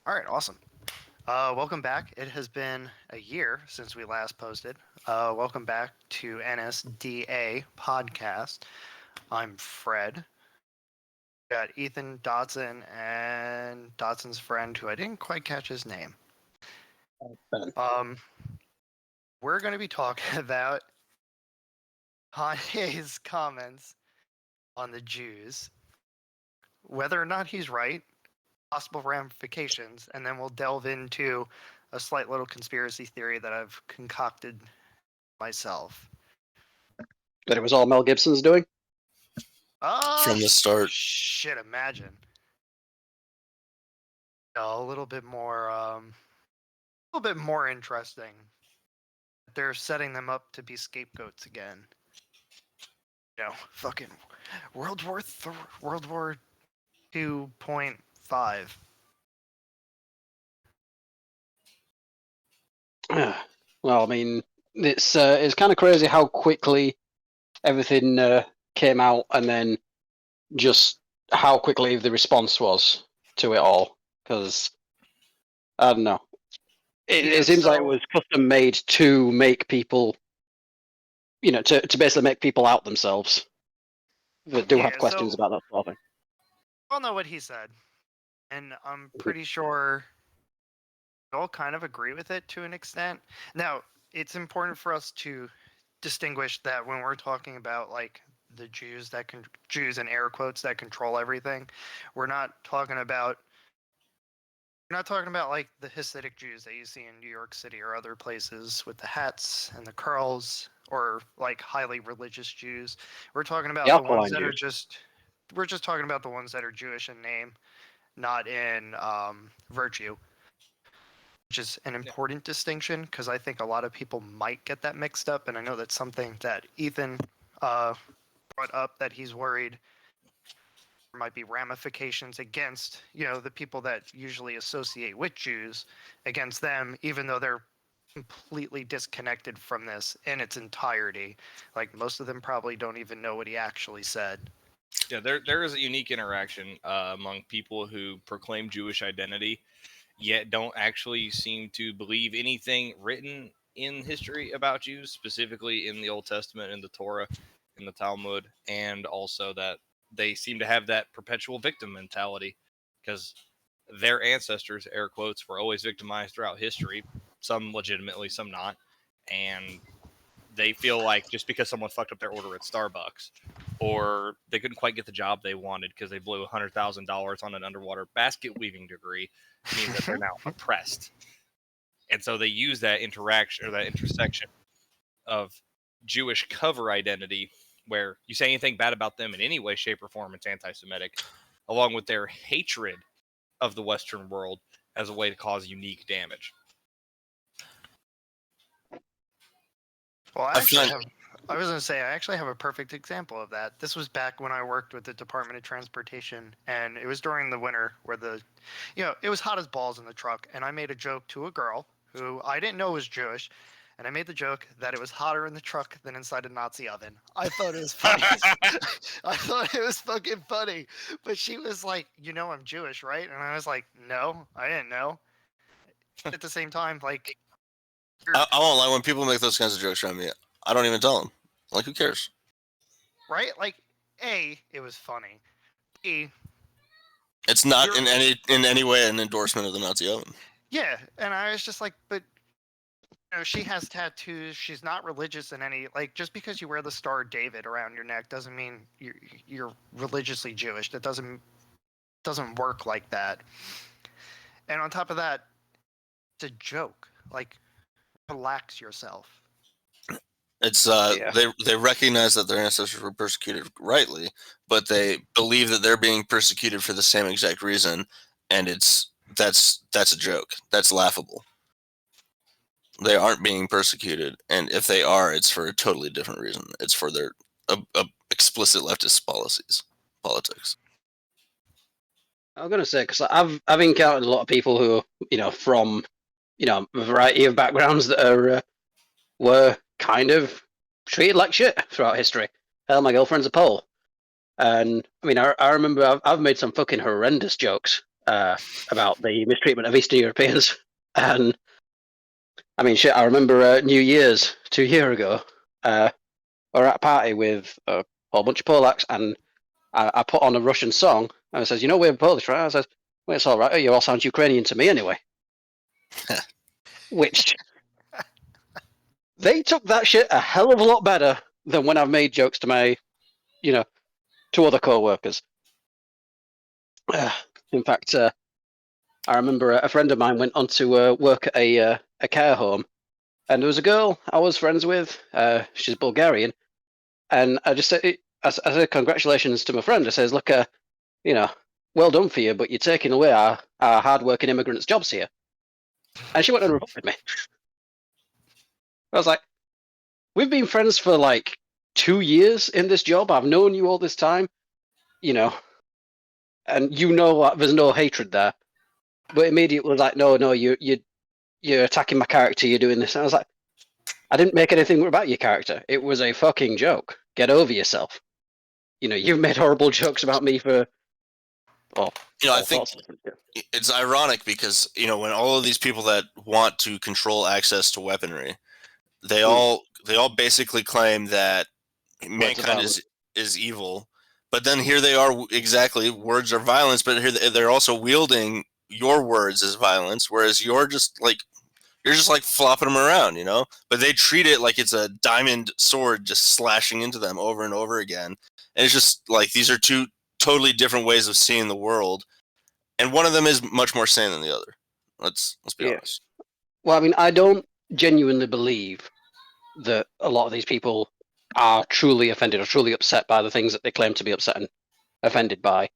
All right, awesome. Welcome back. It has been a year since we last posted. Welcome back to NSDA podcast. I'm Fred. Got Ethan, Dodson, and Dodson's friend, who I didn't quite catch his name. We're going to be talking about Kanye's comments on the Jews, whether or not he's right, possible ramifications, and then we'll delve into a slight little conspiracy theory that I've concocted myself. That it was all Mel Gibson's doing? From the start. Shit, imagine. A little bit more interesting. They're setting them up to be scapegoats again. You know, fucking World War 2.5. Well, I mean, it's kind of crazy how quickly everything came out, and then just how quickly the response was to it all. Because I don't know, it seems like it was custom made to make people, to basically make people out themselves that do have questions about that sort of thing. I'll know what he said, and I'm pretty sure we all kind of agree with it to an extent. Now, it's important for us to distinguish that when we're talking about like the Jews in air quotes that control everything, we're not talking about like the Hasidic Jews that you see in New York City or other places with the hats and the curls, or like highly religious Jews. We're talking about the ones that are we're just talking about the ones that are Jewish in name, not in virtue, which is an important distinction, because I think a lot of people might get that mixed up, and I know that's something that Ethan brought up, that he's worried there might be ramifications against, the people that usually associate with Jews, against them, even though they're completely disconnected from this in its entirety. Like, most of them probably don't even know what he actually said. Yeah, there is a unique interaction among people who proclaim Jewish identity, yet don't actually seem to believe anything written in history about Jews, specifically in the Old Testament, in the Torah, in the Talmud, and also that they seem to have that perpetual victim mentality, because their ancestors, air quotes, were always victimized throughout history, some legitimately, some not, and they feel like just because someone fucked up their order at Starbucks, or they couldn't quite get the job they wanted because they blew $100,000 on an underwater basket weaving degree, means that they're now oppressed. And so they use that interaction, or that intersection of Jewish cover identity, where you say anything bad about them in any way, shape, or form, it's anti-Semitic, along with their hatred of the Western world as a way to cause unique damage. Well, I was going to say, I actually have a perfect example of that. This was back when I worked with the Department of Transportation, and it was during the winter where it was hot as balls in the truck, and I made a joke to a girl who I didn't know was Jewish, and I made the joke that it was hotter in the truck than inside a Nazi oven. I thought it was funny. I thought it was fucking funny. But she was like, I'm Jewish, right? And I was like, no, I didn't know. At the same time, like... I won't lie, when people make those kinds of jokes around me, I don't even tell them. Like, who cares? Right? Like, A, it was funny. B... It's not in any way an endorsement of the Nazi oven. Yeah, and I was just like, but... she has tattoos. She's not religious in any, like, just because you wear the Star of David around your neck doesn't mean you're religiously Jewish. That doesn't work like that. And on top of that, it's a joke. Like, relax yourself. It's they recognize that their ancestors were persecuted rightly, but they believe that they're being persecuted for the same exact reason, and that's a joke. That's laughable. They aren't being persecuted, and if they are, it's for a totally different reason. It's for their explicit leftist politics. I was gonna say, because I've encountered a lot of people who from a variety of backgrounds that were kind of treated like shit throughout history. Hell, my girlfriend's a Pole, and I mean I remember I've made some fucking horrendous jokes, about the mistreatment of Eastern Europeans. And I mean, shit, I remember New Year's 2 years ago. We were at a party with a whole bunch of Polacks, and I put on a Russian song, and it says, we're Polish, right? I says, well, it's all right. You all sound Ukrainian to me anyway. Which they took that shit a hell of a lot better than when I've made jokes to my, to other co-workers. In fact, I remember a friend of mine went on to work at a care home, and there was a girl I was friends with. She's Bulgarian, and I just said, I said congratulations to my friend. I says, look, well done for you, but you're taking away our hard-working immigrants' jobs here. And she went and revolted me. I was like, we've been friends for like 2 years in this job. I've known you all this time, and there's no hatred there. But immediately was like, no, you're attacking my character. You're doing this. And I was like, I didn't make anything about your character. It was a fucking joke. Get over yourself. You've made horrible jokes about me for. Well, I think it's ironic because when all of these people that want to control access to weaponry, they all basically claim that mankind is evil, but then here they are, exactly, words are violence, but here they're also wielding your words as violence, whereas you're just like flopping them around, but they treat it like it's a diamond sword just slashing into them over and over again, and it's just like these are two totally different ways of seeing the world, and one of them is much more sane than the other. Let's be honest. Well, I mean, I don't genuinely believe that a lot of these people are truly offended or truly upset by the things that they claim to be upset and offended by.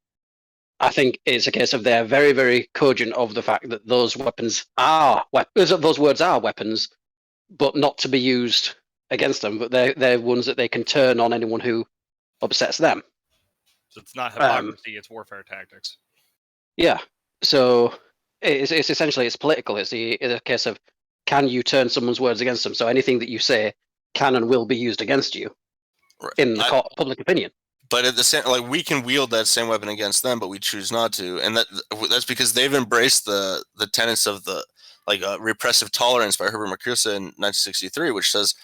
I think it's a case of they're very, very cogent of the fact that those words are weapons, but not to be used against them. But they're ones that they can turn on anyone who upsets them. So it's not hypocrisy; it's warfare tactics. Yeah. So it's essentially political. It's a case of, can you turn someone's words against them? So anything that you say can and will be used against you in the court of public opinion. But at the same, we can wield that same weapon against them, but we choose not to, and that's because they've embraced the tenets of the repressive tolerance by Herbert Marcuse in 1963, which says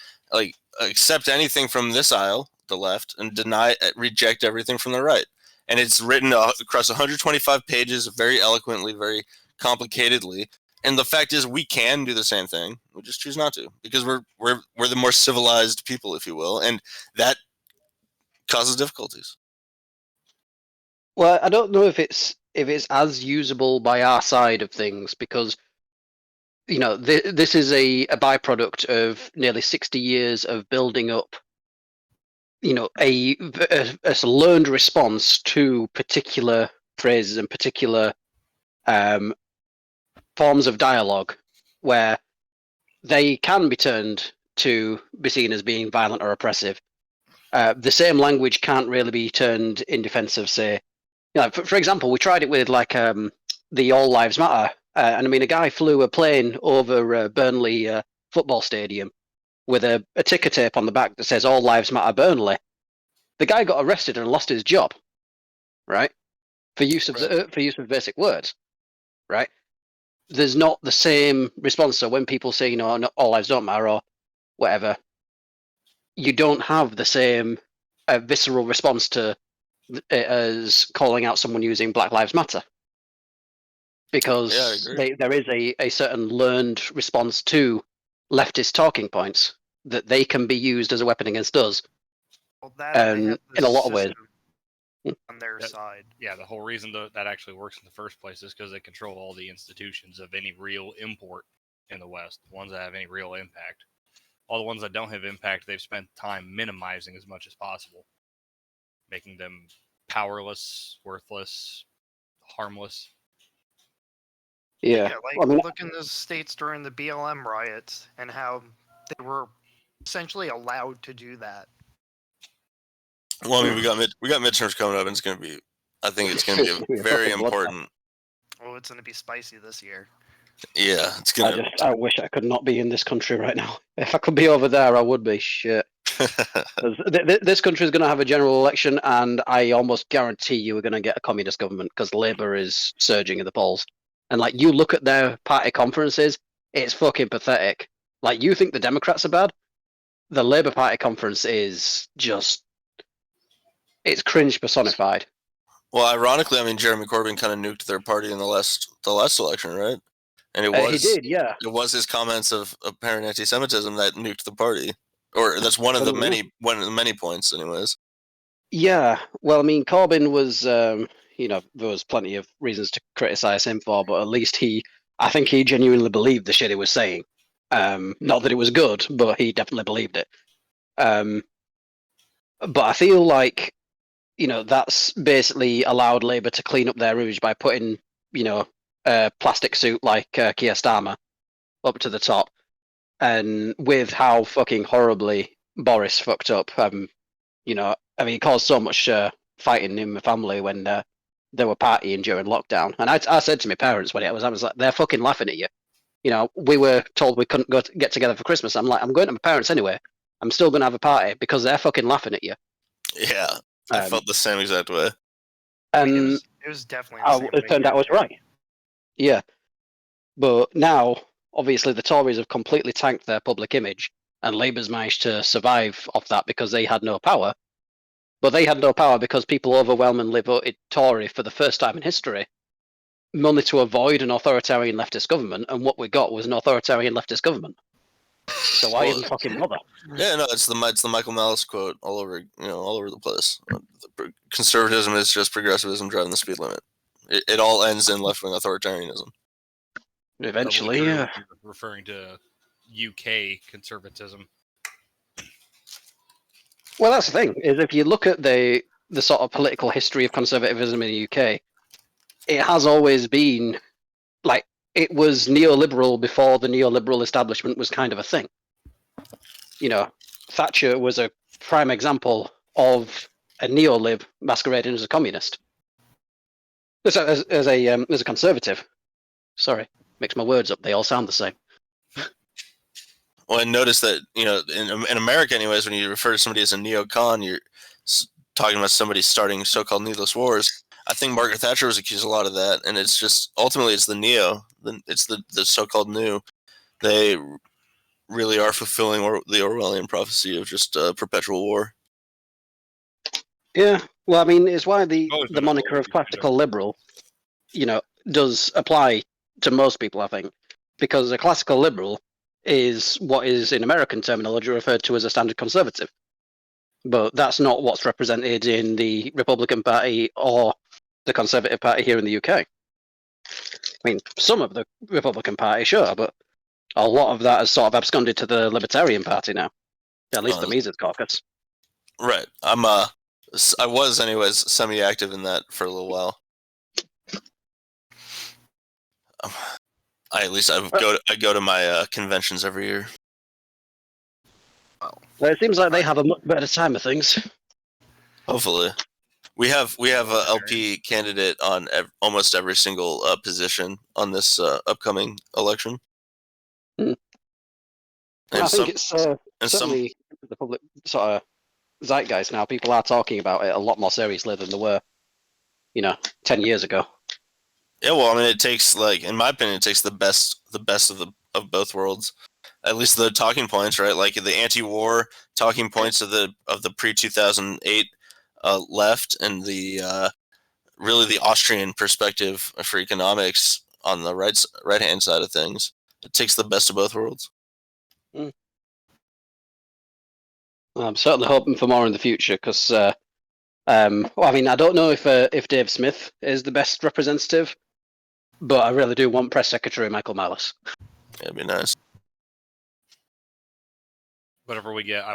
accept anything from this aisle, the left, and reject everything from the right. And it's written across 125 pages, very eloquently, very complicatedly. And the fact is, we can do the same thing. We just choose not to because we're the more civilized people, if you will, and that causes difficulties. Well, I don't know if it's as usable by our side of things because this is a byproduct of nearly 60 years of building up a learned response to particular phrases and particular forms of dialogue where they can be turned to be seen as being violent or oppressive. The same language can't really be turned in defense of, say, for example, we tried it with the All Lives Matter, and I mean, a guy flew a plane over Burnley football stadium with a ticker tape on the back that says All Lives Matter Burnley. The guy got arrested and lost his job, right? For use of basic words, right? There's not the same response. So when people say, all lives don't matter or whatever, you don't have the same visceral response to as calling out someone using Black Lives Matter. Because there is a certain learned response to leftist talking points that they can be used as a weapon against us. Well, in a lot of ways. On their side. Yeah, the whole reason that actually works in the first place is because they control all the institutions of any real import in the West, the ones that have any real impact. All the ones that don't have impact, they've spent time minimizing as much as possible, making them powerless, worthless, harmless. Yeah, look in the States during the BLM riots and how they were essentially allowed to do that. Well, I mean, we got midterms coming up, and it's going to be. I think it's going to be very important. Oh, it's going to be spicy this year. Yeah, it's going to. I wish I could not be in this country right now. If I could be over there, I would be. Shit. This country is going to have a general election, and I almost guarantee you are going to get a communist government because Labour is surging in the polls. And like, you look at their party conferences, it's fucking pathetic. Like, you think the Democrats are bad? The Labour Party conference is just, it's cringe personified. Well, ironically, I mean, Jeremy Corbyn kind of nuked their party in the last election, right? And it was he did, yeah. It was his comments of apparent anti-Semitism that nuked the party, or that's one of the many points, anyways. Yeah, well, I mean, Corbyn was, you know, there was plenty of reasons to criticize him for, but at least I think he genuinely believed the shit he was saying. Not that it was good, but he definitely believed it. But I feel like, you know, that's basically allowed Labour to clean up their image by putting, you know, a plastic suit like Keir Starmer up to the top. And with how fucking horribly Boris fucked up, you know, I mean, he caused so much fighting in my family when they were partying during lockdown. And I said to my parents when I was like, they're fucking laughing at you. You know, we were told we couldn't get together for Christmas. I'm like, I'm going to my parents anyway. I'm still going to have a party because they're fucking laughing at you. Yeah, I felt the same exact way. And it was definitely the same it turned out I was right. Yeah. But now, obviously, the Tories have completely tanked their public image, and Labour's managed to survive off that because they had no power. But they had no power because people overwhelmingly voted Tory for the first time in history, only to avoid an authoritarian leftist government, and what we got was an authoritarian leftist government. So why even fucking bother? Yeah, no, it's the Michael Malice quote all over the place. Conservatism is just progressivism driving the speed limit. It all ends in left-wing authoritarianism. Eventually, yeah. Referring to UK conservatism. Well, that's the thing, is if you look at the sort of political history of conservatism in the UK, it has always been, like, it was neoliberal before the neoliberal establishment was kind of a thing. You know, Thatcher was a prime example of a neolib masquerading as a communist. As a conservative. Sorry, mix my words up. They all sound the same. Well, and notice that, you know, in America, anyways, when you refer to somebody as a neocon, you're talking about somebody starting so-called needless wars. I think Margaret Thatcher was accused a lot of that, and it's just ultimately it's the neo, it's the so-called new. They really are fulfilling the Orwellian prophecy of just perpetual war. Yeah, well, I mean, it's why the moniker of classical liberal, you know, does apply to most people, I think, because a classical liberal is what is in American terminology referred to as a standard conservative. But that's not what's represented in the Republican Party or the Conservative Party here in the UK. I mean, some of the Republican Party, sure, but a lot of that has sort of absconded to the Libertarian Party now. At least the Mises caucus. Right. I was, anyways, semi-active in that for a little while. I go to my conventions every year. Well, it seems like they have a much better time of things. Hopefully, we have a LP candidate on almost every single position on this upcoming election. Well, I think it's certainly the public sort of zeitgeist now. People are talking about it a lot more seriously than they were, 10 years ago. Yeah, well, I mean, it takes, like, in my opinion, it takes the best of both worlds. At least the talking points, right? Like the anti-war talking points of the pre-2008 left, and the really the Austrian perspective for economics on the right hand side of things. It takes the best of both worlds. Well, I'm certainly hoping for more in the future because, well, I mean, I don't know if Dave Smith is the best representative, but I really do want Press Secretary Michael Malice. Yeah, it'd be nice. Whatever we get, I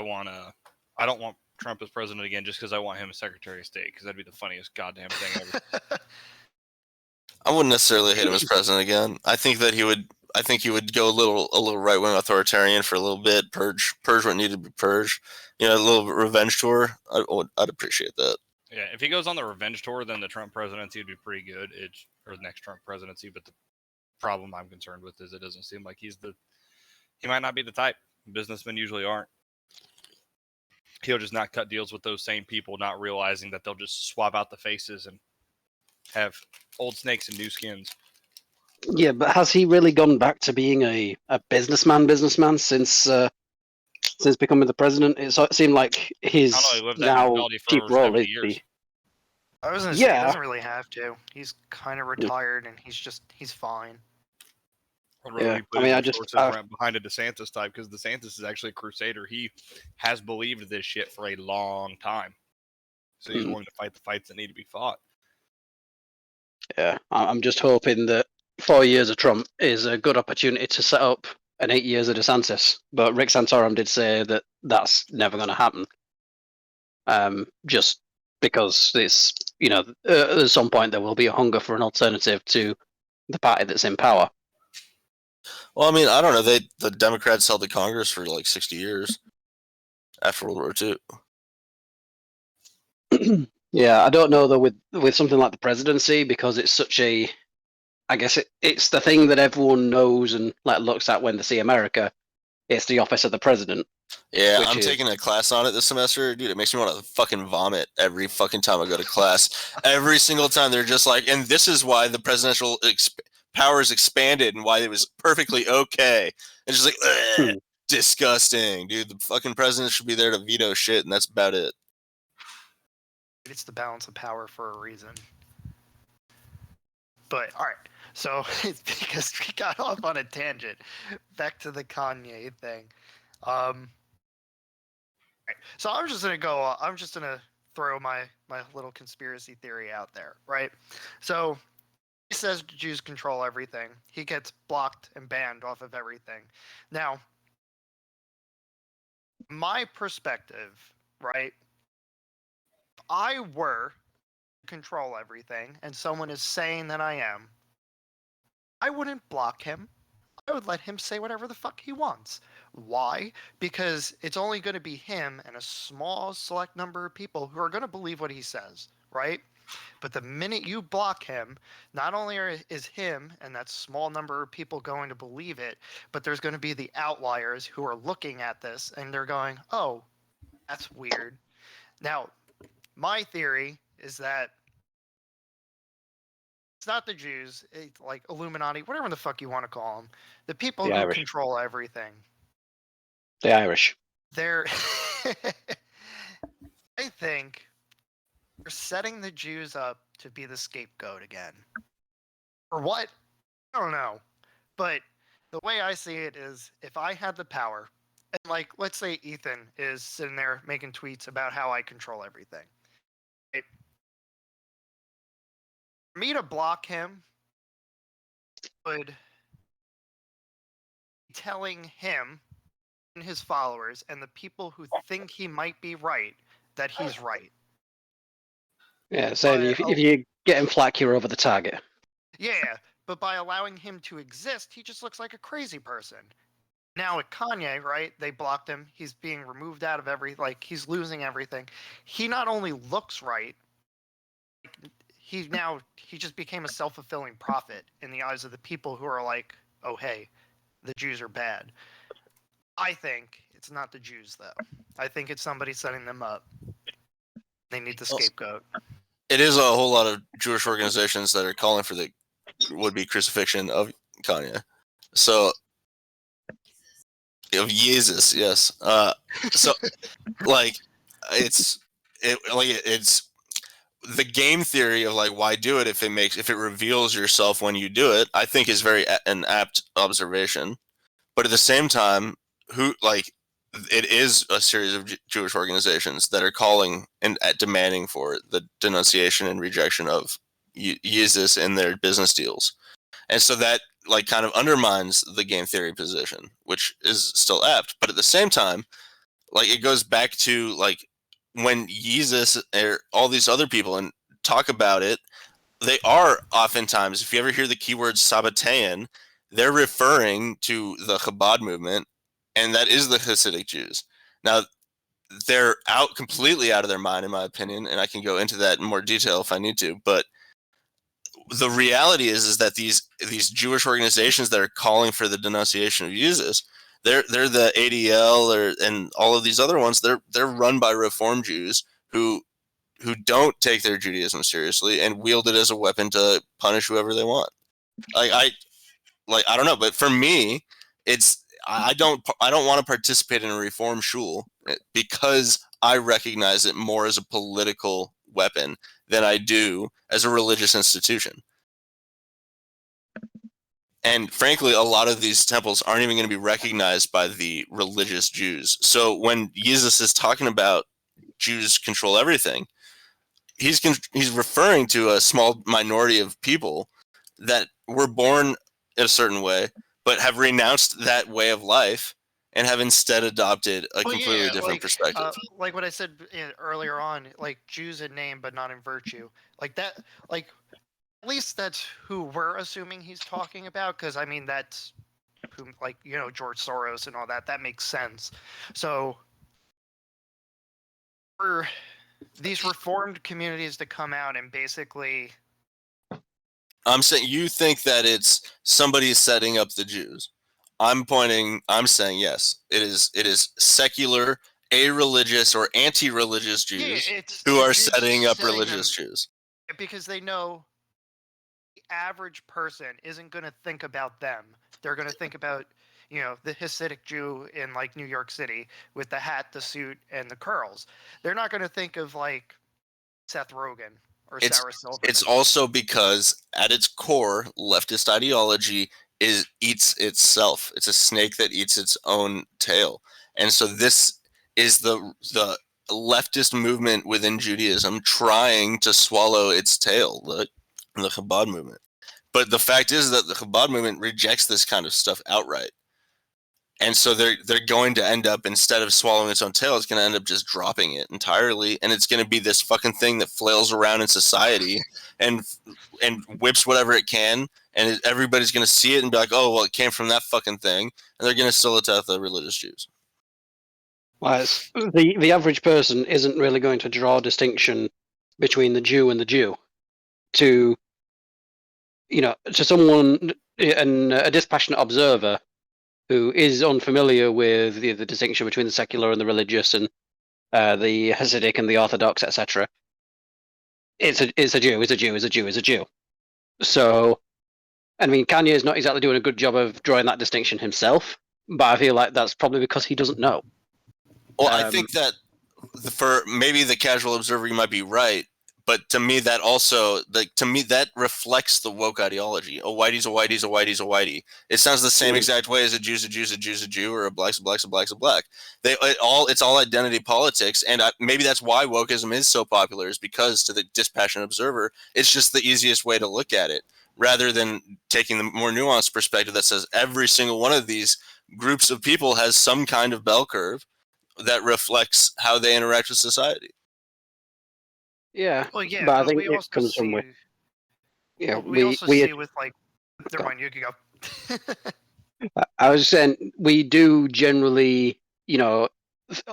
don't want Trump as president again just because I want him as Secretary of State, because that'd be the funniest goddamn thing ever. I wouldn't necessarily hate him as president again. I think he would go a little right wing authoritarian for a little bit, purge what needed to be purged. A little revenge tour. I'd appreciate that. Yeah, if he goes on the revenge tour, then the Trump presidency would be pretty good. Or the next Trump presidency. But the problem I'm concerned with is it doesn't seem like he might not be the type. Businessmen usually aren't. he'll just not cut deals with those same people, not realizing that they'll just swap out the faces and have old snakes and new skins. Yeah, but has he really gone back to being a businessman since becoming the president? It seemed like his now chief role is the. I was gonna say he doesn't really have to. He's kind of retired, and he's fine. Yeah, I mean, I just behind a DeSantis type, because DeSantis is actually a crusader. He has believed this shit for a long time, so he's willing to fight the fights that need to be fought. Yeah, I'm just hoping that 4 years of Trump is a good opportunity to set up an 8 years of DeSantis. But Rick Santorum did say that that's never going to happen. Just because it's, at some point there will be a hunger for an alternative to the party that's in power. Well, I mean, I don't know. The Democrats held the Congress for like 60 years after World War II. Yeah, I don't know though with something like the presidency, because it's such a, I guess it's the thing that everyone knows and looks at when they see America. It's the office of the president. Yeah, I'm taking a class on it this semester, dude. It makes me want to fucking vomit every fucking time I go to class. Every single time they're just like, and this is why the presidential powers expanded and why it was perfectly okay. It's just like, disgusting, dude. The fucking president should be there to veto shit, and that's about it. It's the balance of power for a reason. But all right, so it's because we got off on a tangent. Back to the Kanye thing. Right. So I'm just gonna throw my little conspiracy theory out there, right? So he says Jews control everything. He gets blocked and banned off of everything. Now, my perspective, right? If I were to control everything and someone is saying that I am, I wouldn't block him. I would let him say whatever the fuck he wants. Why? Because it's only going to be him and a small select number of people who are going to believe what he says, right? But the minute you block him, not only is him and that small number of people going to believe it, but there's going to be the outliers who are looking at this and they're going, oh, that's weird. Now, my theory is that it's not the Jews, it's like Illuminati, whatever the fuck you want to call them. The people who control everything. The Irish. They're, I think, they're setting the Jews up to be the scapegoat again. Or what? I don't know. But the way I see it is, if I had the power, and let's say Ethan is sitting there making tweets about how I control everything. For me to block him would be telling him and his followers and the people who think he might be right that he's right. Yeah, so if you're getting flack, you're over the target. Yeah, but by allowing him to exist, he just looks like a crazy person. Now with Kanye, right, they blocked him. He's being removed out of he's losing everything. He not only looks right, he just became a self-fulfilling prophet in the eyes of the people who are like, oh, hey, the Jews are bad. I think it's not the Jews, though. I think it's somebody setting them up. They need the scapegoat. It is a whole lot of Jewish organizations that are calling for the would-be crucifixion of Kanye. So, of Jesus, yes. So, it's the game theory of why do it if it reveals yourself when you do it. I think is an apt observation, but at the same time, it is a series of Jewish organizations that are calling and demanding for the denunciation and rejection of Jesus in their business deals, and so that kind of undermines the game theory position, which is still apt, but at the same time, it goes back to when Jesus or all these other people and talk about it, they are oftentimes, if you ever hear the keyword Sabbatean, they're referring to the Chabad movement, and that is the Hasidic Jews. Now, they're completely out of their mind, in my opinion, and I can go into that in more detail if I need to, but the reality is that these Jewish organizations that are calling for the denunciation of Jesus, They're the ADL and all of these other ones. They're run by Reform Jews who don't take their Judaism seriously and wield it as a weapon to punish whoever they want. I don't know, but for me, I don't want to participate in a Reform shul because I recognize it more as a political weapon than I do as a religious institution. And frankly, a lot of these temples aren't even going to be recognized by the religious Jews. So when Jesus is talking about Jews control everything, he's referring to a small minority of people that were born a certain way, but have renounced that way of life and have instead adopted a completely different perspective. Like what I said earlier on, like Jews in name but not in virtue. Like that, like at least that's who we're assuming he's talking about, because I mean that's who, like, you know, George Soros and all that. That makes sense. So for these reformed communities to come out and basically, I'm saying you think that it's somebody setting up the Jews. I'm saying yes. It is secular, a-religious, or anti-religious Jews who are setting up religious Jews. Because they know the average person isn't going to think about them. They're going to think about, you know, the Hasidic Jew in like New York City with the hat, the suit, and the curls. They're not going to think of like Seth Rogen or Sarah Silverman. It's also because at its core, leftist ideology eats itself. It's a snake that eats its own tail. And so this is the leftist movement within Judaism trying to swallow its tail, the Chabad movement. But the fact is that the Chabad movement rejects this kind of stuff outright. And so they're going to end up, instead of swallowing its own tail, it's going to end up just dropping it entirely, and it's going to be this fucking thing that flails around in society and whips whatever it can, and everybody's going to see it and be like, oh, well, it came from that fucking thing, and they're going to still attack the religious Jews. Well, the average person isn't really going to draw a distinction between the Jew and the Jew. To someone, a dispassionate observer who is unfamiliar with the distinction between the secular and the religious and the Hasidic and the Orthodox, etc. It's a Jew, is a Jew, is a Jew, is a Jew. So, I mean, Kanye is not exactly doing a good job of drawing that distinction himself, but I feel like that's probably because he doesn't know. Well, I think that for maybe the casual observer, you might be right. But to me, that also, that reflects the woke ideology. A whitey's a whitey's a whitey's a whitey. It sounds the same exact way as a Jew's a Jew's a Jew's a Jew, or a black's a black's a black's a black. It's all identity politics, and maybe that's why wokeism is so popular, is because to the dispassionate observer, it's just the easiest way to look at it, rather than taking the more nuanced perspective that says every single one of these groups of people has some kind of bell curve that reflects how they interact with society. Yeah. Well, yeah, but I but think we it also comes see, from with, we also see with like, never mind, you can go. I was saying we do generally,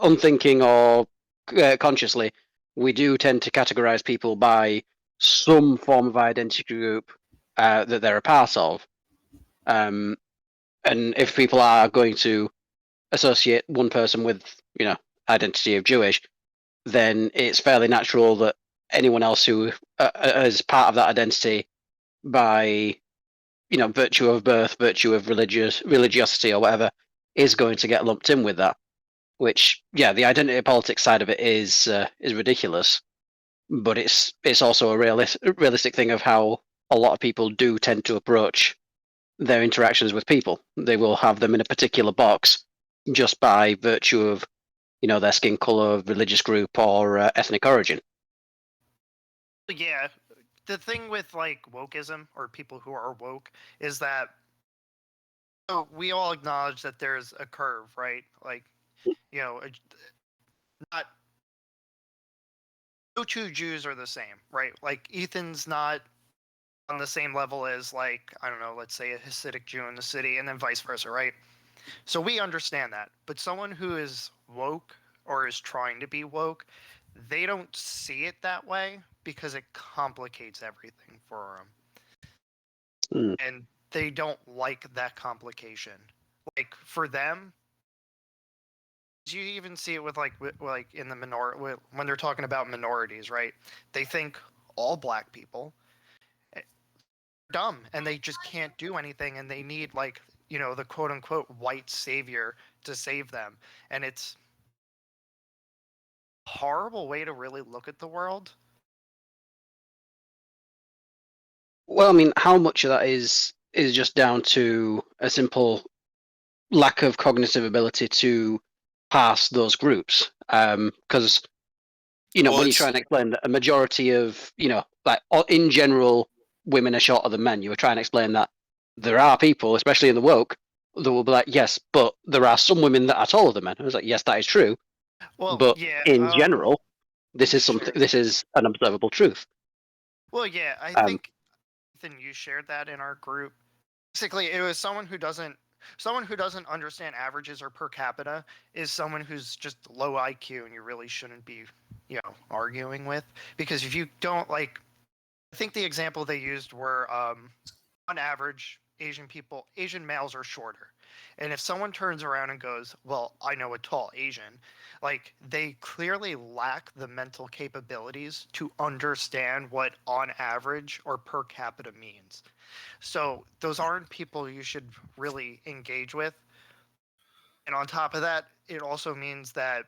unthinking or consciously, we do tend to categorize people by some form of identity group that they're a part of. And if people are going to associate one person with, identity of Jewish, then it's fairly natural that anyone else who is part of that identity by, virtue of birth, virtue of religiosity or whatever, is going to get lumped in with that. Which, yeah, the identity politics side of it is ridiculous, but it's also a realistic thing of how a lot of people do tend to approach their interactions with people. They will have them in a particular box just by virtue of, their skin color, religious group, or ethnic origin. Yeah, the thing with like wokeism, or people who are woke, is that we all acknowledge that there's a curve, right? Like, not no two Jews are the same, right? Like Ethan's not on the same level as, like, I don't know, let's say a Hasidic Jew in the city, and then vice versa, right? So we understand that. But someone who is woke or is trying to be woke, they don't see it that way because it complicates everything for them. And they don't like that complication. Like, for them, You even see it with like in the when they're talking about minorities, right? They think all black people dumb and they just can't do anything, and they need like the quote unquote white savior to save them, and it's a horrible way to really look at the world. Well, I mean, how much of that is just down to a simple lack of cognitive ability to pass those groups? Because when you try and explain that a majority of like in general, women are shorter than men, you were trying to explain that there are people, especially in the woke, that will be like, yes, but there are some women that are taller than men. I was like, yes, that is true. Well, but yeah, in general, this is sure. This is an observable truth. Well, yeah, I think Ethan, you shared that in our group. Basically, it was someone who doesn't understand averages or per capita is someone who's just low IQ, and you really shouldn't be, arguing with, because if you don't like, I think the example they used were on average, Asian males are shorter. And if someone turns around and goes, well, I know a tall Asian, like they clearly lack the mental capabilities to understand what on average or per capita means. So those aren't people you should really engage with. And on top of that, it also means that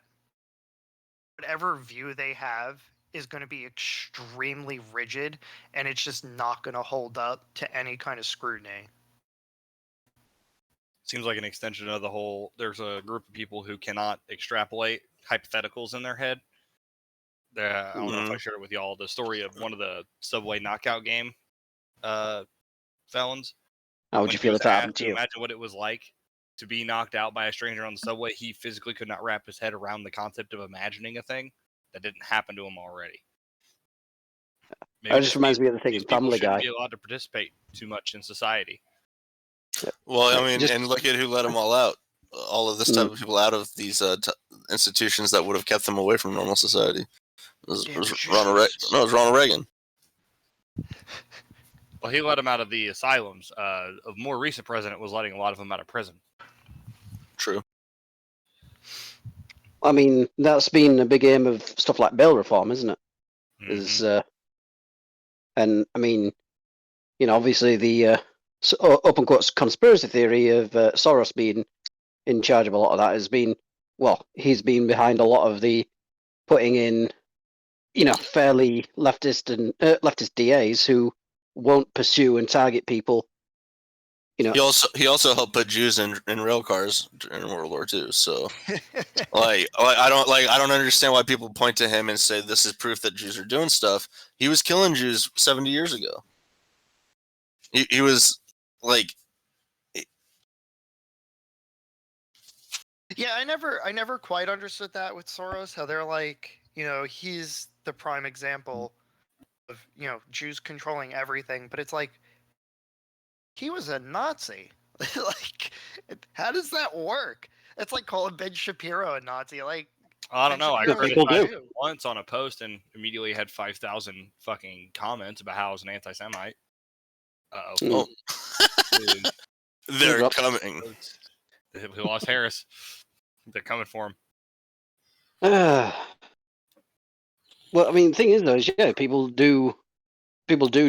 whatever view they have is going to be extremely rigid, and it's just not going to hold up to any kind of scrutiny. Seems like an extension of the whole, there's a group of people who cannot extrapolate hypotheticals in their head. I don't know if I shared it with y'all, the story of one of the Subway knockout game felons. How would you feel if that happened to you? Imagine what it was like to be knocked out by a stranger on the subway. He physically could not wrap his head around the concept of imagining a thing that didn't happen to him already. Maybe it just reminds me of the thing in Family Guy. Shouldn't be allowed to participate too much in society. Well, I mean, and look at who let them all out. All of this type of people out of these institutions that would have kept them away from normal society. It was Ronald Reagan. Well, he let them out of the asylums. A more recent president was letting a lot of them out of prison. True. I mean, that's been a big aim of stuff like bail reform, isn't it? And I mean, obviously the open quotes conspiracy theory of Soros being in charge of a lot of that has been, well, he's been behind a lot of the putting in, fairly leftist and leftist DAs who won't pursue and target people. He also helped put Jews in rail cars in World War II. So, I don't understand why people point to him and say this is proof that Jews are doing stuff. He was killing Jews 70 years ago. He was like. Yeah, I never quite understood that with Soros. How they're like, he's the prime example of Jews controlling everything, but it's like he was a Nazi. Like, how does that work? It's like calling Ben Shapiro a Nazi. Like, I don't know. I heard it once on a post and immediately had 5,000 fucking comments about how I was an anti-Semite. Oh, they're coming. He lost Harris. They're coming for him. Well, I mean, the thing is, though, is people do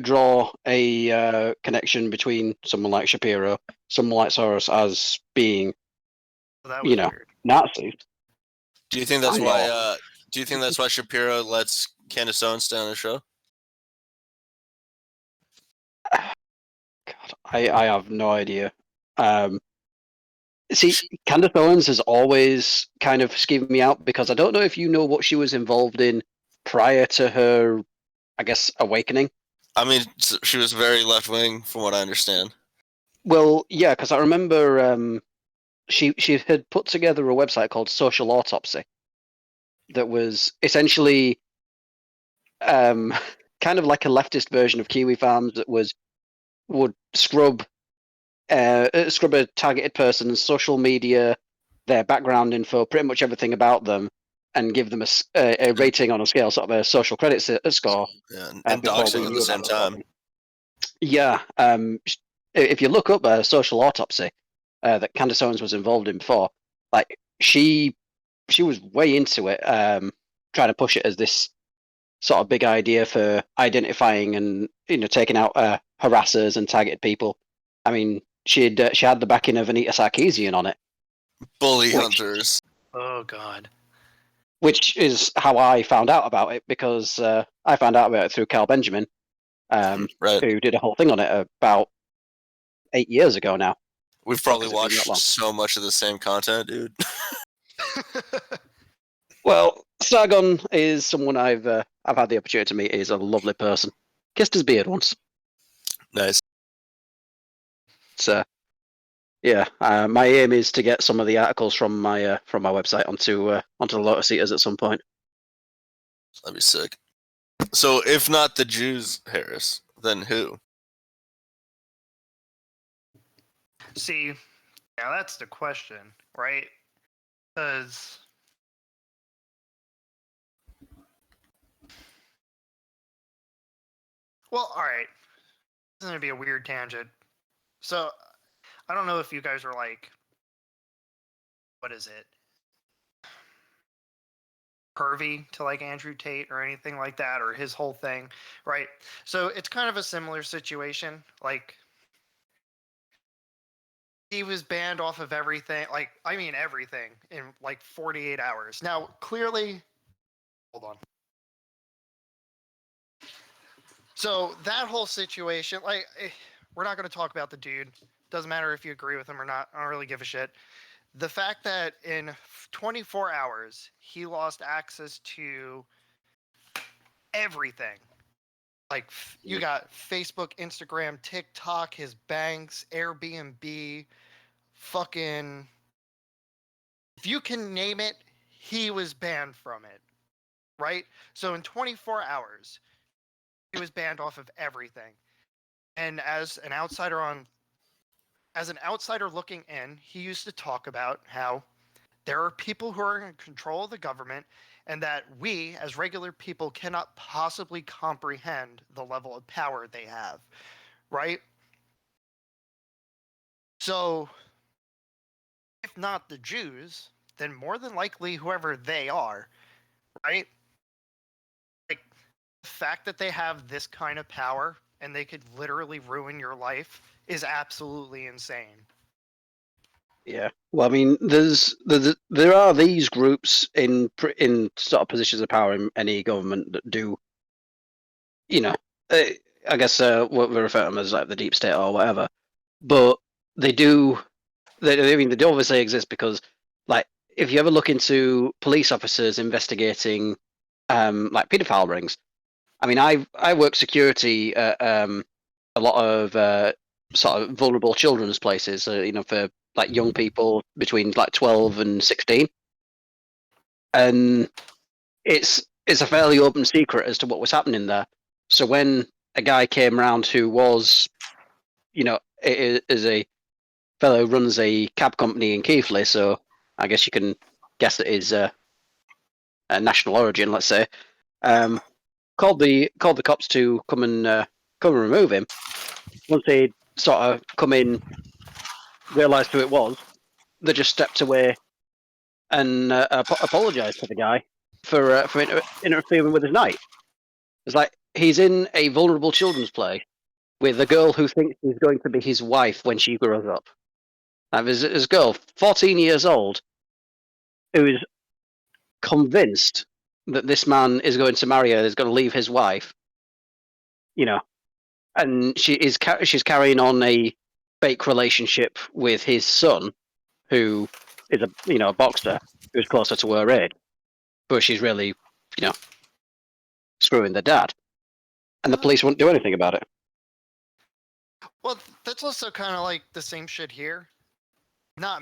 draw a connection between someone like Shapiro, someone like Soros, as being, weird. Nazis. Do you think that's why? Do you think that's why Shapiro lets Candace Owens stay on the show? God, I have no idea. See, Candace Owens has always kind of skeeved me out because I don't know if you know what she was involved in prior to her, I guess, awakening. I mean, she was very left-wing, from what I understand. Well, yeah, because I remember she had put together a website called Social Autopsy that was essentially kind of like a leftist version of Kiwi Farms that would scrub a targeted person's social media, their background info, pretty much everything about them, and give them a rating on a scale, sort of a social credit score. Yeah, and doxing at the same time. Yeah. If you look up a Social Autopsy that Candace Owens was involved in before, like she she was way into it, trying to push it as this sort of big idea for identifying and taking out harassers and targeted people. I mean, she had the backing of Anita Sarkeesian on it. Bully hunters. Oh God. Which is how I found out about it, because I found out about it through Carl Benjamin, right, who did a whole thing on it about 8 years ago now. We've probably watched so much of the same content, dude. Well, Sargon is someone I've had the opportunity to meet. He's a lovely person. Kissed his beard once. Nice. So, yeah, my aim is to get some of the articles from my website onto the Lotus Eaters at some point. That'd be sick. So, if not the Jews, Harris, then who? See, yeah, that's the question, right? Because well, all right. This is gonna be a weird tangent. So, I don't know if you guys are like, what is it? Pervy to like Andrew Tate or anything like that, or his whole thing, right? So it's kind of a similar situation. Like, he was banned off of everything, like, I mean everything, in like 48 hours. Now, clearly, hold on. So that whole situation, like, we're not going to talk about the dude. Doesn't matter if you agree with him or not. I don't really give a shit. The fact that in 24 hours, he lost access to everything. Like, you got Facebook, Instagram, TikTok, his banks, Airbnb, fucking... If you can name it, he was banned from it, right? So in 24 hours, he was banned off of everything. And as an outsider looking in, he used to talk about how there are people who are in control of the government, and that we, as regular people, cannot possibly comprehend the level of power they have, right? So, if not the Jews, then more than likely whoever they are, right? Like, the fact that they have this kind of power and they could literally ruin your life is absolutely insane. Yeah, well, I mean, there are these groups in sort of positions of power in any government that do, I guess what we refer to them as like the deep state or whatever, but they do. I mean, they do obviously exist because, like, if you ever look into police officers investigating, like pedophile rings, I mean, I work security at a lot of sort of vulnerable children's places, for like young people between like 12 and 16, and it's a fairly open secret as to what was happening there. So when a guy came around who was, is a fellow who runs a cab company in Keighley, so I guess you can guess it is a national origin, let's say, called the cops to come and remove him. Once they sort of come in, realised who it was, they just stepped away and apologised to the guy for interfering with his night. It's like he's in a vulnerable children's play with a girl who thinks he's going to be his wife when she grows up. And there's this girl, 14 years old, who is convinced that this man is going to marry her, is going to leave his wife, and she's carrying on a fake relationship with his son, who is a boxer who's closer to her age, but she's really screwing the dad, and the police won't do anything about it. Well, that's also kind of like the same shit here. Not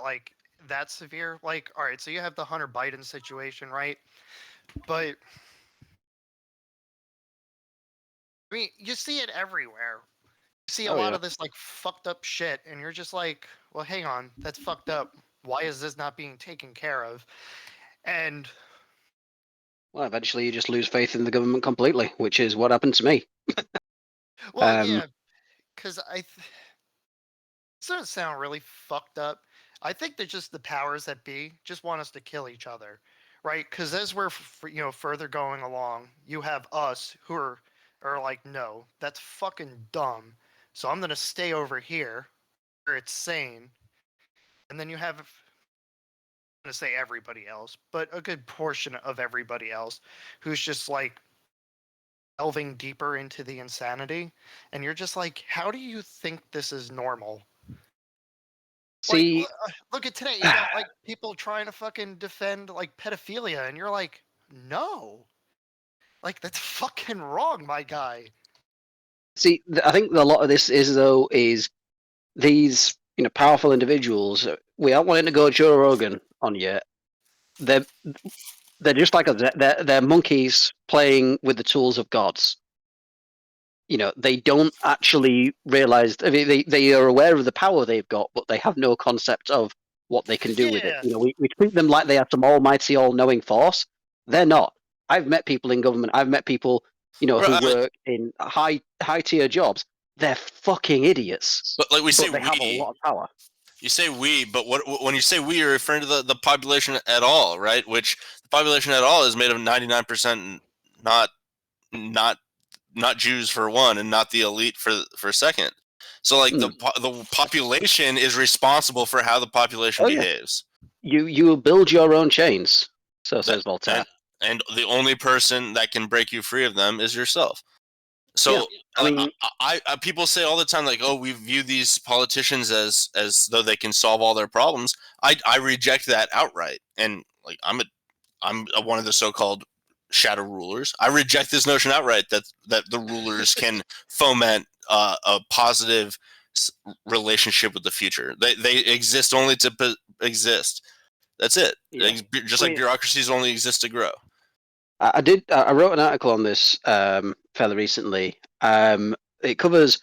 like that severe. Like, all right, so you have the Hunter Biden situation, right? But I mean, you see it everywhere. You see a lot of this like fucked up shit, and you're just like, well, hang on, that's fucked up. Why is this not being taken care of? And well, eventually you just lose faith in the government completely, which is what happened to me. Well, yeah, because this doesn't sound really fucked up, I think that just the powers that be just want us to kill each other, right? Because as we're further going along, you have us who are like, no, that's fucking dumb. So I'm gonna stay over here where it's sane, and then you have, I'm gonna say everybody else, but a good portion of everybody else who's just like delving deeper into the insanity, and you're just like, how do you think this is normal? Like, See, look at today. You got like people trying to fucking defend like pedophilia, and you're like, no, like that's fucking wrong, my guy. see, I think a lot of this is these powerful individuals. We aren't wanting to go Joe Rogan on yet. They're just like us. They're monkeys playing with the tools of gods. They don't actually realize. I mean, they are aware of the power they've got, but they have no concept of what they can do with it. Yeah. We treat them like they are some almighty, all-knowing force. They're not. I've met people in government. I've met people, who work in high-tier jobs. They're fucking idiots. But like we say, they have a lot of power. You say we, but when you say we, you're referring to the population at all, right? Which the population at all is made of 99% not Jews for one, and not the elite for second. So like the population is responsible for how the population behaves. You build your own chains, so says Voltaire. And the only person that can break you free of them is yourself. So I mean, people say all the time, like, "Oh, we view these politicians as though they can solve all their problems." I reject that outright, and like I'm one of the so-called shadow rulers. I reject this notion outright that the rulers can foment a positive relationship with the future. They exist only to exist. That's it. Yeah. Just like bureaucracies only exist to grow. I wrote an article on this fairly recently. It covers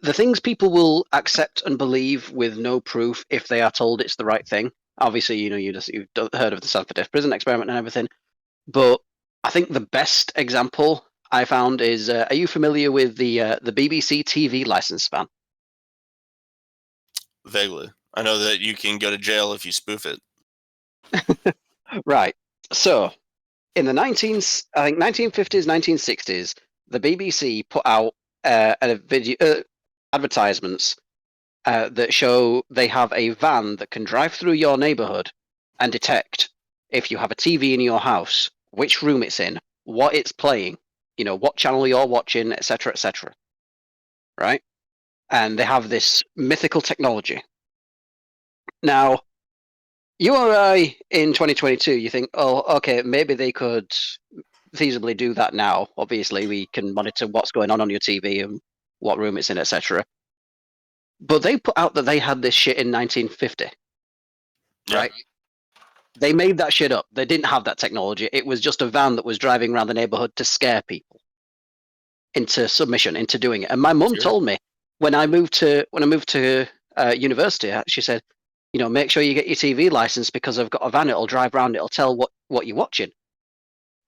the things people will accept and believe with no proof if they are told it's the right thing. Obviously, you've heard of the Stanford Death Prison Experiment and everything. But I think the best example I found is: are you familiar with the BBC TV license ban? Vaguely, I know that you can go to jail if you spoof it. Right. So, in the 1950s, 1960s, the BBC put out a video advertisements that show they have a van that can drive through your neighborhood and detect if you have a TV in your house, which room it's in, what it's playing, what channel you're watching, etc., etc. Right? And they have this mythical technology. Now, you or I in 2022, you think, oh, okay, maybe they could feasibly do that now. Obviously, we can monitor what's going on your TV and what room it's in, etc. But they put out that they had this shit in 1950, right? They made that shit up. They didn't have that technology. It was just a van that was driving around the neighborhood to scare people into submission, into doing it. And my mum told me when I moved to university, she said, make sure you get your TV license because I've got a van. It'll drive around. It'll tell what you're watching.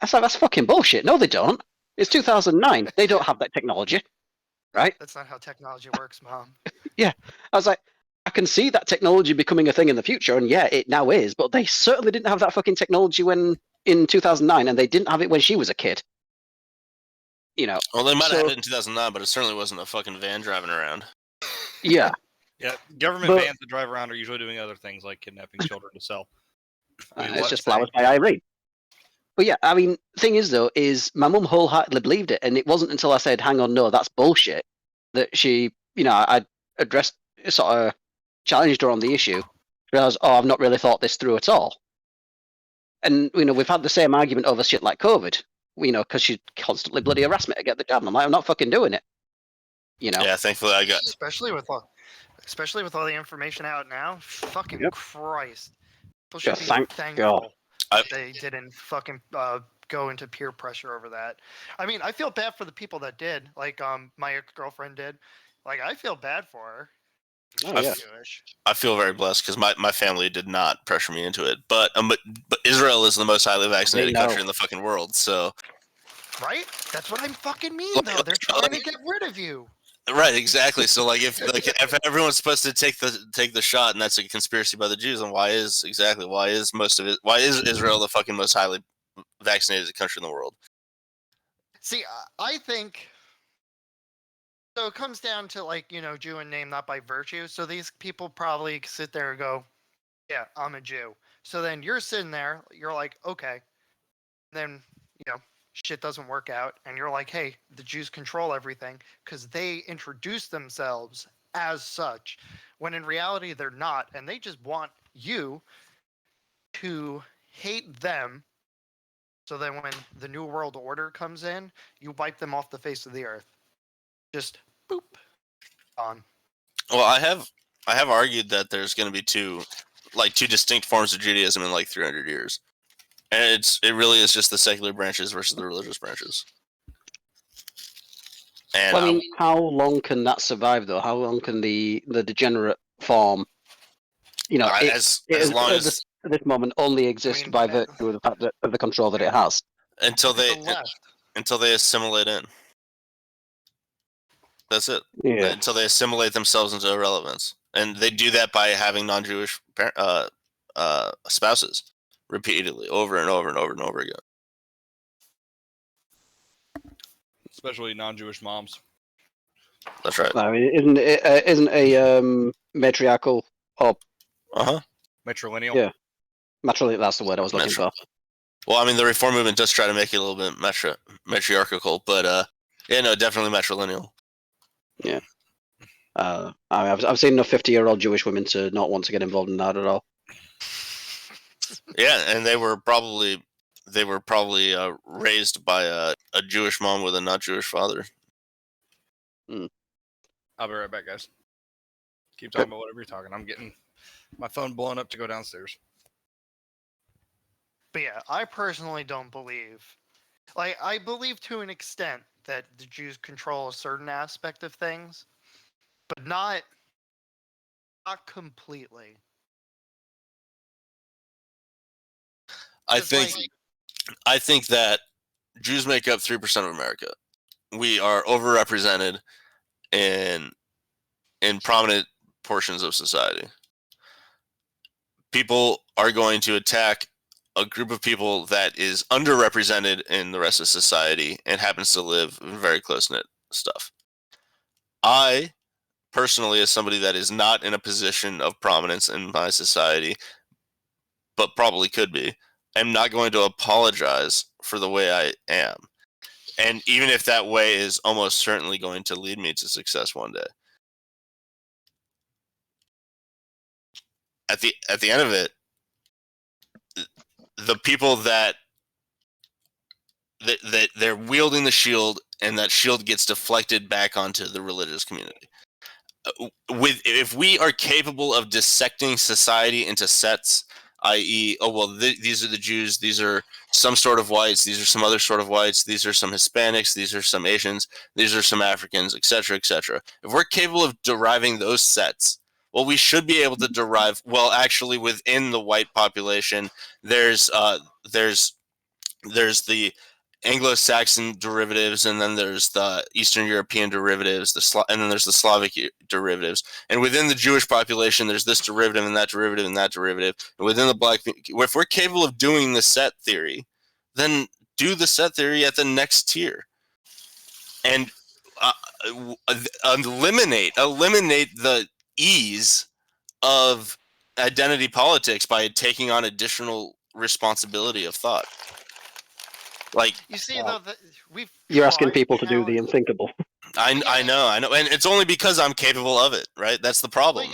I said, that's fucking bullshit. No, they don't. It's 2009. They don't have that technology, right? That's not how technology works, Mom. Yeah. I was like, I can see that technology becoming a thing in the future, and yeah, it now is, but they certainly didn't have that fucking technology in 2009, and they didn't have it when she was a kid. Well, they might have had it in 2009, but it certainly wasn't a fucking van driving around. Yeah. Yeah, government vans that drive around are usually doing other things like kidnapping children to sell. It's just Flowers by Irene. But yeah, I mean, thing is though, is my mum wholeheartedly believed it, and it wasn't until I said, "Hang on, no, that's bullshit," that she, I addressed, sort of challenged her on the issue. Realized, oh, I've not really thought this through at all. And we've had the same argument over shit like COVID. Because she constantly bloody harassed me to get the job. And I'm like, I'm not fucking doing it. Yeah, thankfully I got. Especially with all the information out now. Fucking Christ. People should be thankful they didn't fucking go into peer pressure over that. I mean, I feel bad for the people that did. Like, my ex-girlfriend did. Like, I feel bad for her. I feel very blessed because my family did not pressure me into it. But Israel is the most highly vaccinated country in the fucking world, so. Right? That's what I fucking mean, though. They're trying to get rid of you. Right, exactly. So like if everyone's supposed to take the shot and that's a conspiracy by the Jews, then why is Israel the fucking most highly vaccinated country in the world? See, I think so. It comes down to like, Jew in name, not by virtue. So these people probably sit there and go, "Yeah, I'm a Jew." So then you're sitting there, you're like, "Okay." Then shit doesn't work out, and you're like, "Hey, the Jews control everything because they introduce themselves as such," when in reality they're not, and they just want you to hate them. So then when the New World Order comes in, you wipe them off the face of the earth. Just boop on. Well, I have argued that there's going to be two distinct forms of Judaism in like 300 years, and it really is just the secular branches versus the religious branches. And well, I mean, how long can that survive though? How long can the degenerate form, as long as at this moment only exist by virtue of the fact of the control that it has until they assimilate in. That's it. Yeah. Until they assimilate themselves into irrelevance, and they do that by having non-Jewish spouses repeatedly, over and over and over and over again. Especially non-Jewish moms. That's right. I mean, isn't a matriarchal or matrilineal? Yeah, matrilineal. That's the word I was looking for. Well, I mean, the reform movement does try to make it a little bit matriarchal, but yeah, no, definitely matrilineal. Yeah. I've seen enough 50-year-old Jewish women to not want to get involved in that at all. Yeah, and they were probably raised by a Jewish mom with a not Jewish father. I'll be right back, guys. Keep talking about whatever you're talking. I'm getting my phone blown up to go downstairs. But yeah, I personally don't believe. Like, I believe to an extent that the Jews control a certain aspect of things, but not completely. I think that Jews make up 3% of America. We are overrepresented in prominent portions of society. People are going to attack a group of people that is underrepresented in the rest of society and happens to live in very close-knit stuff. I personally, as somebody that is not in a position of prominence in my society, but probably could be, am not going to apologize for the way I am. And even if that way is almost certainly going to lead me to success one day. At the end of it, the people that they're wielding the shield, and that shield gets deflected back onto the religious community. If we are capable of dissecting society into sets, i.e., these are the Jews, these are some sort of whites, these are some other sort of whites, these are some Hispanics, these are some Asians, these are some Africans, etc., etc. If we're capable of deriving those sets, well, we should be able to derive. Well, actually, within the white population, there's the Anglo-Saxon derivatives, and then there's the Eastern European derivatives, and then there's the Slavic derivatives. And within the Jewish population, there's this derivative and that derivative and that derivative. And within the black, if we're capable of doing the set theory, then do the set theory at the next tier, and eliminate the ease of identity politics by taking on additional responsibility of thought. Like, you see, though, you're asking people to do the unthinkable. I know, and it's only because I'm capable of it, right? That's the problem.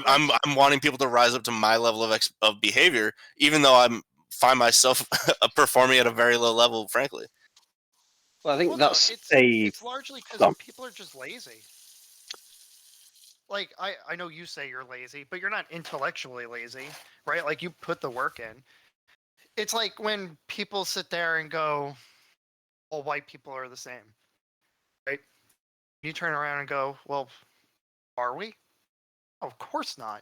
I'm wanting people to rise up to my level of behavior, even though I find myself performing at a very low level, frankly. Well, I think it's largely because people are just lazy. Like, I know you say you're lazy, but you're not intellectually lazy, right? Like, you put the work in. It's like when people sit there and go, all white people are the same, right? You turn around and go, well, are we? Oh, of course not.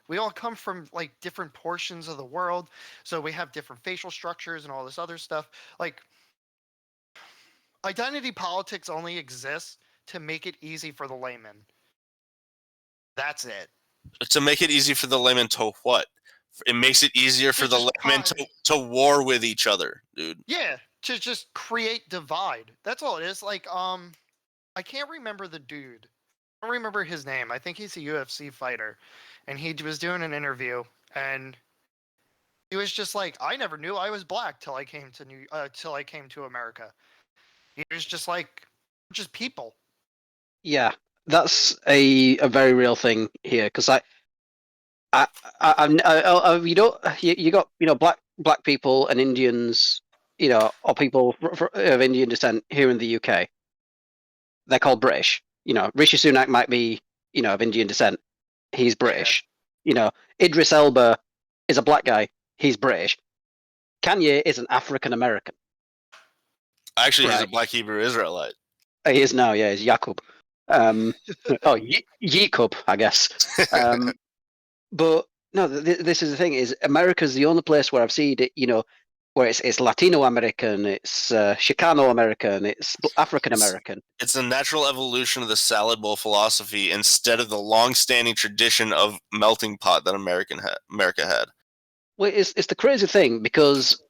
We all come from like different portions of the world, so we have different facial structures and all this other stuff. Like, identity politics only exists to make it easy for the layman. That's it. To make it easy for the layman to what? It makes it easier for the laymen to war with each other, dude. Yeah, to just create divide. That's all it is. Like, I can't remember the dude. I don't remember his name. I think he's a UFC fighter, and he was doing an interview, and he was just like, "I never knew I was black till I came to America." He was just like, just people. Yeah, that's a very real thing here because you know, you got black people and Indians, or people of Indian descent here in the UK. They're called British. Rishi Sunak might be of Indian descent. He's British. Yeah. Idris Elba is a black guy. He's British. Kanye is an African American. Actually, he's a black Hebrew Israelite. He is now. Yeah, he's Yakub. Yakub, I guess. But no, this is the thing: is America's the only place where I've seen it. Where it's Latino American, it's Chicano American, it's African American. It's a natural evolution of the salad bowl philosophy instead of the long-standing tradition of melting pot that America had. Well, it's the crazy thing because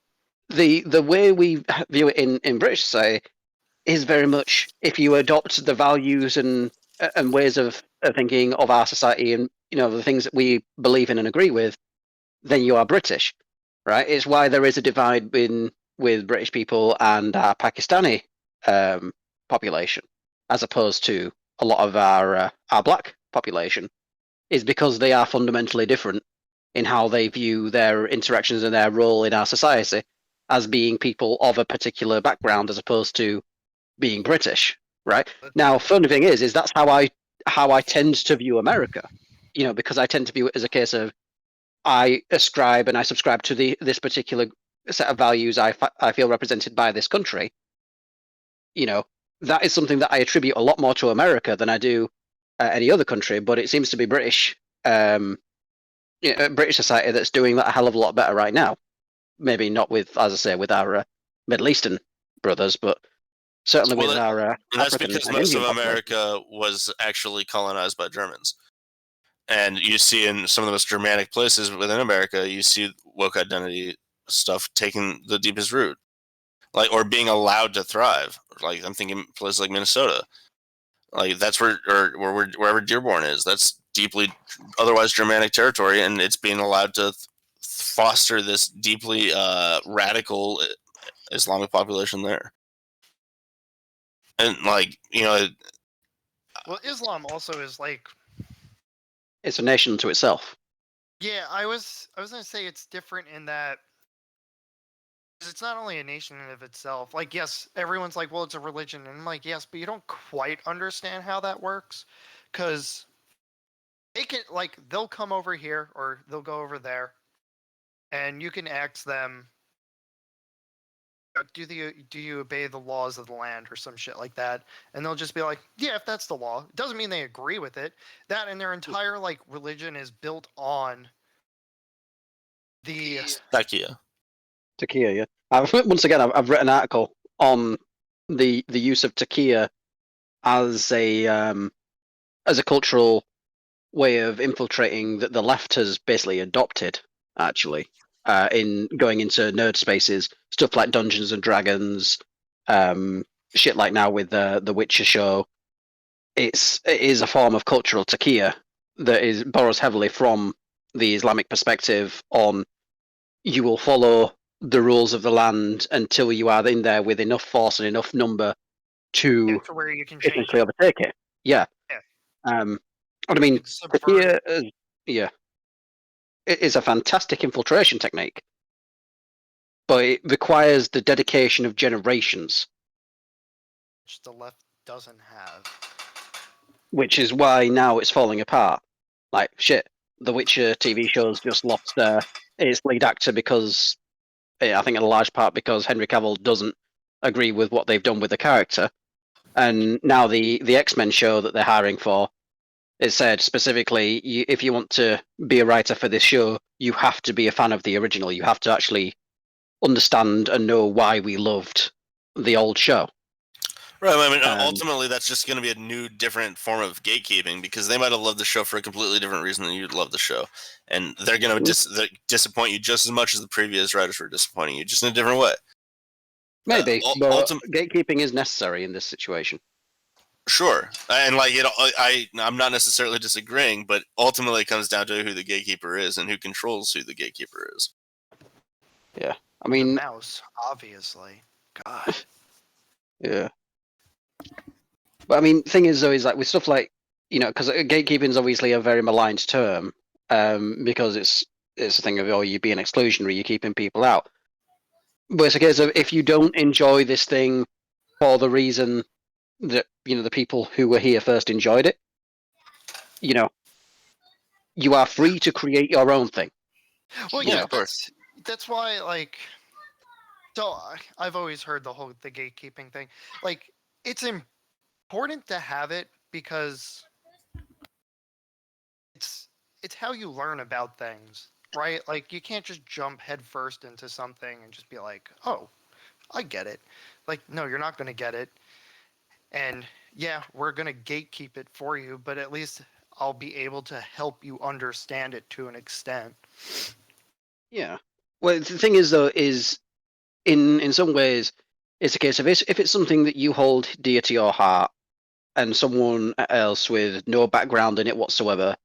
the way we view it in British society is very much if you adopt the values and ways of thinking of our society and the things that we believe in and agree with, then you are British, right? It's why there is a divide with British people and our Pakistani population, as opposed to a lot of our black population, is because they are fundamentally different in how they view their interactions and their role in our society as being people of a particular background as opposed to being British, right? Now, funny thing is that's how I tend to view America, because I tend to view it as a case of I ascribe and I subscribe to this particular set of values I feel represented by this country. That is something that I attribute a lot more to America than I do any other country, but it seems to be British society that's doing that a hell of a lot better right now. Maybe not with, as I say, with our Middle Eastern brothers, but certainly with our that's African because and most Indian of America was actually colonized by Germans. And you see in some of the most Germanic places within America, you see woke identity stuff taking the deepest root, or being allowed to thrive. Like I'm thinking places like Minnesota, like that's wherever Dearborn is. That's deeply otherwise Germanic territory, and it's being allowed to foster this deeply radical Islamic population there. And well, Islam also is like, it's a nation unto itself. Yeah, I was gonna say it's different in that it's not only a nation in of itself. Like, yes, everyone's like, well, it's a religion, and I'm like, yes, but you don't quite understand how that works, because they'll come over here or they'll go over there, and you can ask them, do you obey the laws of the land or some shit like that, and they'll just be like, yeah, if that's the law. It doesn't mean they agree with it. That and their entire religion is built on the Taqiyya. Taqiyya, yeah. Once again, I've written an article on the use of taqiyya as a cultural way of infiltrating that the left has basically adopted, actually, in going into nerd spaces, stuff like Dungeons and Dragons, shit like now with the Witcher show. It is a form of cultural taqiyya that borrows heavily from the Islamic perspective on you will follow the rules of the land until you are in there with enough force and enough number to where you can change essentially overtake it. Yeah. What I mean, taqiyya, it is a fantastic infiltration technique, but it requires the dedication of generations, which the left doesn't have. Which is why now it's falling apart. Like shit, the Witcher TV show's just lost its lead actor because I think in a large part because Henry Cavill doesn't agree with what they've done with the character, and now the X-Men show that they're hiring for. It said specifically, if you want to be a writer for this show, you have to be a fan of the original. You have to actually understand and know why we loved the old show. Right. I mean, ultimately, that's just going to be a new, different form of gatekeeping because they might have loved the show for a completely different reason than you'd love the show, and they're going to disappoint you just as much as the previous writers were disappointing you, just in a different way. Maybe, but gatekeeping is necessary in this situation. Sure, and like I'm not necessarily disagreeing, but ultimately it comes down to who the gatekeeper is and who controls who the gatekeeper is. Yeah, I mean, the mouse, obviously. God. Yeah. But I mean, thing is, though, is like with stuff like, because gatekeeping is obviously a very maligned term, because it's a thing of, you're being exclusionary, you're keeping people out. But it's a case of if you don't enjoy this thing for the reason that the people who were here first enjoyed it, you are free to create your own thing. Well, yeah, that's why, like, so I've always heard the gatekeeping thing. Like, it's important to have it because it's how you learn about things, right? Like, you can't just jump headfirst into something and just be like, oh, I get it. Like, no, you're not going to get it. And yeah, we're going to gatekeep it for you, but at least I'll be able to help you understand it to an extent. Yeah. Well, the thing is, though, is in some ways, it's a case of if it's something that you hold dear to your heart and someone else with no background in it whatsoever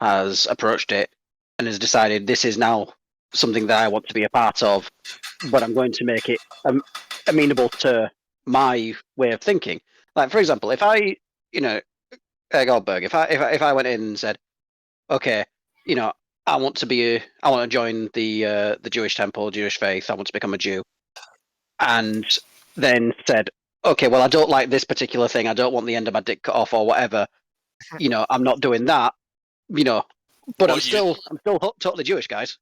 has approached it and has decided this is now something that I want to be a part of, but I'm going to make it amenable to my way of thinking. Like, for example, if I, Goldberg, if I went in and said, okay, I want to join the Jewish temple, Jewish faith, I want to become a Jew, and then said, okay, well, I don't like this particular thing, I don't want the end of my dick cut off or whatever, I'm not doing that, but I'm still totally Jewish, guys.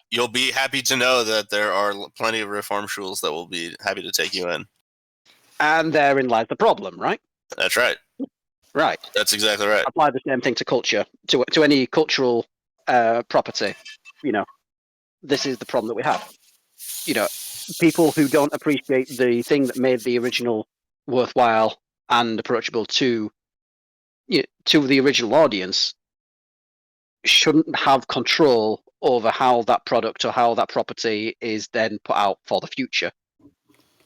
You'll be happy to know that there are plenty of reform shuls that will be happy to take you in. And therein lies the problem, right? That's right. Right. That's exactly right. Apply the same thing to culture, to any cultural property. This is the problem that we have. People who don't appreciate the thing that made the original worthwhile and approachable to the original audience shouldn't have control over how that product or how that property is then put out for the future.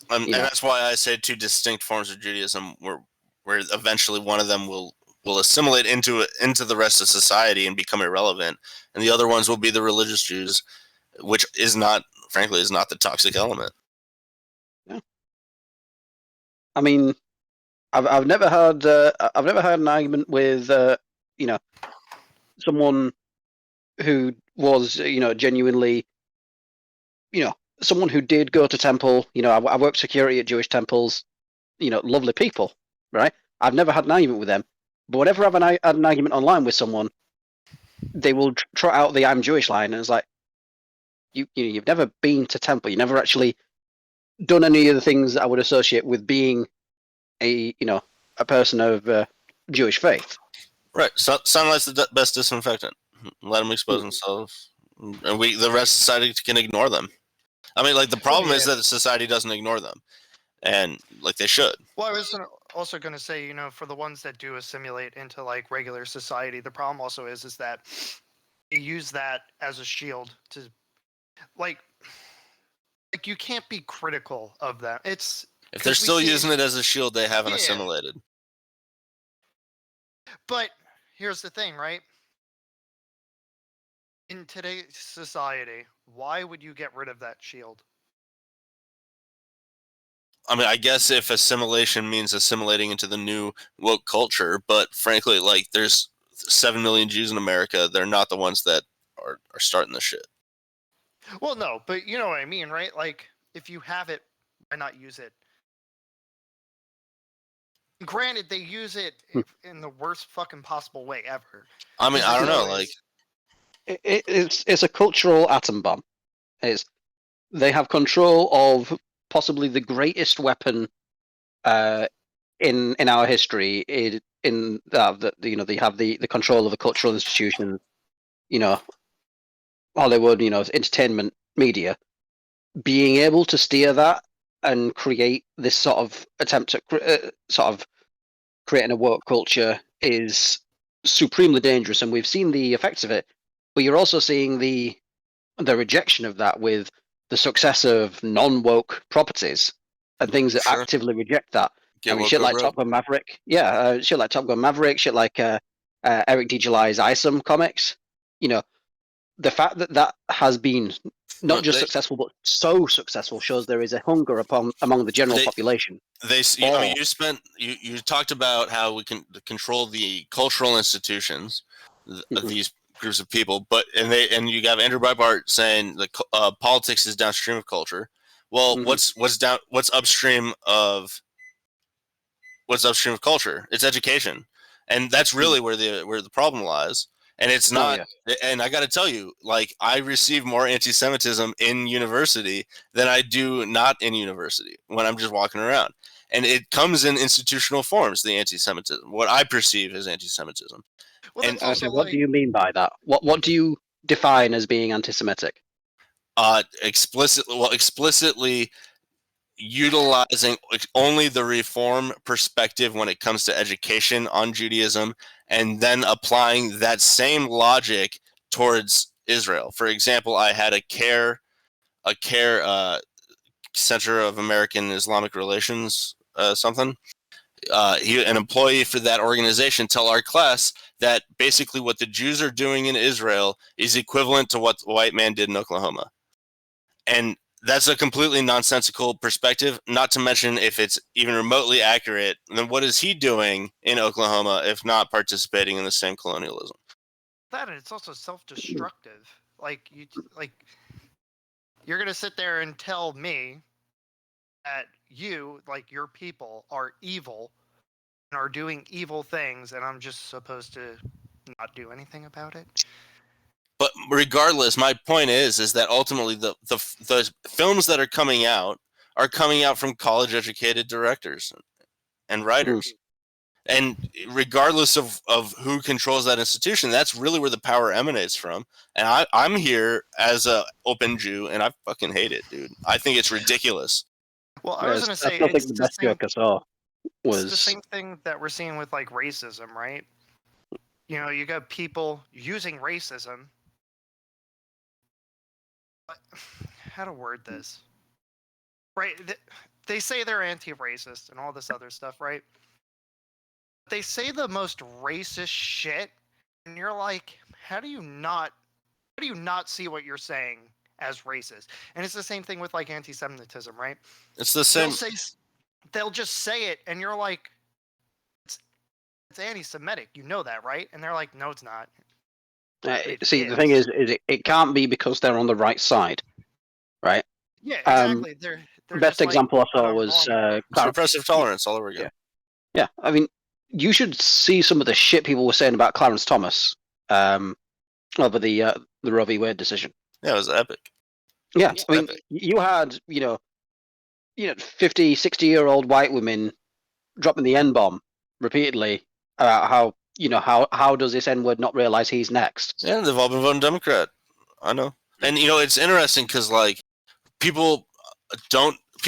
And that's why I say two distinct forms of Judaism where eventually one of them will assimilate into the rest of society and become irrelevant, and the other ones will be the religious Jews, which is not the toxic element. Yeah. I mean, I've never had an argument with someone who was genuinely someone who did go to temple. I worked security at Jewish temples. Lovely people, right? I've never had an argument with them, but whenever I've had an argument online with someone, they will trot out the "I'm Jewish" line, and it's like, you've never been to temple, you never actually done any of the things that I would associate with being a person of Jewish faith. Right. So, sunlight's the best disinfectant. Let them expose themselves, and the rest of society can ignore them. I mean, like, the problem is that society doesn't ignore them, and like they should. Well, I was also going to say, for the ones that do assimilate into like regular society, the problem also is that they use that as a shield to, like you can't be critical of them. If they're still using it as a shield, they haven't assimilated. But here's the thing, right? In today's society, why would you get rid of that shield? I mean, I guess if assimilation means assimilating into the new woke culture, but frankly, like, there's 7 million Jews in America. They're not the ones that are starting the shit. Well, no, but you know what I mean, right? Like, if you have it, why not use it? Granted, they use it in the worst fucking possible way ever. I mean, I don't know, like... It's a cultural atom bomb. They have control of possibly the greatest weapon in our history. In that they have the control of the cultural institutions, Hollywood, entertainment media, being able to steer that and create this sort of attempt at sort of creating a woke culture is supremely dangerous, and we've seen the effects of it. But you're also seeing the rejection of that with the success of non-woke properties and things that actively reject that. I mean, shit like Top Gun Maverick. Yeah, shit like Top Gun Maverick, shit like Eric D. July's Isom comics. You know, the fact that that has been not just successful, but so successful shows there is a hunger among the general population. You talked about how we can control the cultural institutions of these groups of people, and you have Andrew Breitbart saying that politics is downstream of culture. Well, what's upstream of culture? It's education, and that's really where the problem lies. And it's not. And I got to tell you, like, I receive more anti-Semitism in university than I do not in university when I'm just walking around. And it comes in institutional forms, the anti-Semitism, what I perceive as anti-Semitism. Well, and what do you mean by that? What do you define as being anti-Semitic? Explicitly utilizing only the reform perspective when it comes to education on Judaism, and then applying that same logic towards Israel. For example, I had a CARE Center of American Islamic Relations an employee for that organization tell our class that basically what the Jews are doing in Israel is equivalent to what the white man did in Oklahoma. And that's a completely nonsensical perspective, not to mention if it's even remotely accurate, then what is he doing in Oklahoma if not participating in the same colonialism? That, and it's also self-destructive. You're going to sit there and tell me that you, like your people, are evil and are doing evil things, and I'm just supposed to not do anything about it? But regardless, my point is that ultimately the films that are coming out from college-educated directors and writers. And regardless of who controls that institution, that's really where the power emanates from. And I'm here as a open Jew, and I fucking hate it, dude. I think it's ridiculous. Well, I was going to say, it's the best joke I saw. It's the same thing that we're seeing with like racism, right? You know, you got people using racism. How to word this? Right? They say they're anti-racist and all this other stuff, right? They say the most racist shit, and you're like, how do you not see what you're saying as racist? And it's the same thing with like anti-Semitism, right? It's the same. They'll just say it, and you're like, it's anti-Semitic. You know that, right? And they're like, no, it's not. See, the thing is it can't be because they're on the right side, right? Yeah, exactly. They're best example I saw was repressive tolerance all over again. Yeah, I mean, you should see some of the shit people were saying about Clarence Thomas over the Roe v. Wade decision. Yeah, it was epic. Yeah, I mean, you had 50, 60-year-old white women dropping the N-bomb repeatedly about how does this N-word not realize he's next? Yeah, they've all been voting Democrat. I know. And, it's interesting because, like, people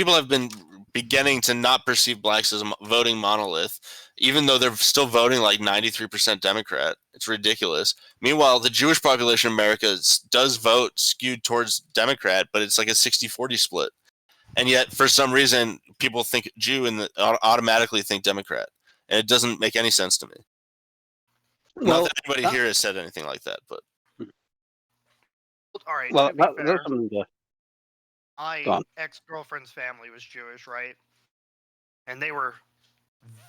have been beginning to not perceive blacks as a voting monolith, even though they're still voting like 93% Democrat. It's ridiculous. Meanwhile, the Jewish population in America does vote skewed towards Democrat, but it's like a 60-40 split. And yet, for some reason, people think Jew and automatically think Democrat. And it doesn't make any sense to me. Not that anybody here has said anything like that, but... All right, well, to be fair, that's something to... my ex-girlfriend's family was Jewish, right? And they were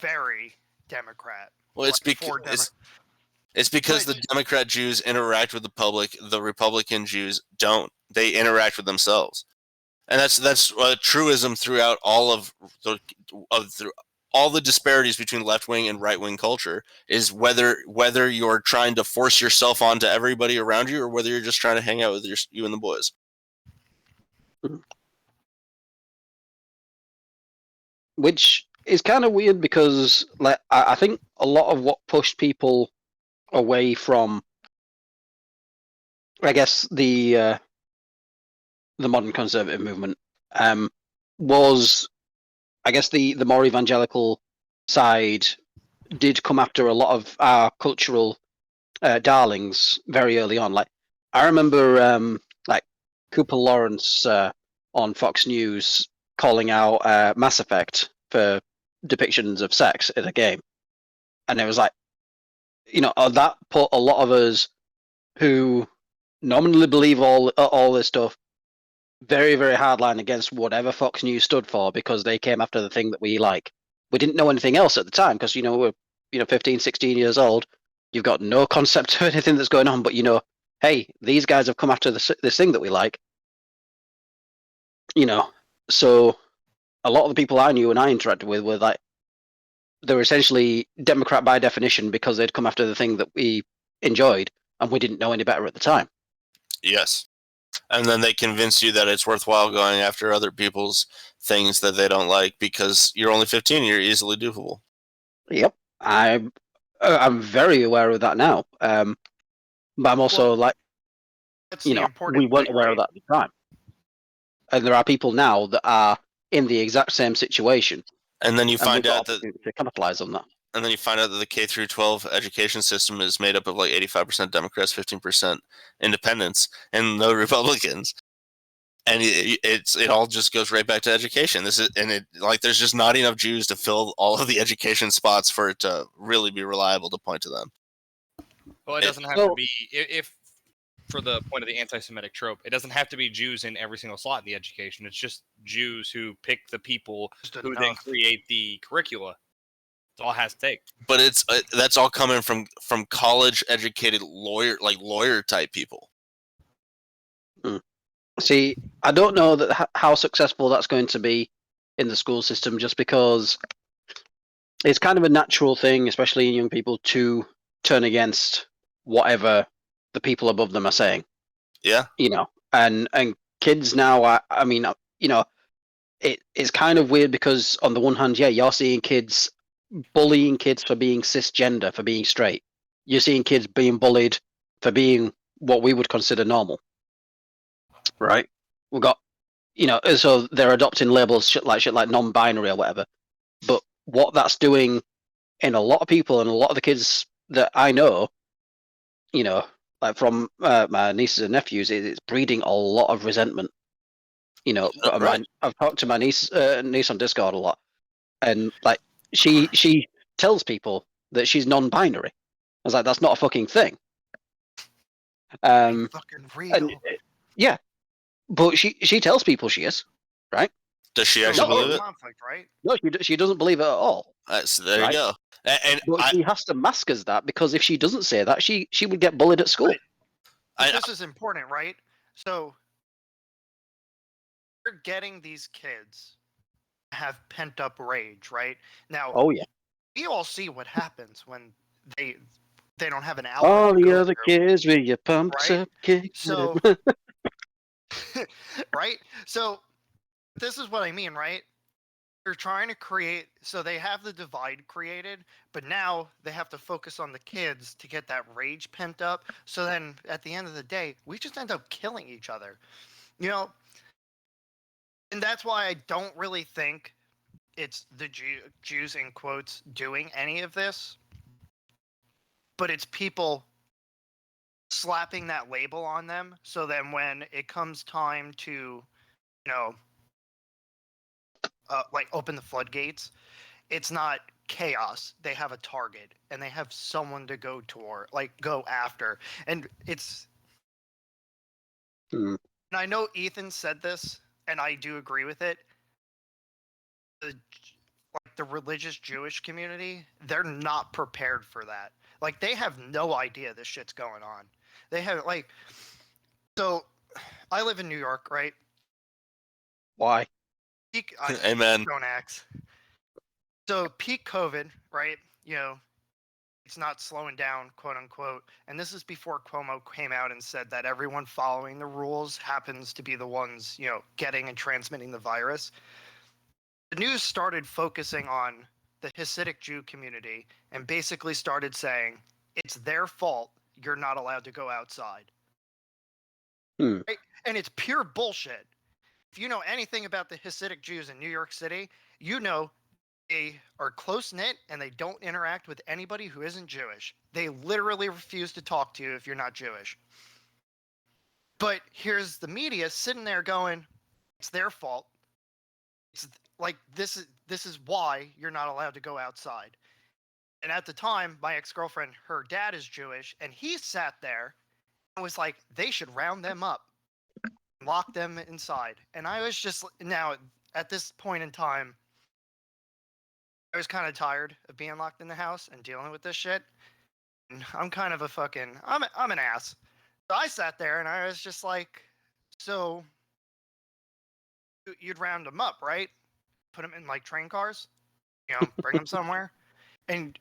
very Democrat. Well, it's because the Democrat Jews interact with the public. The Republican Jews don't. They interact with themselves, and that's a truism throughout all of the disparities between left-wing and right-wing culture. Is whether you're trying to force yourself onto everybody around you, or whether you're just trying to hang out with you and the boys. Which is kind of weird because, like, I think a lot of what pushed people away from, I guess, the modern conservative movement was, I guess, the more evangelical side did come after a lot of our cultural darlings very early on. Like, I remember like Cooper Lawrence on Fox News calling out Mass Effect for depictions of sex in a game, and it was like, that put a lot of us who nominally believe all this stuff very, very hard line against whatever Fox News stood for, because they came after the thing that we like. We didn't know anything else at the time because, we're 15, 16 years old. You've got no concept of anything that's going on, but hey, these guys have come after this thing that we like. So a lot of the people I knew and I interacted with were like, they were essentially Democrat by definition because they'd come after the thing that we enjoyed and we didn't know any better at the time. Yes. And then they convince you that it's worthwhile going after other people's things that they don't like because you're only 15, you're easily dupable. Yep. I'm very aware of that now. But I'm also we weren't aware of that at the time. And there are people now that are in the exact same situation. And then you find out that to capitalize on that. And then you find out that the K through 12 education system is made up of like 85% Democrats, 15% independents, and no Republicans. And it all just goes right back to education. There's just not enough Jews to fill all of the education spots for it to really be reliable to point to them. Well, it doesn't have to be, if for the point of the anti-Semitic trope, it doesn't have to be Jews in every single slot in the education. It's just Jews who pick the people who then create the curricula. That's all it has to take. But that's all coming from college-educated lawyer type people. See, I don't know that how successful that's going to be in the school system, just because it's kind of a natural thing, especially in young people, to turn against whatever the people above them are saying. Yeah. And kids now, it's kind of weird because on the one hand, yeah, you're seeing kids bullying kids for being cisgender, for being straight. You're seeing kids being bullied for being what we would consider normal. Right? We've got, so they're adopting labels shit like non-binary or whatever. But what that's doing in a lot of people and a lot of the kids that I know, like from my nieces and nephews, it's breeding a lot of resentment. Right. I've talked to my niece on Discord a lot, and like she tells people that she's non-binary. I was like, that's not a fucking thing. Fucking real. And, yeah, but she tells people she is, right? Does she actually believe it? Conflict, right? No, she doesn't believe it at all. So there you go. But she has to mask as that, because if she doesn't say that, she would get bullied at school. This is important, right? So you're getting these kids have pent up rage, right? Now, oh yeah, we all see what happens when they don't have an outlet. All the other kids with your pumps up kicks. So, right? So, this is what I mean, right? They're trying to create, so they have the divide created, but now they have to focus on the kids to get that rage pent up. So then, at the end of the day, we just end up killing each other, and that's why I don't really think it's the Jews in quotes doing any of this, but it's people slapping that label on them. So then when it comes time to, open the floodgates, it's not chaos. They have a target and they have someone to go after. And it's, and I know Ethan said this, and I do agree with it. The religious Jewish community, they're not prepared for that. Like, they have no idea this shit's going on. They have, so I live in New York, right? Why? Amen. Don't ask. So peak COVID, right? It's not slowing down, quote unquote. And this is before Cuomo came out and said that everyone following the rules happens to be the ones, getting and transmitting the virus. The news started focusing on the Hasidic Jew community and basically started saying it's their fault you're not allowed to go outside. Right? And it's pure bullshit. if you know anything about the Hasidic Jews in New York City, you know they are close-knit and they don't interact with anybody who isn't Jewish. They literally refuse to talk to you if you're not Jewish. But here's the media sitting there going, it's their fault. It's like this is why you're not allowed to go outside. And at the time, my ex-girlfriend, her dad is Jewish, and he sat there and was like, they should round them up, lock them inside. And I was just, now at this point in time, I was kind of tired of being locked in the house and dealing with this shit. And I'm kind of a fucking, I'm an ass. So I sat there and I was just like, so you'd round them up, right? Put them in like train cars, you know, bring them somewhere. And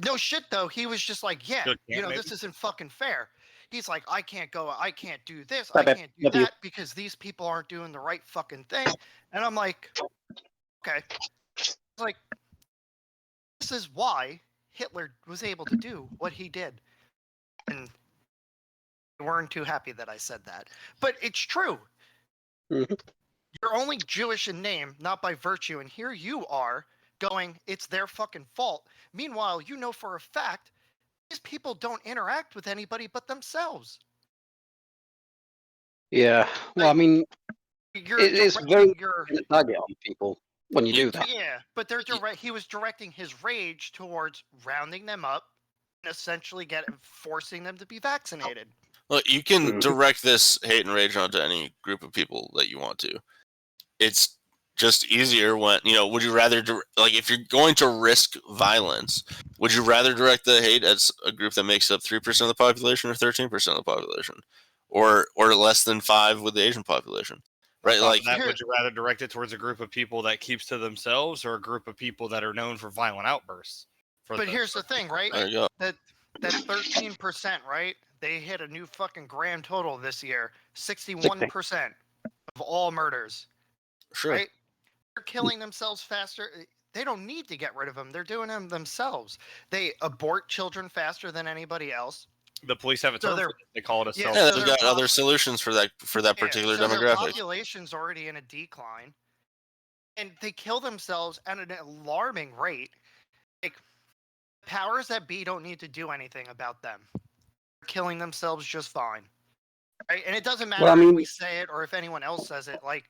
no shit though, he was just like, yeah, you know, this isn't fucking fair. He's like, I can't go, I can't do this, I can't do that because these people aren't doing the right fucking thing. And I'm like, okay. Like, this is why Hitler was able to do what he did. And they weren't too happy that I said that. But it's true. Mm-hmm. You're only Jewish in name, not by virtue. And here you are going, it's their fucking fault. Meanwhile, you know for a fact, these people don't interact with anybody but themselves. Yeah. Well, I mean, it's very target on people when you do that. Yeah, but he was directing his rage towards rounding them up and essentially forcing them to be vaccinated. Look, you can direct this hate and rage onto any group of people that you want to. It's just easier when, you know, would you rather, like, if you're going to risk violence, would you rather direct the hate as a group that makes up 3% of the population or 13% of the population? Or less than 5 with the Asian population? Right, like that, would you rather direct it towards a group of people that keeps to themselves or a group of people that are known for violent outbursts? But here's the thing, right? There you go. That 13%, right? They hit a new fucking grand total this year. 61% of all murders. Sure. Right? They're killing themselves faster. They don't need to get rid of them. They're doing them themselves. They abort children faster than anybody else. The police have a term. They call it a self. Yeah, they've got other solutions for that particular demographic. Their population's already in a decline, and they kill themselves at an alarming rate. Like, powers that be don't need to do anything about them. They're killing themselves just fine, right? And it doesn't matter if we say it or if anyone else says it. Like,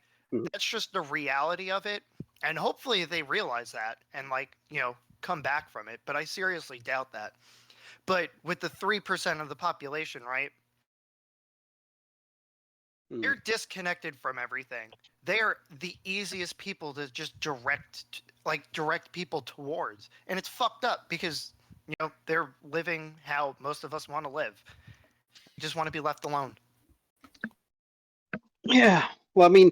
that's just the reality of it. And hopefully they realize that and, like, you know, come back from it. But I seriously doubt that. But with the 3% of the population, right? They're disconnected from everything. They are the easiest people to just direct people towards. And it's fucked up because, you know, they're living how most of us want to live. Just want to be left alone. Yeah. Well, I mean,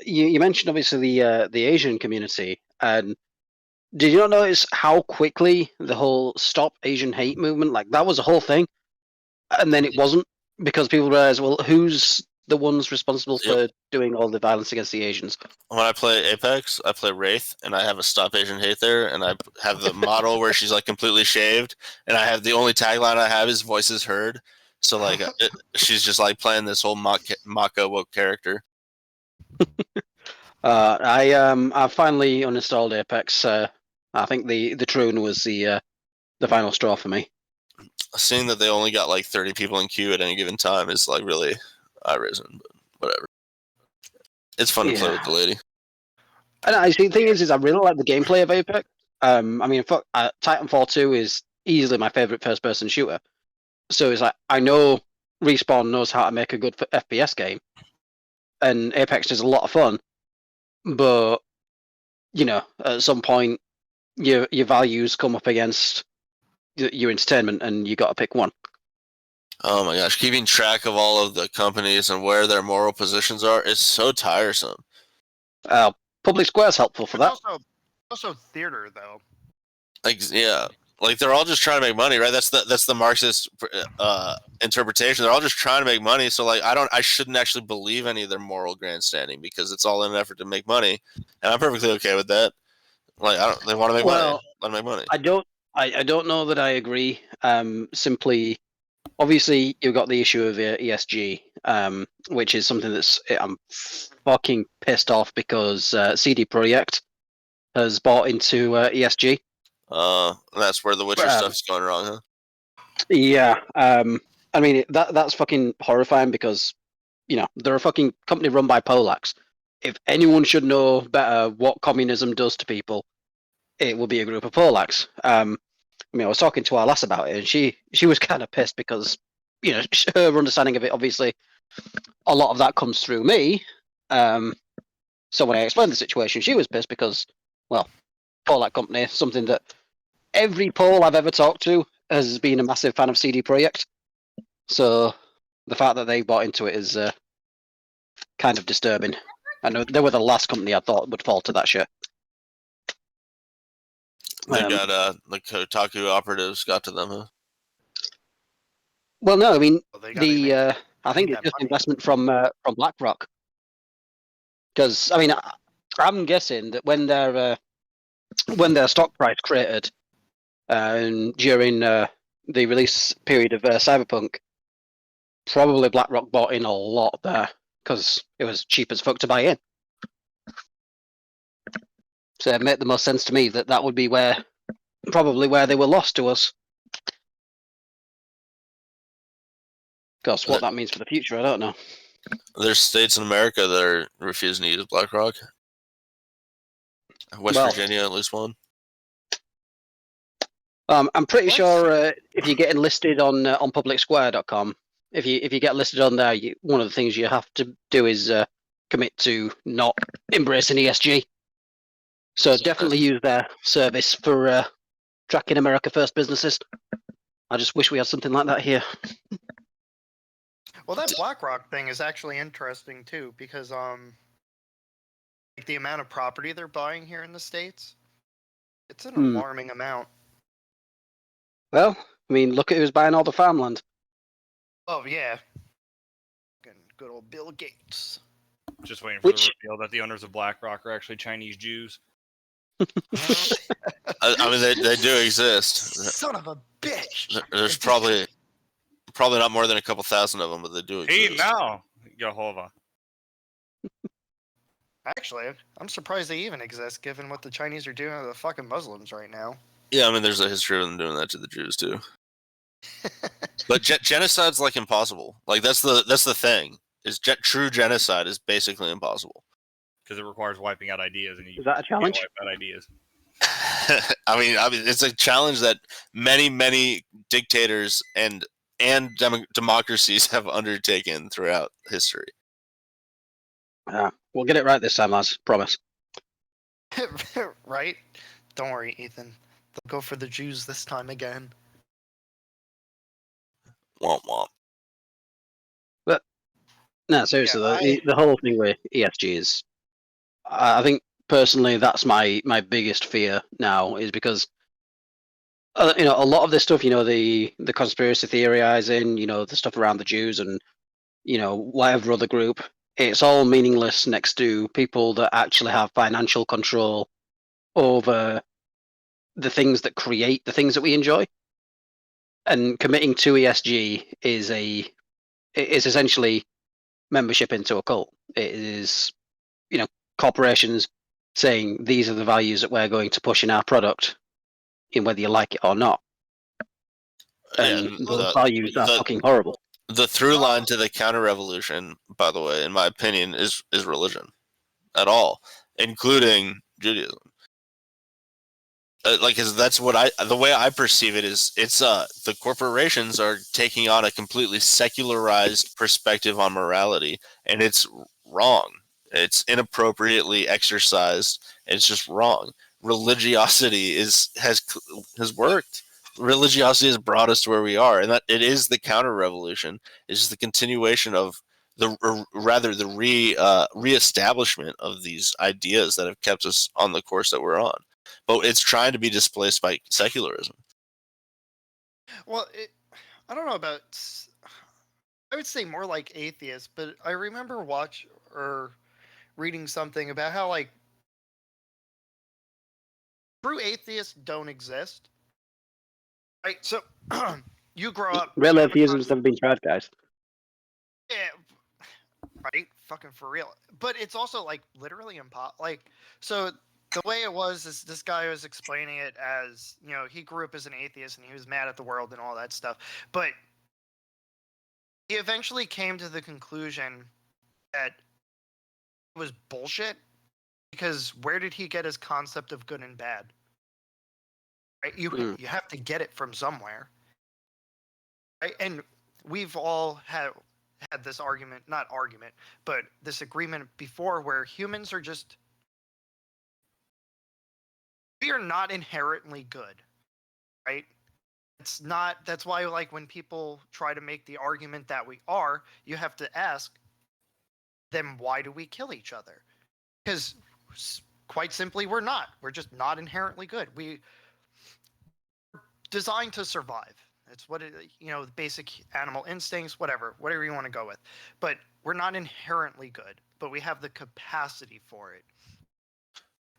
you mentioned obviously the Asian community, and did you not notice how quickly the whole Stop Asian Hate movement, like, that was a whole thing, and then it wasn't because people realized, well, who's the ones responsible for doing all the violence against the Asians? When I play Apex, I play Wraith, and I have a Stop Asian Hate there, and I have the model where she's like completely shaved, and I have the only tagline I have is "Voices Heard." So like, she's just like playing this whole Mako woke character. I finally uninstalled Apex. I think the Troon was the final straw for me. Seeing that they only got like 30 people in queue at any given time is like really eye-raising, but whatever. It's fun to play with the lady. And I see the thing is I really like the gameplay of Apex. I mean, Titanfall 2 is easily my favorite first-person shooter. So it's like, I know Respawn knows how to make a good FPS game, and Apex is a lot of fun. But, you know, at some point, your values come up against your entertainment, and you got to pick one. Oh my gosh, keeping track of all of the companies and where their moral positions are is so tiresome. Public Square is helpful for that. Also theater, though. Like, yeah, like they're all just trying to make money, right? That's the Marxist interpretation. They're all just trying to make money. So like, I shouldn't actually believe any of their moral grandstanding because it's all in an effort to make money, and I'm perfectly okay with that. Like, they want to make money. Let them make money. I don't know that I agree. Simply, obviously, you've got the issue of ESG, which is something that's I'm fucking pissed off because CD Projekt has bought into ESG. That's where the Witcher stuff's going wrong, huh? Yeah. I mean, that's fucking horrifying because, they're a fucking company run by Polacks. If anyone should know better what communism does to people, it would be a group of Polacks. I was talking to our lass about it, and she was kind of pissed because, her understanding of it, obviously, a lot of that comes through me. So when I explained the situation, she was pissed because, well, Polak company, something that every Pole I've ever talked to has been a massive fan of CD Projekt. So the fact that they bought into it is kind of disturbing. I know they were the last company I thought would fall to that shit. They got the Kotaku operatives got to them, huh? Well, no, I mean I think it's just investment from BlackRock. Because I mean, I'm guessing that when their stock price created during the release period of Cyberpunk, probably BlackRock bought in a lot there because it was cheap as fuck to buy in. So it made the most sense to me that would be probably where they were lost to us. Because what that means for the future, I don't know. There's states in America that are refusing to use BlackRock. Virginia, at least one. I'm pretty sure if you're getting listed on publicsquare.com, if you get listed on there, one of the things you have to do is commit to not embracing ESG. So definitely use their service for tracking America First businesses. I just wish we had something like that here. Well, that BlackRock thing is actually interesting too, because the amount of property they're buying here in the States, it's an alarming amount. Well, I mean, look at who's buying all the farmland. Oh yeah, good old Bill Gates. Just waiting for the reveal that the owners of BlackRock are actually Chinese Jews. I mean, they do exist. Son of a bitch. There's probably not more than a couple thousand of them, but they do exist. Hey, now, Jehovah. Actually, I'm surprised they even exist, given what the Chinese are doing to the fucking Muslims right now. Yeah, I mean, there's a history of them doing that to the Jews too. But genocide's like impossible. Like that's the thing. True genocide is basically impossible. Because it requires wiping out ideas, and is that a challenge? Wipe out ideas. I mean, it's a challenge that many dictators and democracies have undertaken throughout history. We'll get it right this time, lads. Promise. Right? Don't worry, Ethan. They'll go for the Jews this time again. Womp womp. But no, seriously, the whole thing with ESG is, I think personally, that's my biggest fear now, is because a lot of this stuff, the conspiracy theorizing, the stuff around the Jews and whatever other group, it's all meaningless next to people that actually have financial control over the things that create the things that we enjoy. And committing to ESG is essentially membership into a cult. It is, corporations saying these are the values that we're going to push in our product, in whether you like it or not. And those values are fucking horrible. The through line to the counter-revolution, by the way, in my opinion, is religion, at all, including Judaism. That's what the way I perceive it is, it's the corporations are taking on a completely secularized perspective on morality, and it's wrong. It's inappropriately exercised. It's just wrong. Religiosity has worked. Religiosity has brought us to where we are, and that it is the counter-revolution. It's just the continuation of the reestablishment of these ideas that have kept us on the course that we're on. But it's trying to be displaced by secularism. Well, I don't know about. I would say more like atheists, but I remember reading something about how true atheists don't exist. Right, so you grow up. Real atheism's never been tried, guys. Yeah, right. fucking for real. But it's also like literally impossible. Like, so the way it was is this guy was explaining it as, you know, he grew up as an atheist and he was mad at the world and all that stuff. But he eventually came to the conclusion that it was bullshit, because where did he get his concept of good and bad? Right? You have to get it from somewhere. Right? And we've all had this argument, not argument, but this agreement before, where humans are just, we are not inherently good, right? It's not, that's why, like, when people try to make the argument that we are, you have to ask them, why do we kill each other? Because quite simply, we're not. We're just not inherently good. We're designed to survive. It's what it, you know, the basic animal instincts, whatever you want to go with. But we're not inherently good, but we have the capacity for it.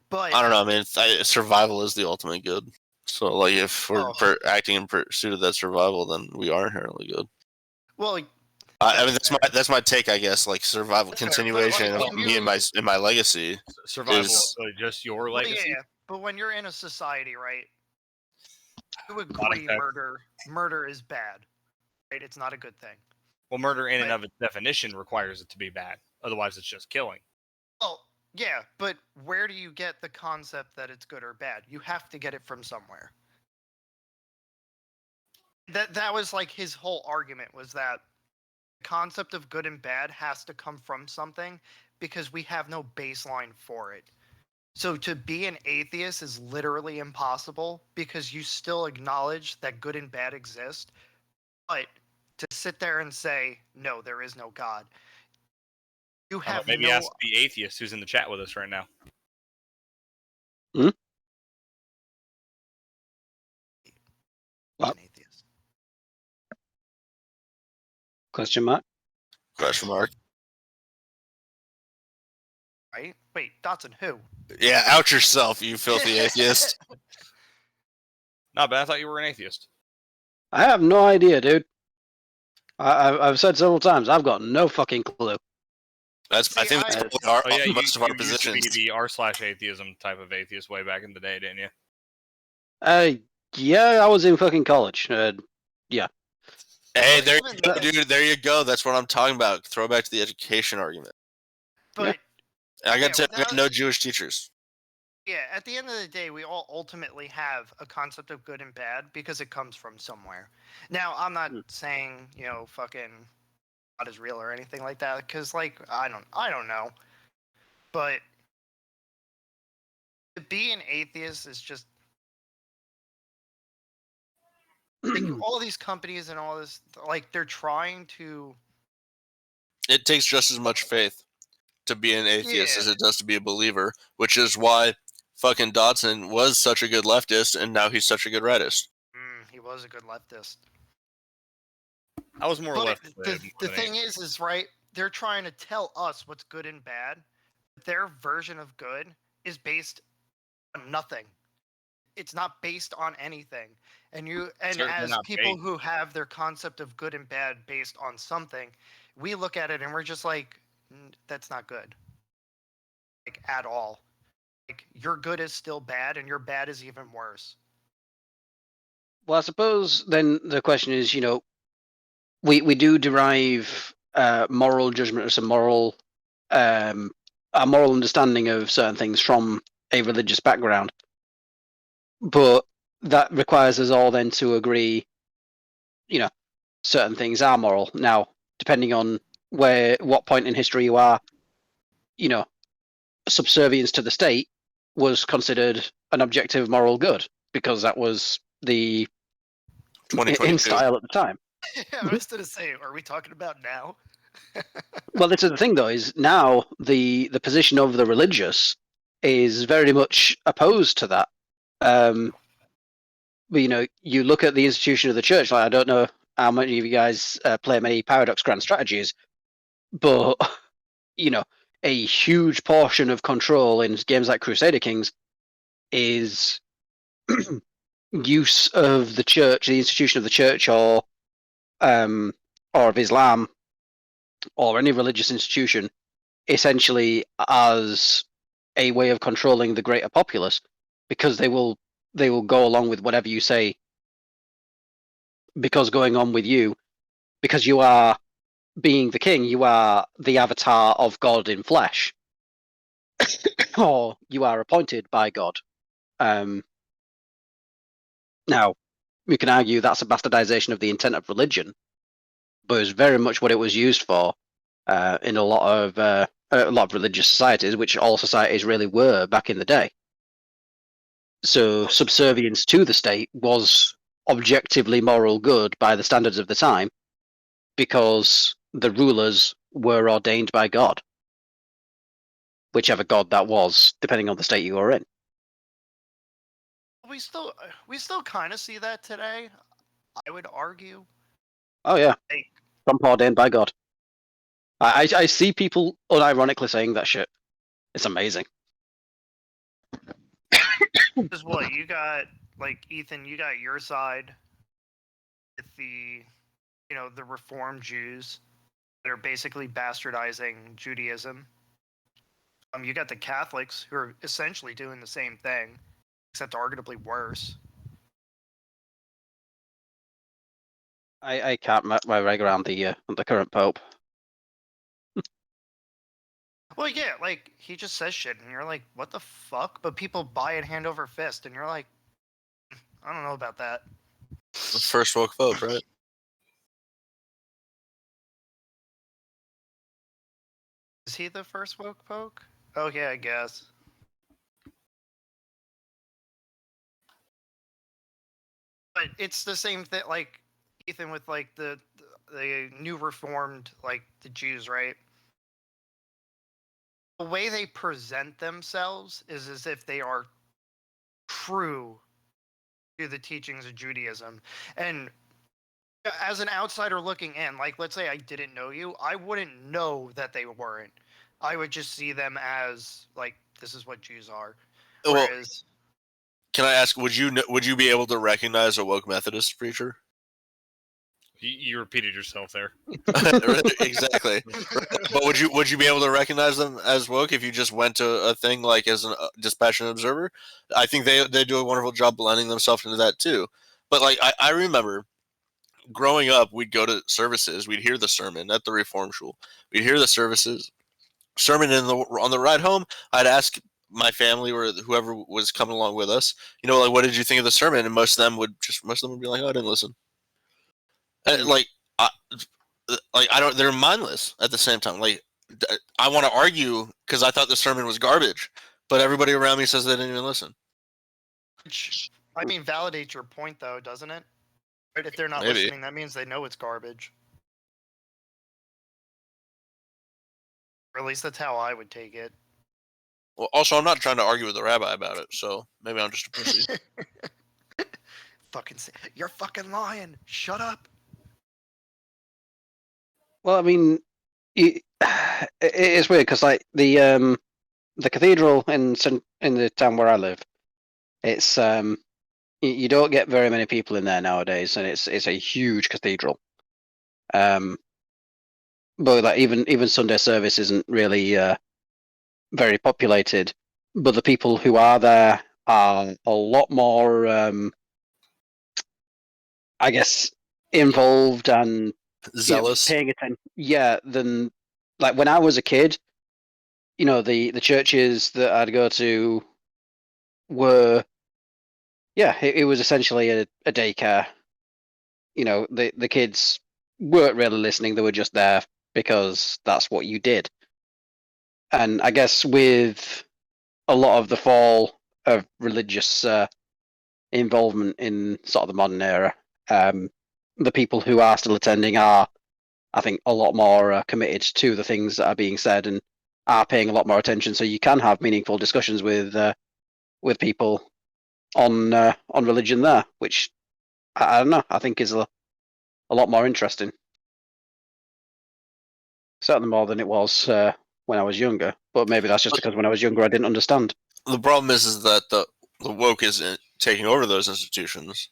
But I don't know. I mean, survival is the ultimate good. So, like, if we're acting in pursuit of that survival, then we are inherently good. Well, I mean, that's my take, I guess. Like, survival, continuation of me and my legacy. Survival is just your legacy. Yeah, but when you're in a society, right? You agree murder is bad, right? It's not a good thing. Well, murder in and of its definition requires it to be bad. Otherwise, it's just killing. Well, yeah, but where do you get the concept that it's good or bad? You have to get it from somewhere. That was like his whole argument, was that the concept of good and bad has to come from something, because we have no baseline for it. So to be an atheist is literally impossible, because you still acknowledge that good and bad exist, but to sit there and say, no, there is no God, you have maybe ask the atheist who's in the chat with us right now. Hmm? An atheist. Question mark? Question mark. Right? Wait, Dotson, who? Yeah, out yourself, you filthy atheist. No, but I thought you were an atheist. I have no idea, dude. I've said several times, I've got no fucking clue. I think that's most of our positions. You used to be the r/atheism type of atheist way back in the day, didn't you? Yeah, I was in fucking college. Yeah. Hey, there you go, dude. There you go. That's what I'm talking about. Throwback to the education argument. But yeah. I got no Jewish teachers. Yeah, at the end of the day, we all ultimately have a concept of good and bad because it comes from somewhere. Now, I'm not saying, you know, fucking God is real or anything like that, because, like, I don't know. But to be an atheist is just, like, all these companies and all this, like, they're trying to... It takes just as much faith to be an atheist as it does to be a believer, which is why fucking Dodson was such a good leftist, and now he's such a good rightist. He was a good leftist. I was more left. The thing is right, they're trying to tell us what's good and bad. Their version of good is based on nothing. It's not based on anything. And as people who have their concept of good and bad based on something, we look at it and we're just like, that's not good. Like, at all. Like, your good is still bad and your bad is even worse. Well, I suppose then the question is, you know, we do derive moral judgment or some moral a moral understanding of certain things from a religious background, but that requires us all then to agree, you know, certain things are moral. Now, depending on what point in history you are, you know, subservience to the state was considered an objective moral good because that was the in style at the time. I was going to say, are we talking about now? Well, this is the thing, though, is now the position of the religious is very much opposed to that. But, you know, you look at the institution of the church. Like, I don't know how many of you guys play many Paradox Grand Strategies, but, you know, a huge portion of control in games like Crusader Kings is use of the church, the institution of the church, or of Islam, or any religious institution essentially as a way of controlling the greater populace, because they will go along with whatever you say, because going on with you, because you are being the king, you are the avatar of God in flesh, or you are appointed by God. Now, we can argue that's a bastardization of the intent of religion, but it's very much what it was used for in a lot of religious societies, which all societies really were back in the day. So subservience to the state was objectively moral good by the standards of the time, because the rulers were ordained by God, whichever God that was, depending on the state you were in. We still kind of see that today, I would argue. Oh yeah, like, I'm ordained by God. I see people unironically saying that shit. It's amazing. Is what you got, like, Ethan, you got your side with the, the Reformed Jews that are basically bastardizing Judaism. You got the Catholics who are essentially doing the same thing, except arguably worse. I can't wrap my head around the current Pope. Well, yeah, like, he just says shit, and you're like, what the fuck? But people buy it hand over fist, and you're like, I don't know about that. The first woke vote, right? Is he the first woke poke? Oh, yeah, I guess. But it's the same thing, like, Ethan, with, like, the new reformed, like, the Jews, right? The way they present themselves is as if they are true to the teachings of Judaism. And as an outsider looking in, like, let's say I didn't know you, I wouldn't know that they weren't. I would just see them as, like, this is what Jews are. Whereas, can I ask, would you be able to recognize a woke Methodist preacher? You repeated yourself there. Exactly. But would you be able to recognize them as woke if you just went to a thing like as a dispassionate observer? I think they do a wonderful job blending themselves into that too. But like I remember growing up, we'd go to services, we'd hear the sermon at the Reform School, we'd hear the sermon on the ride home. I'd ask my family or whoever was coming along with us, like, what did you think of the sermon? And most of them would be like, oh, I didn't listen. Like, I don't. They're mindless at the same time. Like, I want to argue because I thought the sermon was garbage, but everybody around me says they didn't even listen. Which, I mean, validates your point, though, doesn't it? Right? If they're not Maybe. listening, that means they know it's garbage. Or at least that's how I would take it. Well, also, I'm not trying to argue with the rabbi about it, so maybe I'm just a pussy. You're fucking lying. Shut up. Well, I mean, it's weird because like the cathedral in the town where I live, it's you don't get very many people in there nowadays, and it's a huge cathedral. But like even Sunday service isn't really very populated. But the people who are there are a lot more, I guess, involved and zealous, paying attention. Yeah, than like when I was a kid. The churches that I'd go to were, it was essentially a daycare. The kids weren't really listening; they were just there because that's what you did. And I guess with a lot of the fall of religious involvement in sort of the modern era, the people who are still attending are, I think, a lot more committed to the things that are being said and are paying a lot more attention. So you can have meaningful discussions with people on religion there, which I don't know. I think is a lot more interesting. Certainly more than it was when I was younger. But maybe that's just because when I was younger I didn't understand. The problem is that the woke is taking over those institutions,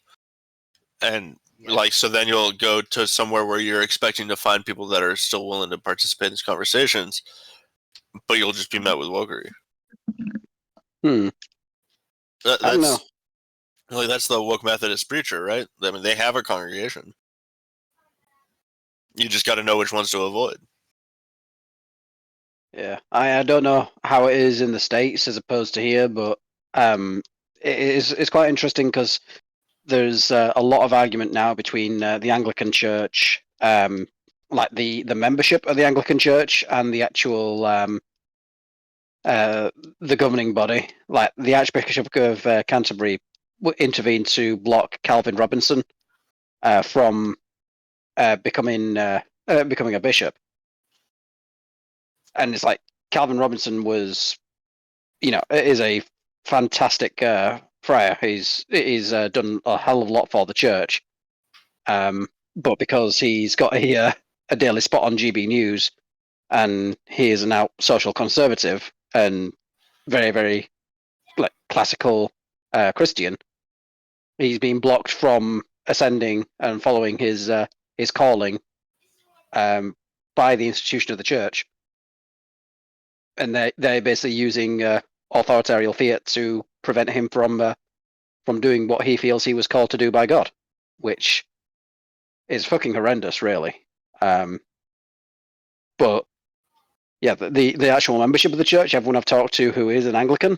and like, so then you'll go to somewhere where you're expecting to find people that are still willing to participate in these conversations, but you'll just be met with wokery. I don't know. That's the woke Methodist preacher, right? I mean, they have a congregation. You just got to know which ones to avoid. Yeah, I don't know how it is in the States as opposed to here, but it's quite interesting because there's a lot of argument now between the Anglican Church, like the membership of the Anglican Church, and the actual the governing body. Like the Archbishop of Canterbury intervened to block Calvin Robinson from becoming a bishop. And it's like Calvin Robinson was, is a fantastic friar. He's done a hell of a lot for the church, but because he's got a daily spot on GB News, and he is an out social conservative and very very like classical Christian, he's been blocked from ascending and following his calling by the institution of the church. And they're basically using authoritarian fiat to prevent him from doing what he feels he was called to do by God, which is fucking horrendous, really. But yeah, the actual membership of the church, everyone I've talked to who is an Anglican,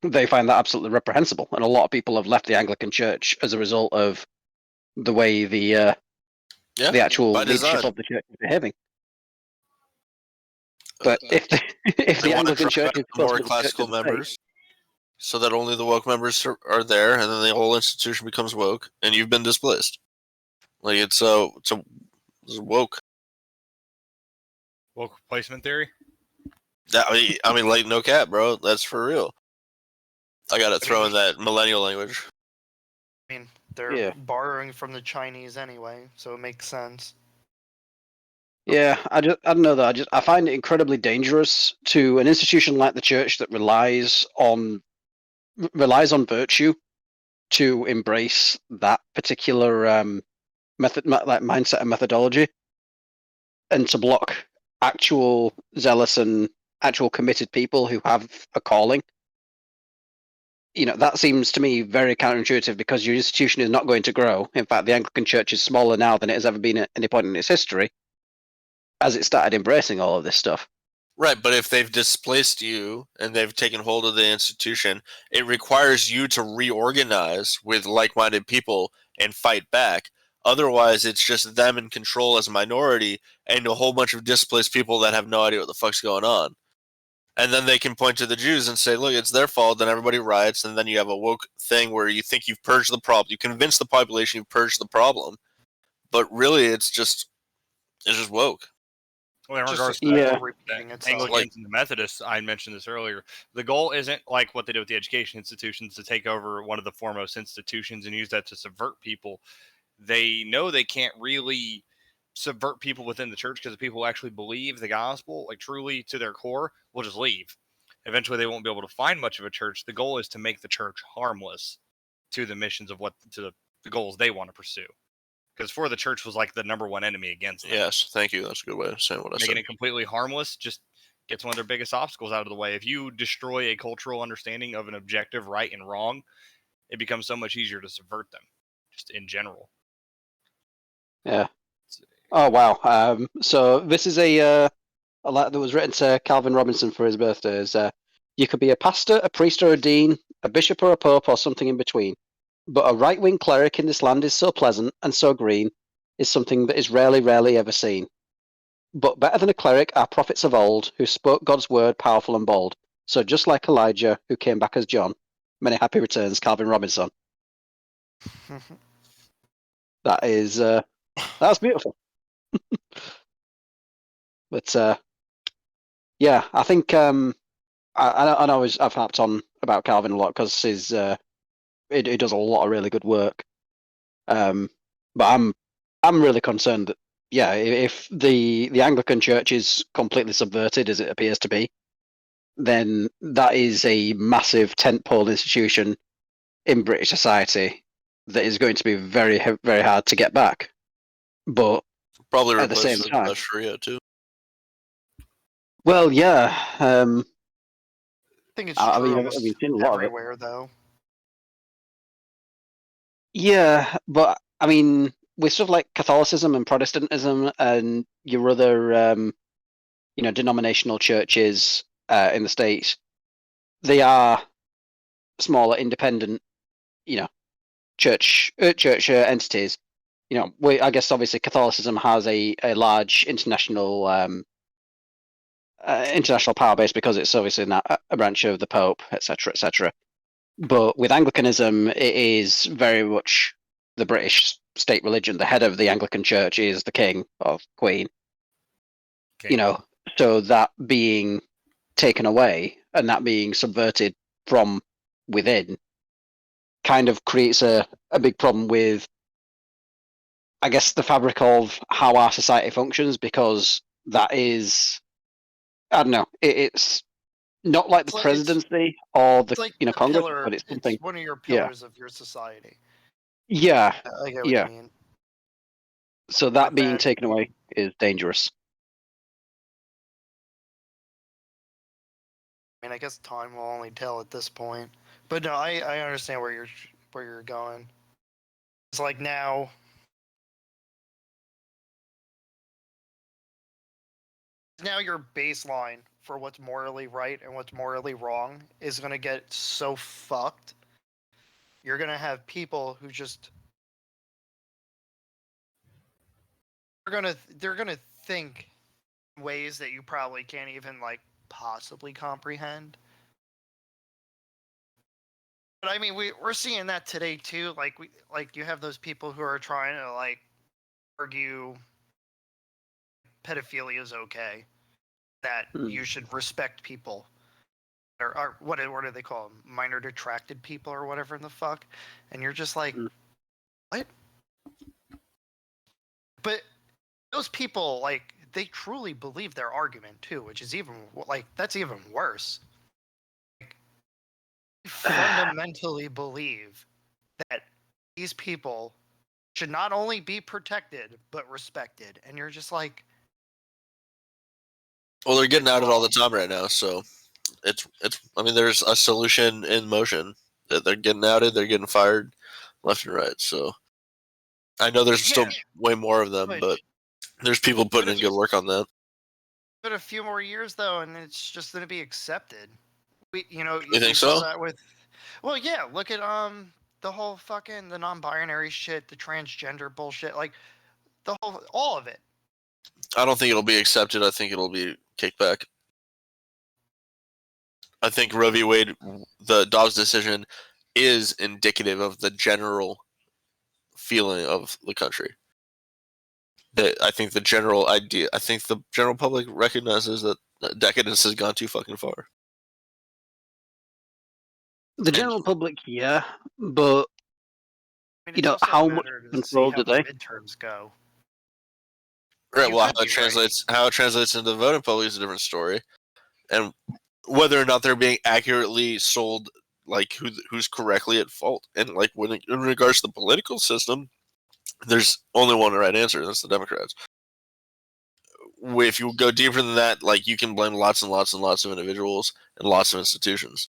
they find that absolutely reprehensible, and a lot of people have left the Anglican Church as a result of the way the actual leadership of the church is behaving. But if the Anglican Church is more classical members, so that only the woke members are there, and then the whole institution becomes woke, and you've been displaced. Like it's woke replacement theory. I mean, like no cap, bro. That's for real. I gotta throw in that millennial language. I mean, they're borrowing from the Chinese anyway, so it makes sense. Yeah, I don't know that. I find it incredibly dangerous to an institution like the church that relies on virtue to embrace that particular mindset and methodology, and to block actual zealous and actual committed people who have a calling. That seems to me very counterintuitive, because your institution is not going to grow. In fact, the Anglican Church is smaller now than it has ever been at any point in its history, as it started embracing all of this stuff. Right, but if they've displaced you and they've taken hold of the institution, it requires you to reorganize with like-minded people and fight back. Otherwise, it's just them in control as a minority and a whole bunch of displaced people that have no idea what the fuck's going on. And then they can point to the Jews and say, look, it's their fault, then everybody riots, and then you have a woke thing where you think you've purged the problem. You convince the population you've purged the problem. But really, it's just woke. Well, in regards to Anglicans and the Methodists, I mentioned this earlier. The goal isn't like what they did with the education institutions, to take over one of the foremost institutions and use that to subvert people. They know they can't really subvert people within the church, because the people who actually believe the gospel, like truly to their core, will just leave. Eventually, they won't be able to find much of a church. The goal is to make the church harmless to the missions of the goals they want to pursue. Because for the church was like the number one enemy against them. Yes, thank you. That's a good way of saying what I said. Making it completely harmless just gets one of their biggest obstacles out of the way. If you destroy a cultural understanding of an objective right and wrong, it becomes so much easier to subvert them, just in general. Yeah. Oh, wow. So this is a letter that was written to Calvin Robinson for his birthday. You could be a pastor, a priest, or a dean, a bishop, or a pope, or something in between. But a right-wing cleric in this land is so pleasant and so green, is something that is rarely, rarely ever seen. But better than a cleric are prophets of old, who spoke God's word powerful and bold. So just like Elijah, who came back as John. Many happy returns, Calvin Robinson. That's beautiful. But yeah, I think I know I've harped on about Calvin a lot, because he does a lot of really good work. But I'm really concerned that, yeah, if the Anglican Church is completely subverted, as it appears to be, then that is a massive tentpole institution in British society that is going to be very, very hard to get back. But probably at the same time, Sharia too. Well, yeah. I think it's I true mean, almost I've seen a lot of it. everywhere, though. Yeah, but I mean, with stuff like Catholicism and Protestantism and your other, denominational churches in the States, they are smaller, independent, church entities. I guess obviously Catholicism has a large international power base because it's obviously a branch of the Pope, etc., etc. But with Anglicanism, it is very much the British state religion. The head of the Anglican Church is the King or Queen. Okay. So that being taken away and that being subverted from within kind of creates a big problem with, I guess, the fabric of how our society functions, because that is, I don't know, it's not like the presidency or the like Congress, pillar. but it's It's something. one of your Yeah, pillars of your society. yeah, I get what yeah. you mean. So that But being then, taken away is dangerous. I mean, I guess time will only tell at this point. But no, I understand where you're going. It's like now your baseline for what's morally right and what's morally wrong is going to get so fucked. You're going to have people who just they're going to think ways that you probably can't even like possibly comprehend. But I mean, we're seeing that today too. Like you have those people who are trying to like argue pedophilia is okay, that you should respect people, or what do they call them? Minor attracted people or whatever in the fuck, and you're just like, what? But those people, like, they truly believe their argument too, which is even like that's even worse. Like, they fundamentally believe that these people should not only be protected but respected, and you're just like, well, they're getting outed all the time right now, so it's. I mean, there's a solution in motion. That they're getting outed, they're getting fired, left and right. So I know there's still way more of them, but there's people putting in good work on that. But a few more years though, and it's just going to be accepted. You think saw so? that with, well, yeah. Look at the whole fucking the non-binary shit, the transgender bullshit, like all of it. I don't think it'll be accepted. I think it'll be kicked back. I think Roe v. Wade, the Dobbs decision, is indicative of the general feeling of the country. I think the general idea, I think the general public recognizes that decadence has gone too fucking far. The general public, yeah, but I mean, it's also how a much matter to control see how do the they? midterms go. Right. You Well, could be right. how it translates into the voting public is a different story, and whether or not they're being accurately sold, like who's correctly at fault, and like when in regards to the political system, there's only one right answer, and that's the Democrats. If you go deeper than that, like you can blame lots and lots and lots of individuals and lots of institutions.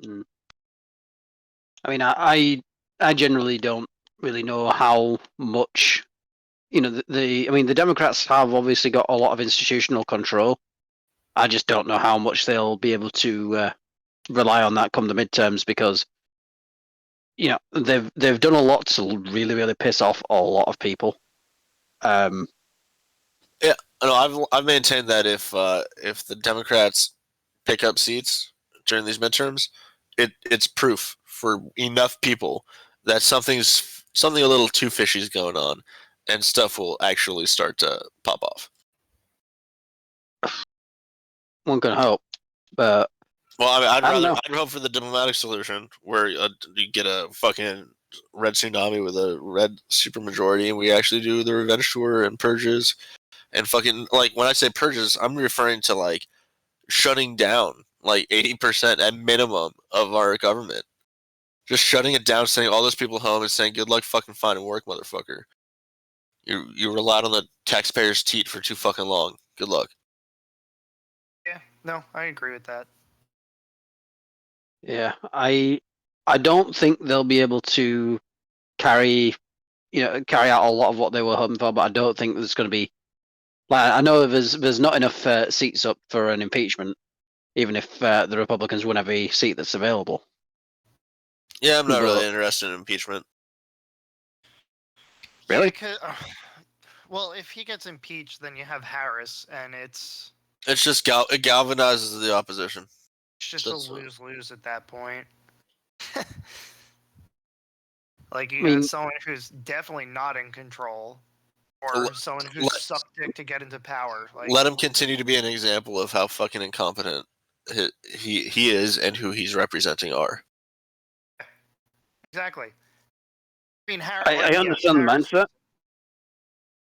I mean, I generally don't really know how much, I mean, the Democrats have obviously got a lot of institutional control. I just don't know how much they'll be able to rely on that come the midterms, because they've done a lot to really, really piss off a lot of people. Yeah, no, I've maintained that if the Democrats pick up seats during these midterms, it's proof for enough people that something a little too fishy is going on, and stuff will actually start to pop off. One can hope, but well, I mean, I'd hope for the diplomatic solution where you get a fucking red tsunami with a red supermajority, and we actually do the revenge tour and purges, and fucking like when I say purges, I'm referring to like shutting down like 80% at minimum of our government. Just shutting it down, sending all those people home, and saying, "Good luck fucking finding work, motherfucker." You relied on the taxpayers' teat for too fucking long. Good luck. Yeah, no, I agree with that. Yeah, I don't think they'll be able to carry out a lot of what they were hoping for, but I don't think there's going to be. Like, I know there's not enough seats up for an impeachment, even if the Republicans win every seat that's available. Yeah, I'm not really interested in impeachment. Really? Yeah, well, if he gets impeached, then you have Harris, and it's just it galvanizes the opposition. It's just a lose-lose at that point. Like, you got someone who's definitely not in control, or someone who's sucked dick to get into power. Like, let him continue to be an example of how fucking incompetent he is and who he's representing are. Exactly. I mean, I understand the mindset.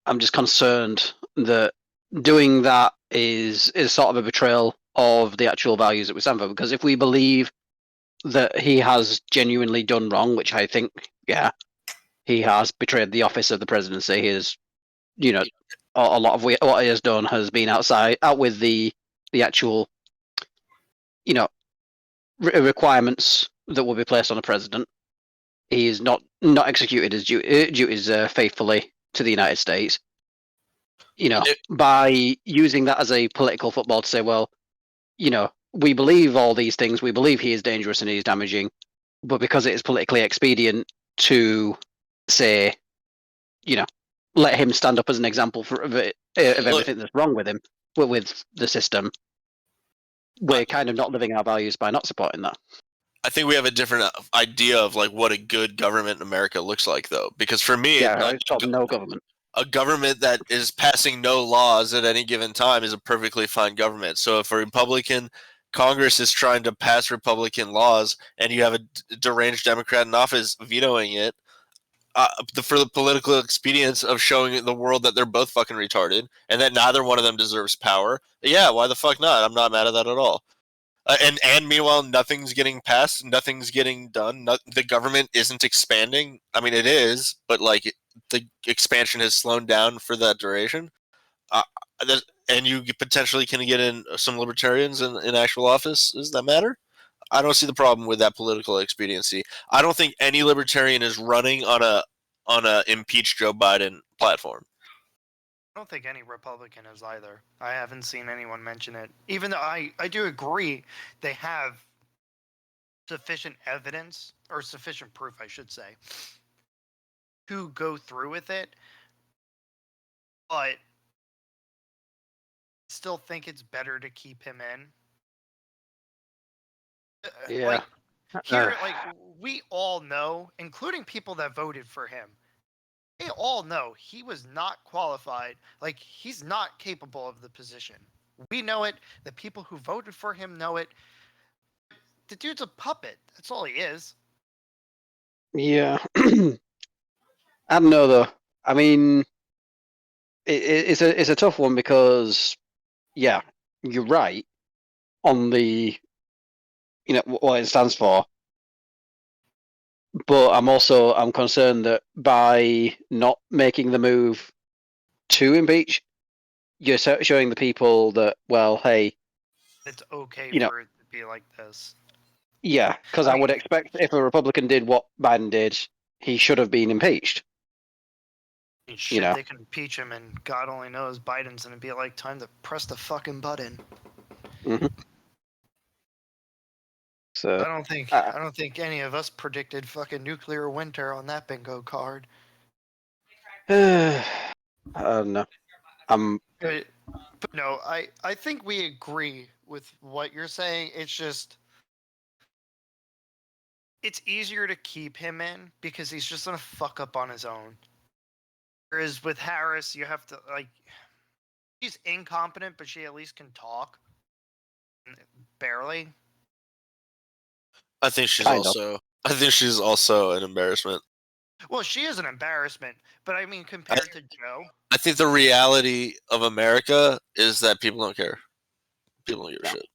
I'm just concerned that doing that is sort of a betrayal of the actual values that we stand for. Because if we believe that he has genuinely done wrong, which I think, yeah, he has betrayed the office of the presidency. He has, a lot of what he has done has been out with the actual, requirements that will be placed on a president. He is not executed his duties faithfully to the United States. By using that as a political football to say, well, we believe all these things. We believe he is dangerous and he is damaging, but because it is politically expedient to say, let him stand up as an example of everything that's wrong with him, with the system, we're kind of not living our values by not supporting that. I think we have a different idea of like what a good government in America looks like, though. Because for me, it's called no government. A government that is passing no laws at any given time is a perfectly fine government. So if a Republican Congress is trying to pass Republican laws and you have a deranged Democrat in office vetoing it, for the political expedience of showing the world that they're both fucking retarded and that neither one of them deserves power, yeah, why the fuck not? I'm not mad at that at all. And meanwhile, nothing's getting passed, nothing's getting done. The government isn't expanding. I mean, it is, but like the expansion has slowed down for that duration. And you potentially can get in some libertarians in actual office. Does that matter? I don't see the problem with that political expediency. I don't think any libertarian is running on a impeach Joe Biden platform. I don't think any Republican is either. I haven't seen anyone mention it. Even though I do agree they have sufficient evidence, or sufficient proof, I should say, to go through with it. But I still think it's better to keep him in. Yeah. We all know, including people that voted for him, they all know he was not qualified. Like, he's not capable of the position. We know it. The people who voted for him know it. The dude's a puppet. That's all he is. Yeah. I don't know, though. I mean, it's a tough one because, yeah, you're right on the, what it stands for. But I'm concerned that by not making the move to impeach, you're showing the people that, well, hey, it's okay for it to be like this. Yeah, because I would expect if a Republican did what Biden did, he should have been impeached. Shit, they can impeach him, and God only knows Biden's gonna be like, time to press the fucking button. Mm-hmm. So I don't think any of us predicted fucking nuclear winter on that bingo card. I don't know. But no, I think we agree with what you're saying. It's just, it's easier to keep him in because he's just gonna fuck up on his own. Whereas with Harris, you have to, like, she's incompetent, but she at least can talk. Barely. I think she's also an embarrassment. Well, she is an embarrassment, but I mean, compared to Joe, I think the reality of America is that people don't care. People don't give a shit.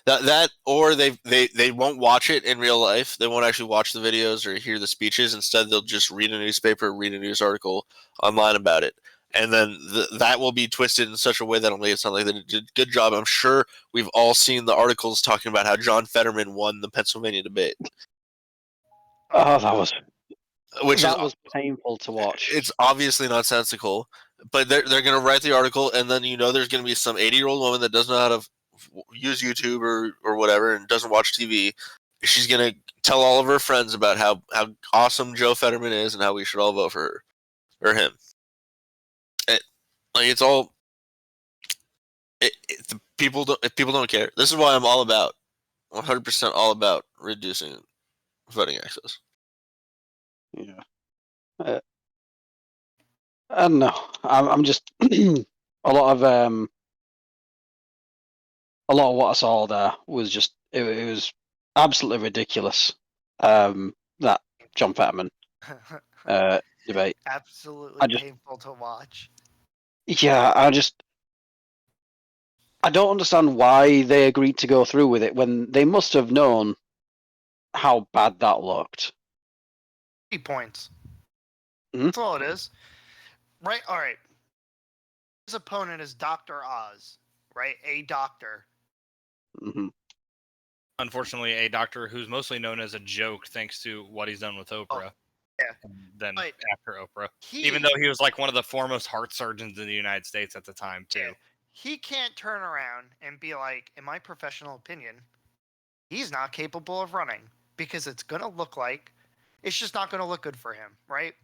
That or they won't watch it in real life. They won't actually watch the videos or hear the speeches. Instead, they'll just read a newspaper, read a news article online about it, and then that will be twisted in such a way that'll make it sound like they did a good job. I'm sure we've all seen the articles talking about how John Fetterman won the Pennsylvania debate. Oh, that was painful to watch. It's obviously nonsensical, but they're going to write the article, and then there's going to be some 80-year-old woman that doesn't know how to use YouTube or whatever and doesn't watch TV. She's going to tell all of her friends about how awesome Joe Fetterman is and how we should all vote for her or him. It's all people don't care. This is why I'm all about 100% all about reducing voting access. Yeah. I don't know. I'm just a lot of what I saw there was just it was absolutely ridiculous. That John Fetterman debate. Absolutely painful to watch. Yeah, I don't understand why they agreed to go through with it when they must have known how bad that looked. 3 points. Mm-hmm. That's all it is. Right? All right. His opponent is Dr. Oz, right? A doctor. Mm-hmm. Unfortunately, a doctor who's mostly known as a joke thanks to what he's done with Oprah. Yeah. And then but after Oprah. Even though he was like one of the foremost heart surgeons in the United States at the time, too. Yeah. He can't turn around and be like, in my professional opinion, he's not capable of running because it's going to look like it's just not going to look good for him, right?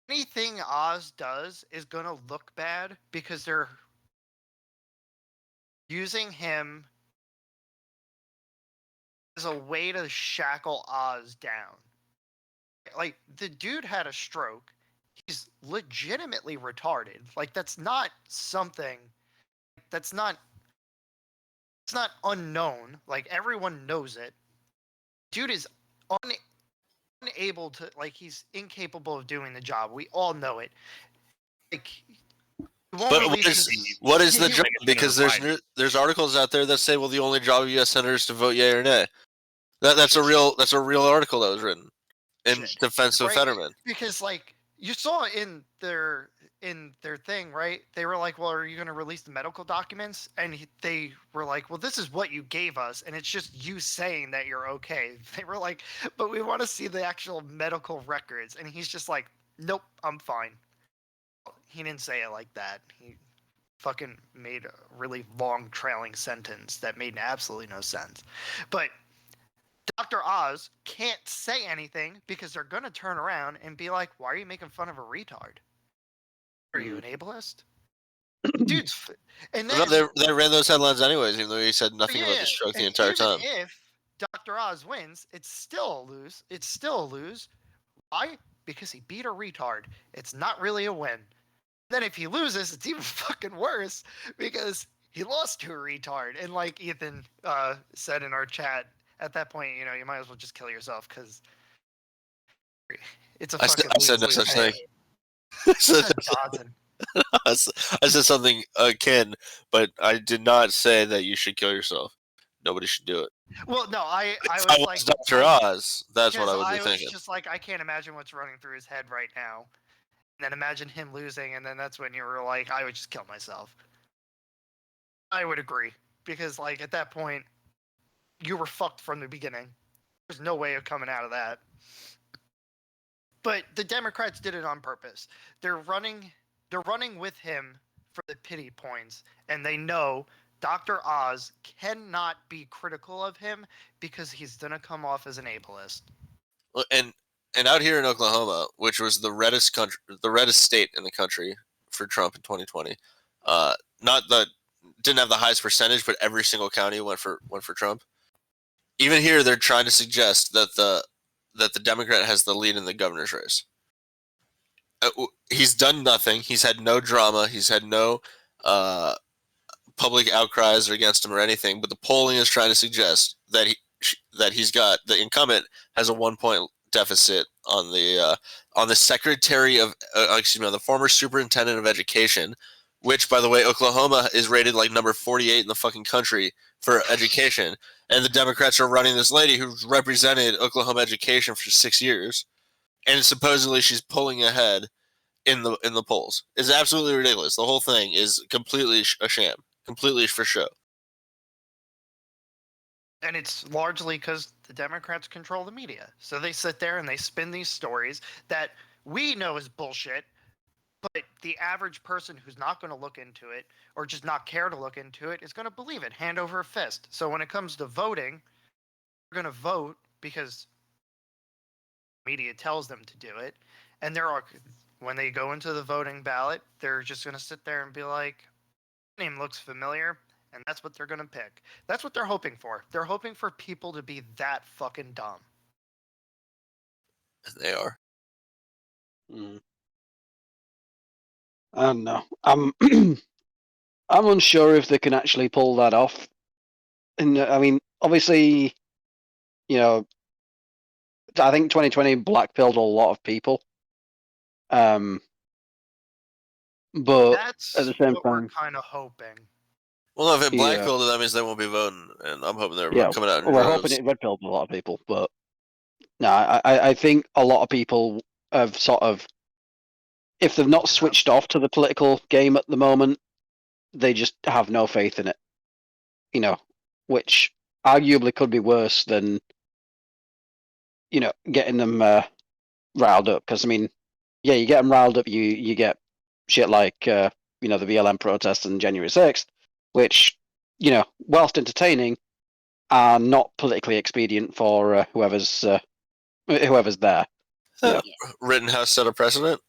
Anything Oz does is going to look bad because they're using him as a way to shackle Oz down. Like, the dude had a stroke. He's legitimately retarded. Like, that's not something it's not unknown. Like, everyone knows it. Dude is unable to, like, he's incapable of doing the job. We all know it. Like, but what is the job? Because there's articles out there that say, well, the only job of U.S. senators is to vote yay or nay. That's a real article that was written in defense of Fetterman. Because, like, you saw in their thing, right? They were like, well, are you going to release the medical documents? And they were like, well, this is what you gave us, and it's just you saying that you're okay. They were like, but we want to see the actual medical records. And he's just like, nope, I'm fine. He didn't say it like that. He fucking made a really long trailing sentence that made absolutely no sense. But Dr. Oz can't say anything because they're going to turn around and be like, why are you making fun of a retard? Are you an ableist? Dudes. And then, no, they ran those headlines anyways, even though he said nothing about the stroke the entire time. If Dr. Oz wins, it's still a lose. It's still a lose. Why? Because he beat a retard. It's not really a win. Then if he loses, it's even fucking worse because he lost to a retard. And like Ethan said in our chat, at that point, you might as well just kill yourself because it's a fucking I said no such thing. I said something akin, but I did not say that you should kill yourself. Nobody should do it. Well, no, I was like Dr. Oz. That's what I would be thinking. I was just like, I can't imagine what's running through his head right now. And then imagine him losing, and then that's when you were like, I would just kill myself. I would agree. Because, like, at that point, you were fucked from the beginning. There's no way of coming out of that. But the Democrats did it on purpose. They're running with him for the pity points, and they know Dr. Oz cannot be critical of him because he's going to come off as an ableist. And out here in Oklahoma, which was the reddest state in the country for Trump in 2020, didn't have the highest percentage, but every single county went for Trump. Even here, they're trying to suggest that the Democrat has the lead in the governor's race. He's done nothing. He's had no drama. He's had no public outcries against him or anything. But the polling is trying to suggest that he's got the incumbent has a 1-point deficit on the secretary of on the former superintendent of education, which, by the way, Oklahoma is rated like number 48 in the fucking country for education. And the Democrats are running this lady who's represented Oklahoma education for 6 years. And supposedly she's pulling ahead in the polls. It's absolutely ridiculous. The whole thing is completely a sham. Completely for show. And it's largely because the Democrats control the media. So they sit there and they spin these stories that we know is bullshit, but the average person who's not going to look into it or just not care to look into it is going to believe it hand over fist. So when it comes to voting, they're going to vote because media tells them to do it. And when they go into the voting ballot, they're just going to sit there and be like, name looks familiar, and that's what they're going to pick. That's what they're hoping for. They're hoping for people to be that fucking dumb. They are. I don't know. I'm I'm unsure if they can actually pull that off. And I mean, obviously, you know, I think 2020 blackpilled a lot of people. But that's at the same what time, we're kind of hoping. Well, if it blackpilled, that means they won't be voting, and I'm hoping they're coming out in we're droves. hoping it red pilled a lot of people, but no, I think a lot of people have sort of, if they've not switched off to the political game at the moment, they just have no faith in it. You know, which arguably could be worse than, you know, getting them riled up. Because I mean, yeah, you get them riled up, you get shit like you know, the BLM protests on January 6th, which, you know, whilst entertaining, are not politically expedient for whoever's there. You know. Rittenhouse set a precedent.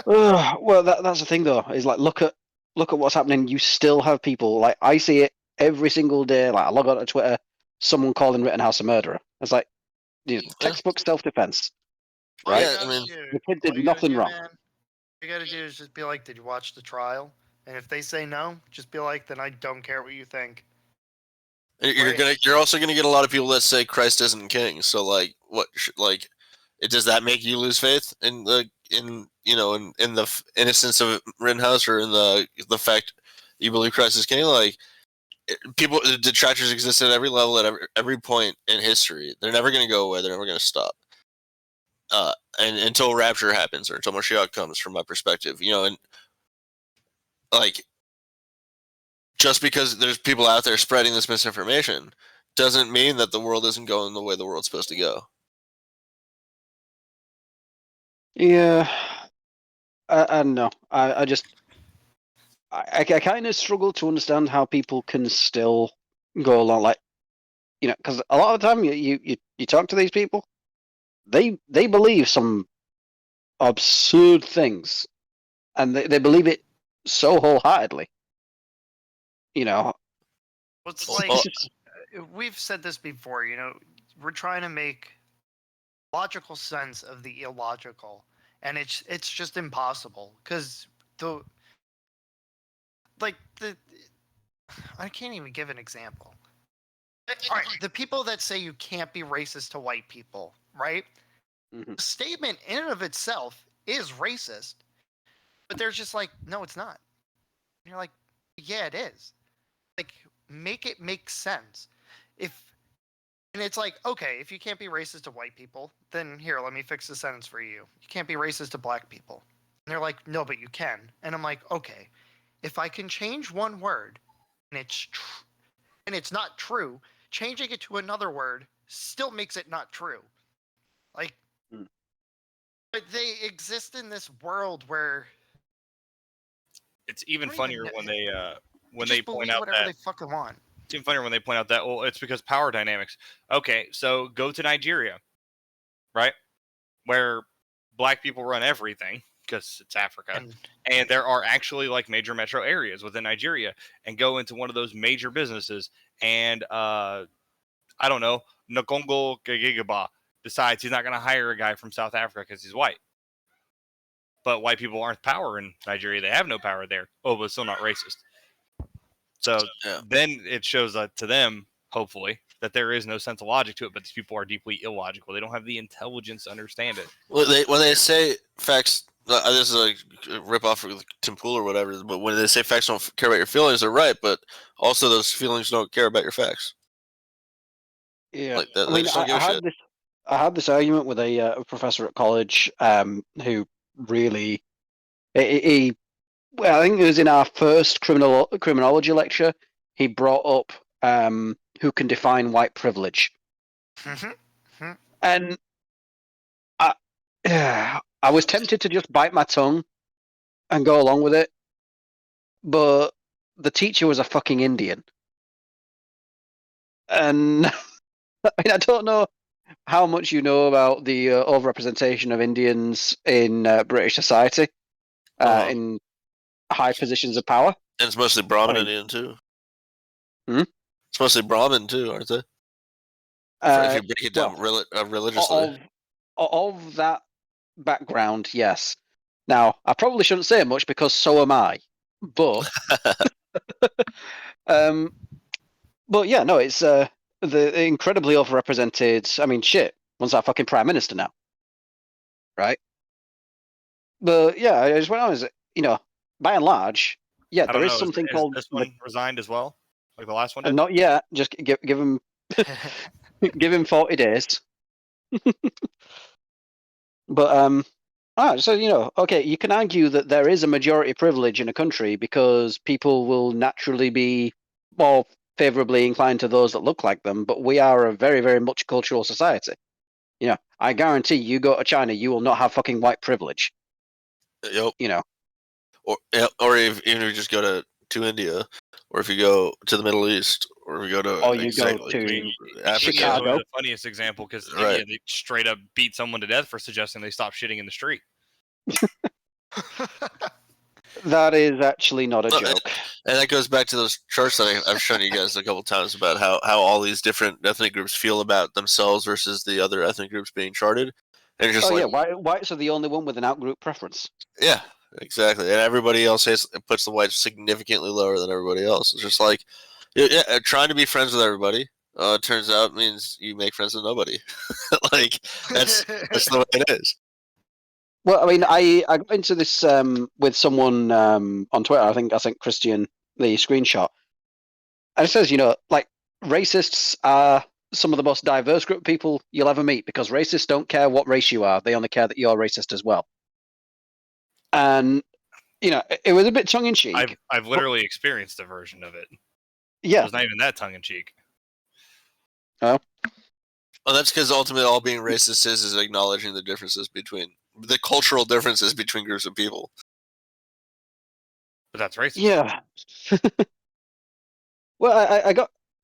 Well, that's the thing though. Is like look at what's happening. You still have people, like, I see it every single day. Like, I log on to Twitter, someone calling Rittenhouse a murderer. It's like, textbook self-defense, right? Yeah, I mean, the kid did nothing wrong. Man, all you gotta do is just be like, "Did you watch the trial?" And if they say no, just be like, "Then I don't care what you think." You're also gonna get a lot of people that say Christ isn't king. So like, does that make you lose faith in the innocence of Rittenhouse, or in the fact you believe Christ is king? Like, people, detractors exist at every level, at every point in history. They're never gonna go away. They're never gonna stop. And until rapture happens, or until Mashiach comes, from my perspective, and like, just because there's people out there spreading this misinformation doesn't mean that the world isn't going the way the world's supposed to go. Yeah, I don't know. I kind of struggle to understand how people can still go along, like, because a lot of the time you talk to these people, they believe some absurd things, and they believe it so wholeheartedly. It's like, we've said this before, we're trying to make logical sense of the illogical, and it's just impossible, because I can't even give an example. All right, the people that say you can't be racist to white people, right? Mm-hmm. The statement in and of itself is racist, but they're just like, no, it's not. And you're like, yeah, it is. Like, make it make sense. And it's like, okay, if you can't be racist to white people, then here, let me fix the sentence for you. You can't be racist to black people. And they're like, no, but you can. And I'm like, okay, if I can change one word and it's not true, changing it to another word still makes it not true. Like, but they exist in this world where it's even funnier when they point out whatever that they fucking want. It's even funnier when they point out that, well, it's because power dynamics. Okay, so go to Nigeria, right, where black people run everything because it's Africa, and there are actually like major metro areas within Nigeria, and go into one of those major businesses, and I don't know, Nkongo Gigaba decides he's not going to hire a guy from South Africa because he's white. But white people aren't power in Nigeria. They have no power there. Oh, but still not racist. So then it shows to them, hopefully, that there is no sense of logic to it, but these people are deeply illogical. They don't have the intelligence to understand it. Well, when they say facts this is a rip off of Tim Pool or whatever. But when they say facts don't care about your feelings, they're right. But also, those feelings don't care about your facts. Yeah, like that, I mean, I had this argument with a professor at college who really well, I think it was in our first criminology lecture. He brought up who can define white privilege, and I was tempted to just bite my tongue and go along with it, but the teacher was a fucking Indian, and I mean, I don't know how much you know about the overrepresentation of Indians in British society, in high positions of power. And it's mostly Brahmin Indian too. It's mostly Brahmin too, aren't they? If you break it down religiously. Of that background, yes. Now, I probably shouldn't say much because so am I. But but yeah, no, it's the incredibly overrepresented. I mean, shit, one's our fucking prime minister now, right? But yeah, I just went on as by and large, yeah, there is something called this one resigned as well, like the last one did. And not yet. Just give him give him 40 days. But so okay, you can argue that there is a majority privilege in a country because people will naturally be more favorably inclined to those that look like them, but we are a very, very multicultural society. I guarantee you go to China, you will not have fucking white privilege. Yep. Or even if you just go to India, or if you go to the Middle East, or if you go to Africa. Chicago. The funniest example, because India, they straight up beat someone to death for suggesting they stop shitting in the street. That is actually not a joke. And that goes back to those charts that I've shown you guys a couple times about how all these different ethnic groups feel about themselves versus the other ethnic groups being charted. And it's just whites are the only one with an out-group preference. Yeah, exactly. And everybody else puts the whites significantly lower than everybody else. It's just like trying to be friends with everybody. Turns out means you make friends with nobody. That's the way it is. Well, I mean, I got into this with someone on Twitter. I think I sent Christian the screenshot, and it says, racists are some of the most diverse group of people you'll ever meet because racists don't care what race you are; they only care that you're racist as well. And it was a bit tongue in cheek. I've literally experienced a version of it. Yeah, it was not even that tongue in cheek. Oh. Well, that's because ultimately all being racist is acknowledging the differences between the cultural differences between groups of people. But that's racist. Yeah. Well, I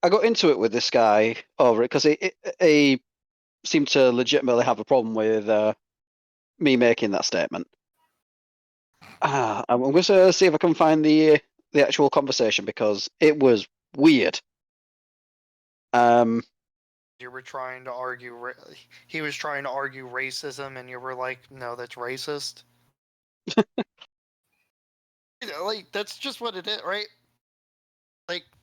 got into it with this guy over it because he seemed to legitimately have a problem with me making that statement. I'm going to see if I can find the actual conversation because it was weird. You were trying to argue. He was trying to argue racism, and you were like, "No, that's racist." That's just what it is, right?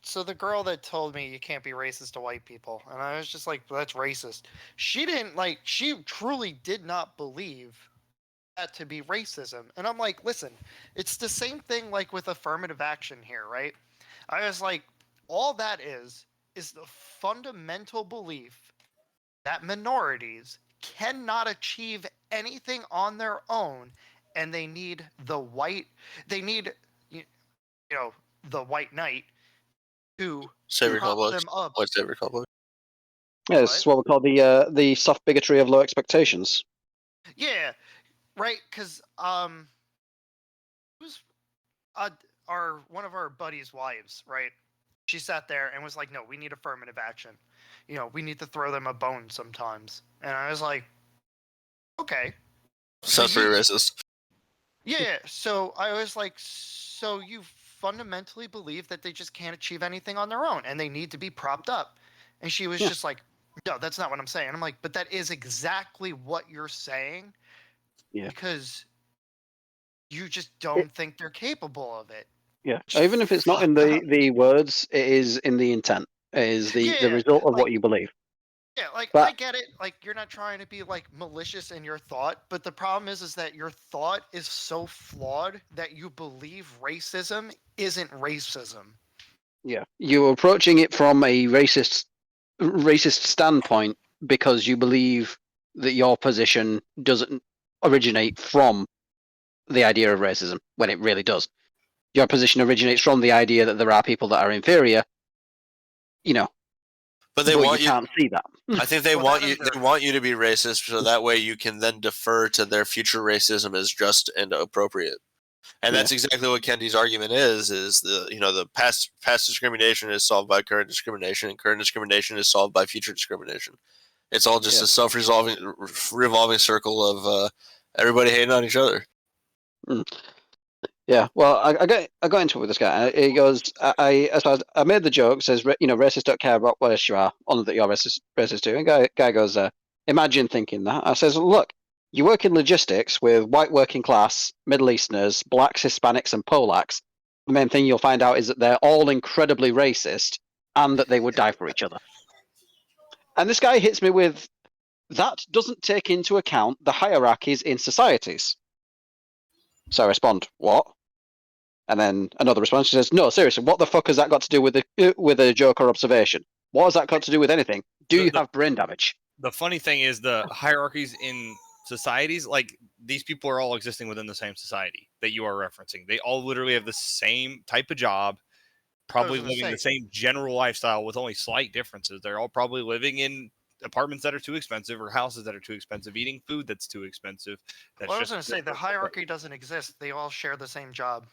So the girl that told me you can't be racist to white people, and I was just like, well, "That's racist." She didn't She truly did not believe that to be racism, and I'm like, "Listen, it's the same thing with affirmative action here, right?" I was like, all that is the fundamental belief that minorities cannot achieve anything on their own, and they need the white knight to prop them up. White savior complex. Yeah, it's what we call the soft bigotry of low expectations. Yeah, right. Because who's one of our buddies' wives, right? She sat there and was like, "No, we need affirmative action. We need to throw them a bone sometimes." And I was like, "Okay." Sounds pretty racist. Yeah. So I was like, "So you fundamentally believe that they just can't achieve anything on their own and they need to be propped up?" And she was just like, "No, that's not what I'm saying." I'm like, "But that is exactly what you're saying." Yeah. Because you just don't think they're capable of it. Yeah. Even if it's not in the words, it is in the intent. It is the result of what you believe. Yeah, like But I get it. Like you're not trying to be like malicious in your thought, but the problem is that your thought is so flawed that you believe racism isn't racism. yeah, you're approaching it from a racist standpoint because you believe that your position doesn't originate from the idea of racism when it really does. Your position originates from the idea that there are people that are inferior, you know, But they but want you you. can't see that. I think they Well, want that you. is their They want you to be racist, so that way you can then defer to their future racism as just and appropriate. And that's exactly what Kendi's argument is the past discrimination is solved by current discrimination, and current discrimination is solved by future discrimination. It's all just a revolving circle of everybody hating on each other. Mm. Yeah, well, I got into it with this guy, and he goes, I made the joke, says, racists don't care about where you are, only that you're racist too. And guy goes, imagine thinking that. I says, look, you work in logistics with white working class, Middle Easterners, blacks, Hispanics, and Polacks. The main thing you'll find out is that they're all incredibly racist, and that they would die for each other. And this guy hits me with, that doesn't take into account the hierarchies in societies. So I respond, what? And then another response, she says, no, seriously, what the fuck has that got to do with a joke or observation? What has that got to do with anything? Do you have brain damage? The funny thing is the hierarchies in societies, like these people are all existing within the same society that you are referencing. They all literally have the same type of job, probably living the same general lifestyle with only slight differences. They're all probably living in apartments that are too expensive or houses that are too expensive, eating food that's too expensive. Well, I was going to say the hierarchy doesn't exist. They all share the same job.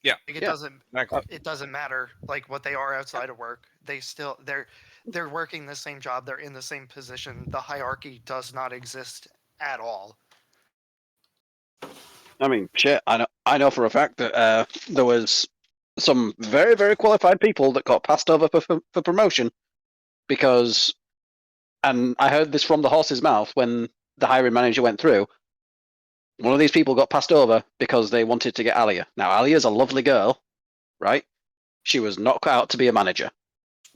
Yeah, like it doesn't. Exactly. It doesn't matter like what they are outside of work. They're working the same job. They're in the same position. The hierarchy does not exist at all. I mean, shit. I know for a fact that there was some very, very qualified people that got passed over for promotion because, and I heard this from the horse's mouth when the hiring manager went through. One of these people got passed over because they wanted to get Alia. Now, Alia's a lovely girl, right? She was not cut out to be a manager,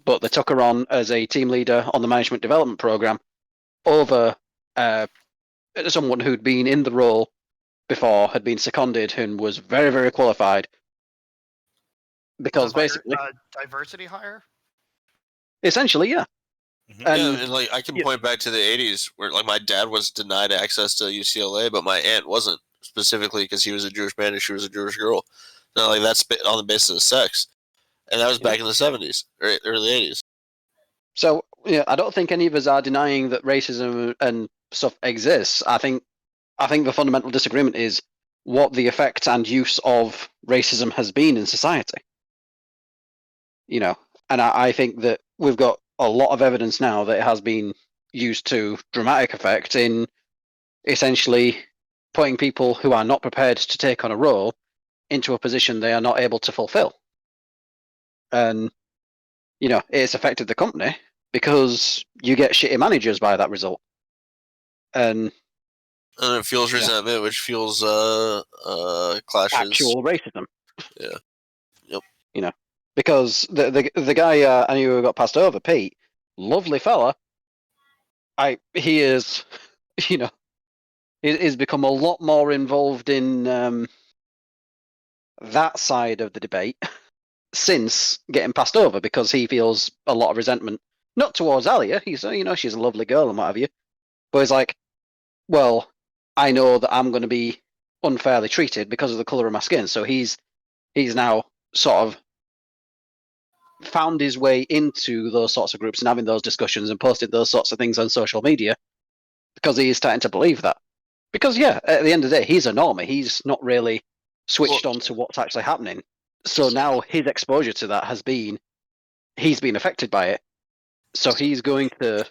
but they took her on as a team leader on the management development program over someone who'd been in the role before, had been seconded, and was very, very qualified. Because basically, diversity hire. Essentially, yeah. Mm-hmm. And like I can point back to the '80s where like my dad was denied access to UCLA, but my aunt wasn't, specifically because he was a Jewish man and she was a Jewish girl. So like that's on the basis of sex, and that was back in the '70s or early '80s. So yeah, I don't think any of us are denying that racism and stuff exists. I think the fundamental disagreement is what the effect and use of racism has been in society. And I think that we've got a lot of evidence now that it has been used to dramatic effect in essentially putting people who are not prepared to take on a role into a position they are not able to fulfill. And, it's affected the company because you get shitty managers by that result. And it fuels resentment, which fuels clashes. Actual racism. Yeah. Yep. Because the guy I knew who got passed over, Pete, lovely fella. He is, he's become a lot more involved in that side of the debate since getting passed over because he feels a lot of resentment, not towards Alia. He's, she's a lovely girl and what have you, but he's like, well, I know that I'm going to be unfairly treated because of the color of my skin. So he's now sort of found his way into those sorts of groups and having those discussions and posted those sorts of things on social media because he is starting to believe that. Because, at the end of the day, he's a normie. He's not really switched on to what's actually happening. So now his exposure to that he's been affected by it. So he's going to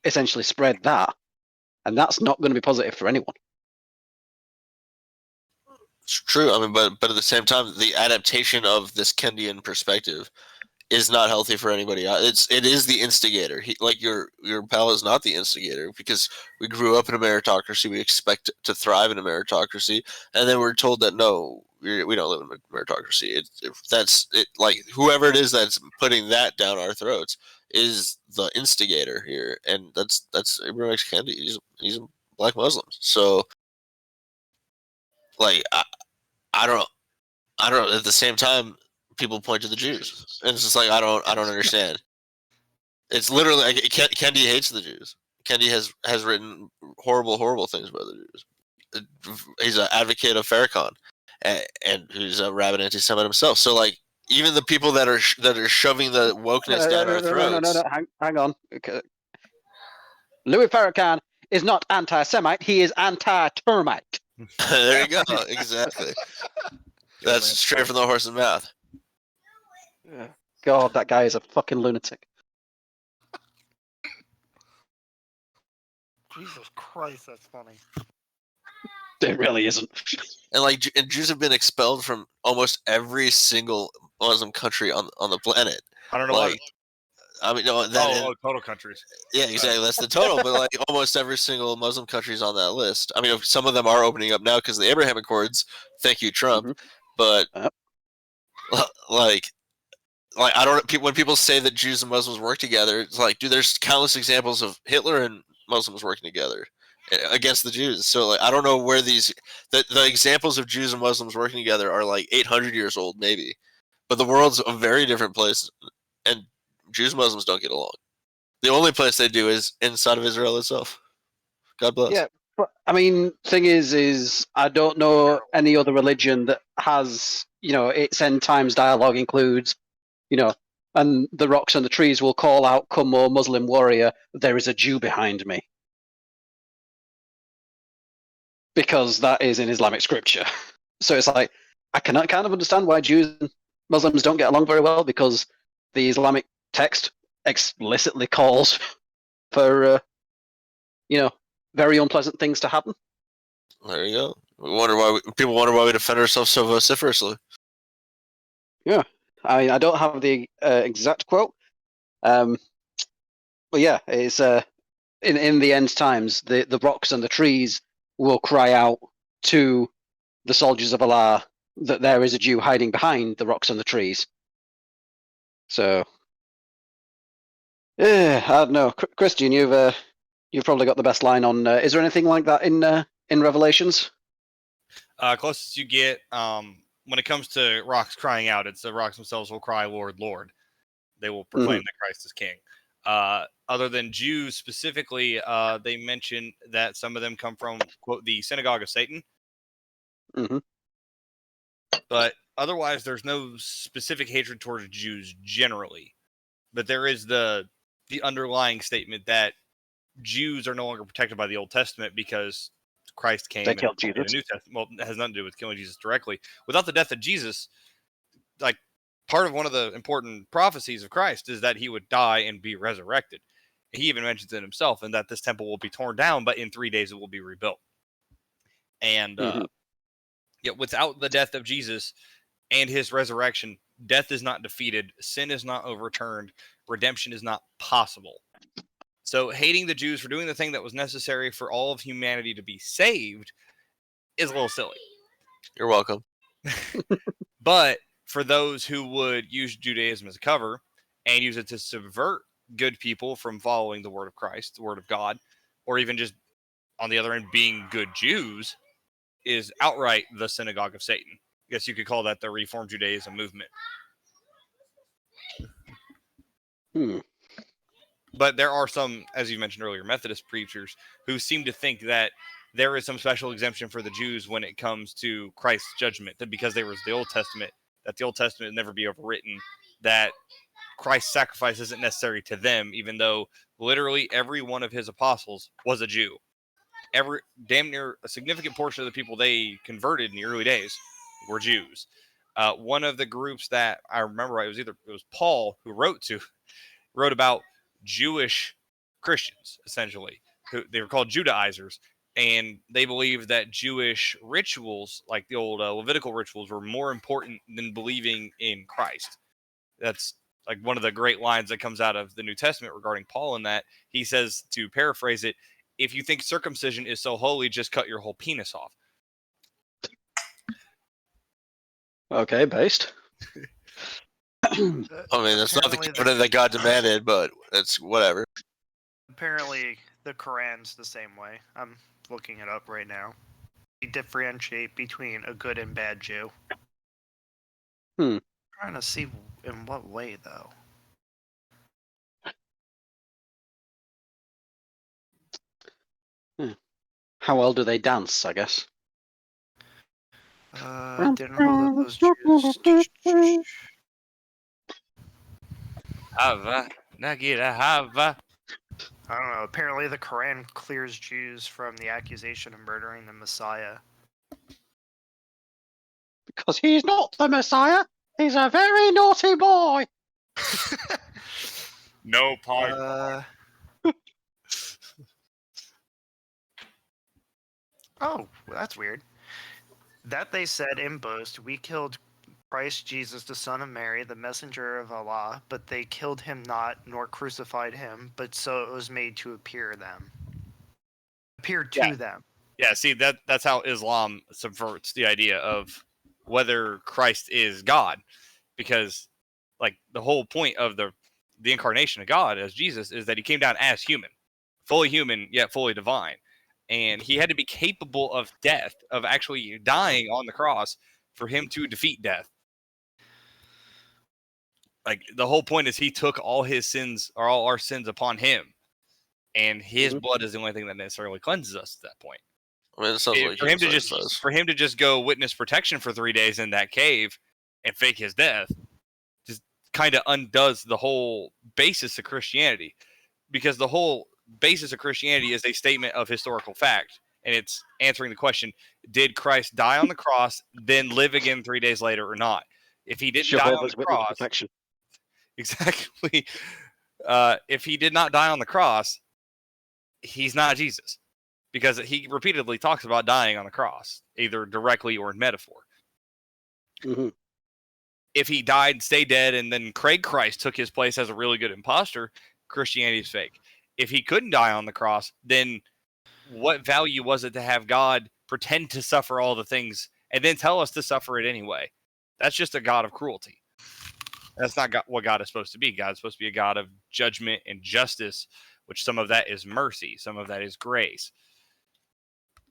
essentially spread that. And that's not going to be positive for anyone. It's true. I mean, but at the same time, the adaptation of this Kendian perspective is not healthy for anybody. It is the instigator. Your pal is not the instigator because we grew up in a meritocracy. We expect to thrive in a meritocracy, and then we're told that no, we don't live in a meritocracy. That's it. Like whoever it is that's putting that down our throats is the instigator here, and that's Ibn Kennedy. He's a black Muslim, so like I don't at the same time, people point to the Jews, and it's just like I don't understand. It's literally like, Kendi hates the Jews. Kendi has written horrible things about the Jews. He's an advocate of Farrakhan, and who's a rabid anti-Semite himself. So like even the people that are shoving the wokeness down our throats. No, hang on. Okay. Louis Farrakhan is not anti-Semite. He is anti-termite. There you go. Exactly. That's straight from the horse's mouth. God, that guy is a fucking lunatic. Jesus Christ, that's funny. It really isn't. And like, Jews have been expelled from almost every single Muslim country on the planet. I don't know like, what. I mean, no, that total countries. Yeah, exactly. That's the total. But like, almost every single Muslim country is on that list. I mean, some of them are opening up now because of the Abraham Accords. Thank you, Trump. Mm-hmm. But like I don't. When people say that Jews and Muslims work together, it's like, dude, there's countless examples of Hitler and Muslims working together against the Jews. So like, I don't know where the examples of Jews and Muslims working together are like 800 years old, maybe. But the world's a very different place, and Jews and Muslims don't get along. The only place they do is inside of Israel itself. God bless. Yeah, but I mean, thing is I don't know any other religion that has, its end times dialogue includes, and the rocks and the trees will call out, "Come, O Muslim warrior, there is a Jew behind me." Because that is in Islamic scripture. So it's like, I cannot kind of understand why Jews and Muslims don't get along very well, because the Islamic text explicitly calls for, very unpleasant things to happen. There you go. People wonder why we defend ourselves so vociferously. Yeah, I don't have the exact quote, but yeah, it's in the end times, the rocks and the trees will cry out to the soldiers of Allah that there is a Jew hiding behind the rocks and the trees. So, I don't know, Christian, you've probably got the best line on. Is there anything like that in Revelations? Closest you get, when it comes to rocks crying out, it's the rocks themselves will cry, "Lord, Lord." They will proclaim that Christ is King. Other than Jews specifically, they mention that some of them come from, quote, the synagogue of Satan. Mm-hmm. But otherwise, there's no specific hatred towards Jews generally. But there is the underlying statement that Jews are no longer protected by the Old Testament because Christ came and killed Jesus. The New Testament. Well, it has nothing to do with killing Jesus directly. Without the death of Jesus, like, part of one of the important prophecies of Christ is that he would die and be resurrected. He even mentions it himself, and that this temple will be torn down, but in 3 days it will be rebuilt. And without the death of Jesus and his resurrection, death is not defeated, sin is not overturned, redemption is not possible. So hating the Jews for doing the thing that was necessary for all of humanity to be saved is a little silly. You're welcome. But for those who would use Judaism as a cover and use it to subvert good people from following the word of Christ, the word of God, or even just on the other end being good Jews, is outright the synagogue of Satan. I guess you could call that the Reform Judaism movement. But there are some, as you mentioned earlier, Methodist preachers who seem to think that there is some special exemption for the Jews when it comes to Christ's judgment, that because there was the Old Testament, that the Old Testament would never be overwritten, that Christ's sacrifice isn't necessary to them, even though literally every one of his apostles was a Jew. Damn near a significant portion of the people they converted in the early days were Jews. One of the groups that I remember, it was Paul who wrote about Jewish Christians, essentially. They were called Judaizers, and they believed that Jewish rituals, like the old Levitical rituals, were more important than believing in Christ. That's like one of the great lines that comes out of the New Testament regarding Paul, in that he says, to paraphrase it, if you think circumcision is so holy, just cut your whole penis off. Okay, based. I mean, that's not the covenant that God demanded, but it's whatever. Apparently, the Quran's the same way. I'm looking it up right now. They differentiate between a good and bad Jew. I'm trying to see in what way, though. How well do they dance, I guess? Didn't hold those Jews. Hava, Nagita Hava. I don't know. Apparently, the Quran clears Jews from the accusation of murdering the Messiah. Because he's not the Messiah. He's a very naughty boy. No part. Oh, that's weird. That they said in boast, we killed Christ Jesus, the Son of Mary, the messenger of Allah, but they killed him not, nor crucified him, but so it was made to appear to them. Yeah, see, that's how Islam subverts the idea of whether Christ is God. Because, like, the whole point of the incarnation of God as Jesus is that he came down as human, yet fully divine. And he had to be capable of death, of actually dying on the cross for him to defeat death. Like, the whole point is he took all his sins, or all our sins, upon him. And his blood is the only thing that necessarily cleanses us at that point. I mean, it sounds like for him to just go witness protection for 3 days in that cave and fake his death just kind of undoes the whole basis of Christianity. Because the whole basis of Christianity is a statement of historical fact. And it's answering the question, did Christ die on the cross, then live again 3 days later or not? If he didn't die on the cross... Exactly. If he did not die on the cross, he's not Jesus. Because he repeatedly talks about dying on the cross, either directly or in metaphor. If he died, stayed dead, and then Craig Christ took his place as a really good imposter, Christianity is fake. If he couldn't die on the cross, then what value was it to have God pretend to suffer all the things and then tell us to suffer it anyway? That's just a God of cruelty. That's not what God is supposed to be. God is supposed to be a God of judgment and justice, which some of that is mercy, some of that is grace.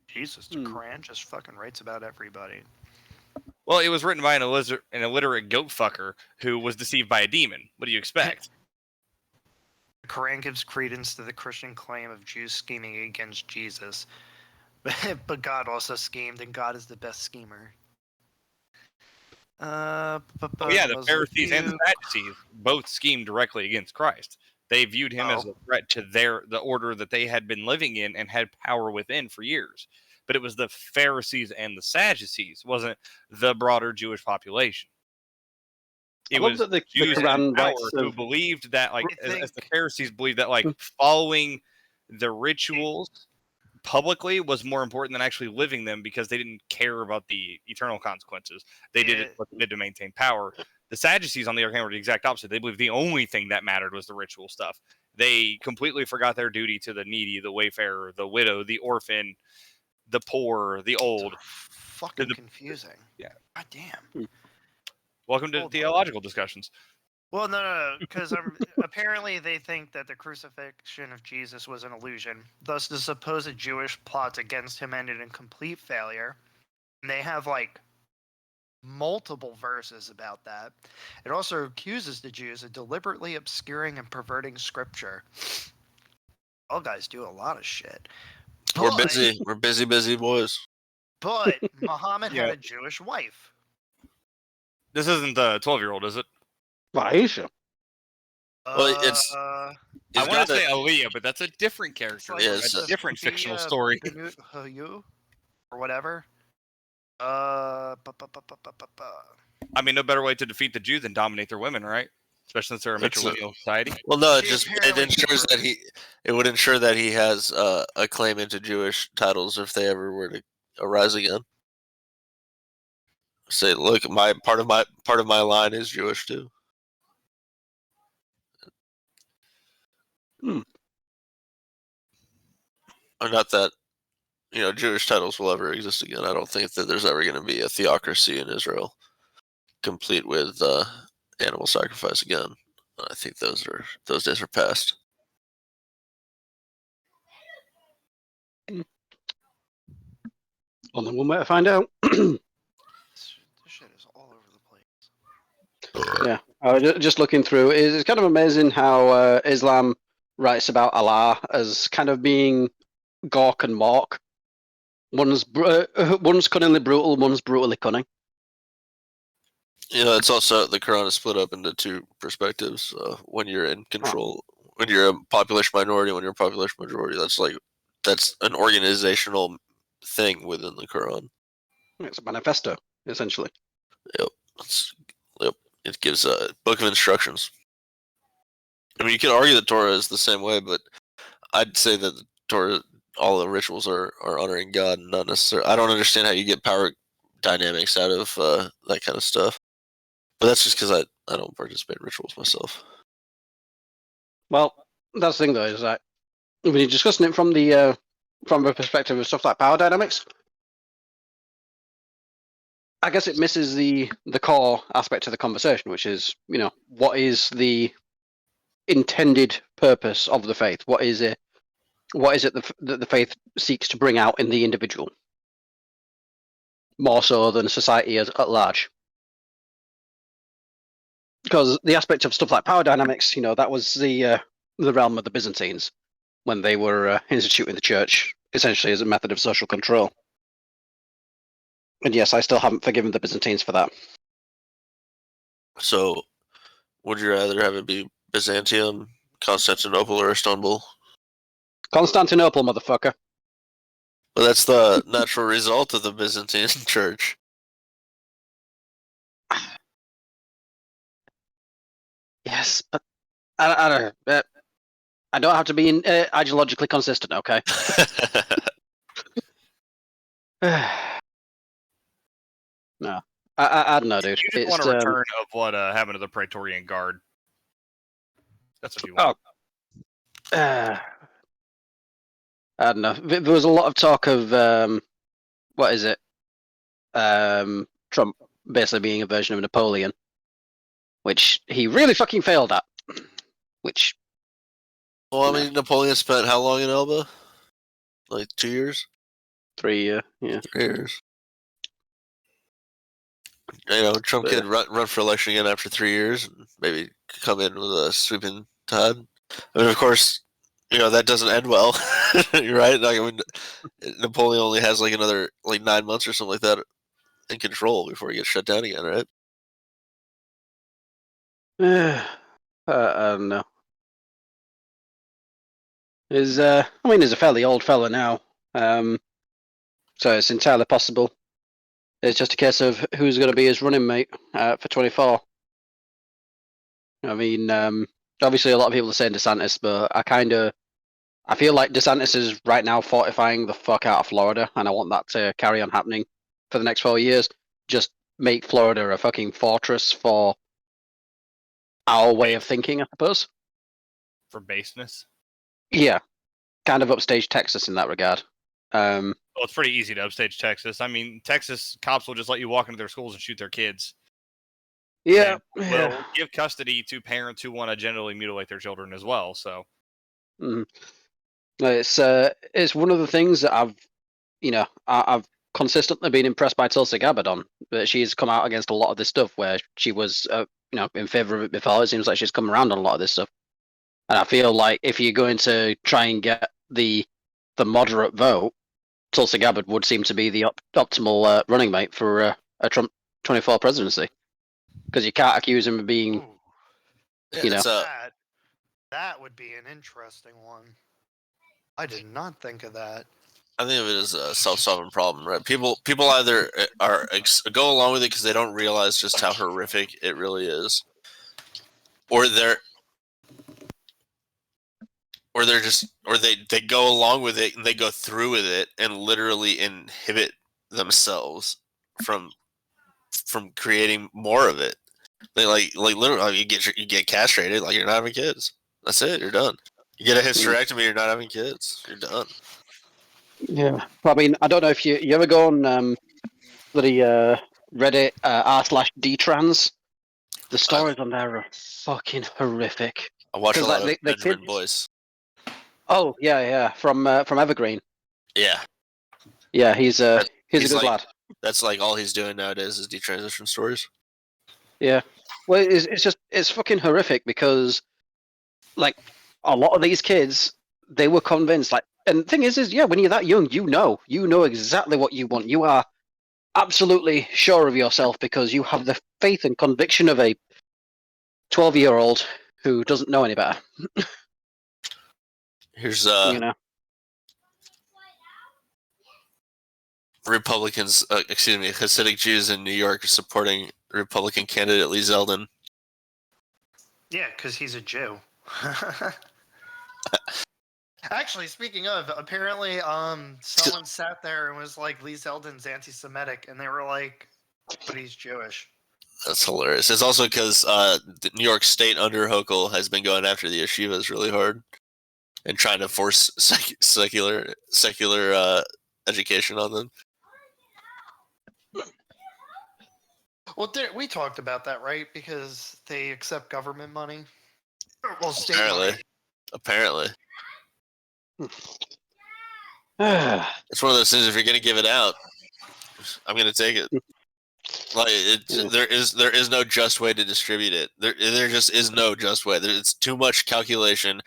Jesus, the Quran just fucking writes about everybody. Well, it was written by an illiterate goat fucker who was deceived by a demon. What do you expect? The Quran gives credence to the Christian claim of Jews scheming against Jesus. But God also schemed, and God is the best schemer. The Pharisees and the Sadducees both schemed directly against Christ. They viewed him as a threat to the order that they had been living in and had power within for years. But it was the Pharisees and the Sadducees, wasn't the broader Jewish population. It was the Jews in power who believed that, like, as the Pharisees believed that, like, following the rituals publicly was more important than actually living them, because they didn't care about the eternal consequences. They did it to maintain power. The Sadducees, on the other hand, were the exact opposite. They believed the only thing that mattered was the ritual stuff. They completely forgot their duty to the needy, the wayfarer, the widow, the orphan, the poor, the old. Fucking confusing. Yeah. God damn. Welcome to theological discussions. Well, no, because apparently they think that the crucifixion of Jesus was an illusion. Thus, the supposed Jewish plots against him ended in complete failure. And they have, like, multiple verses about that. It also accuses the Jews of deliberately obscuring and perverting scripture. All guys do a lot of shit. We're busy. We're busy boys. But Muhammad had a Jewish wife. This isn't the 12-year-old, is it? Aisha. Well, it's I want to say Aaliyah, but that's a different character. Like it's a different fictional story. Or whatever. I mean, no better way to defeat the Jews than dominate their women, right? Especially since they're a matrilineal society. Well, no, it ensures that it would ensure that he has a claim into Jewish titles if they ever were to arise again. Say, look, part of my line is Jewish too. Not that Jewish titles will ever exist again. I don't think that there's ever going to be a theocracy in Israel, complete with animal sacrifice again. I think those days are past. Only one way to find out. This shit is all over the place. Yeah, I was just looking through. It's kind of amazing how Islam writes about Allah as kind of being Gawk and Mork. One's cunningly brutal, one's brutally cunning. It's also the Quran is split up into two perspectives. When you're in control, when you're a population minority, when you're a population majority, that's an organizational thing within the Quran. It's a manifesto, essentially. Yep. It gives a book of instructions. I mean, you can argue the Torah is the same way, but I'd say that the Torah, all the rituals are honoring God, and not necessarily. I don't understand how you get power dynamics out of that kind of stuff. But that's just because I don't participate in rituals myself. Well, that's the thing, though, is that when you're discussing it from the perspective of stuff like power dynamics, I guess it misses the core aspect of the conversation, which is, what is the intended purpose of the faith? What is it that the faith seeks to bring out in the individual, more so than society at large? Because the aspect of stuff like power dynamics, that was the realm of the Byzantines when they were instituting the church essentially as a method of social control. And yes, I still haven't forgiven the Byzantines for that. So, would you rather have it be Byzantium, Constantinople, or Istanbul? Constantinople, motherfucker. Well, that's the natural result of the Byzantine church. Yes, but I don't have to be ideologically consistent, okay? No, I don't know, dude. You just want a return of what happened to the Praetorian Guard. That's what you want. I don't know. There was a lot of talk of what is it? Trump basically being a version of Napoleon, which he really fucking failed at. Which, well, I mean, Napoleon spent how long in Elba? Like 2 years? 3 years, yeah. 3 years. Trump could run for election again after 3 years and maybe come in with a sweeping tide. I mean, of course, that doesn't end well, right? Like, I mean, Napoleon only has like another 9 months or something like that in control before he gets shut down again, right? I don't know. He's a fairly old fella now, so it's entirely possible. It's just a case of who's going to be his running mate for 24. I mean, obviously a lot of people are saying DeSantis, but I feel like DeSantis is right now fortifying the fuck out of Florida, and I want that to carry on happening for the next 4 years. Just make Florida a fucking fortress for our way of thinking, I suppose. For baseness? Yeah, kind of upstage Texas in that regard. Well, it's pretty easy to upstage Texas. I mean, Texas cops will just let you walk into their schools and shoot their kids. Yeah. Will give custody to parents who want to generally mutilate their children as well. So, it's one of the things that I've consistently been impressed by Tulsi Gabbard on. But she's come out against a lot of this stuff where she was, in favor of it before. It seems like she's come around on a lot of this stuff. And I feel like if you're going to try and get the moderate vote, Tulsi Gabbard would seem to be the optimal running mate for a Trump 24 presidency, because you can't accuse him of being, that would be an interesting one. I did not think of that. I think of it as a self-solving problem, right? People either go along with it because they don't realize just how horrific it really is, or they go along with it and they go through with it and literally inhibit themselves from creating more of it. They literally you get castrated, like you're not having kids. That's it. You're done. You get a hysterectomy, you're not having kids. You're done. Yeah. I mean, I don't know if you ever go on bloody Reddit r/dtrans. The stories on there are fucking horrific. I watch a lot of like, Benjamin Boyce. Oh yeah, from Evergreen. Yeah. Yeah, he's a good lad. That's like all he's doing nowadays is detransition stories. Yeah. Well, it's fucking horrific because, like, a lot of these kids, they were convinced, like, and the thing is, yeah, when you're that young, you know exactly what you want. You are absolutely sure of yourself because you have the faith and conviction of a 12-year-old who doesn't know any better. Here's you know. Republicans, Hasidic Jews in New York are supporting Republican candidate Lee Zeldin. Yeah, because he's a Jew. Actually, speaking of, apparently, someone sat there and was like, Lee Zeldin's anti-Semitic, and they were like, but he's Jewish. That's hilarious. It's also because the New York State under Hochul has been going after the yeshivas really hard and trying to force secular education on them. Well, we talked about that, right? Because they accept government money. Well, state money. Apparently. It's one of those things. If you're going to give it out, I'm going to take it. Like there is no just way to distribute it. There just is no just way. It's too much calculation.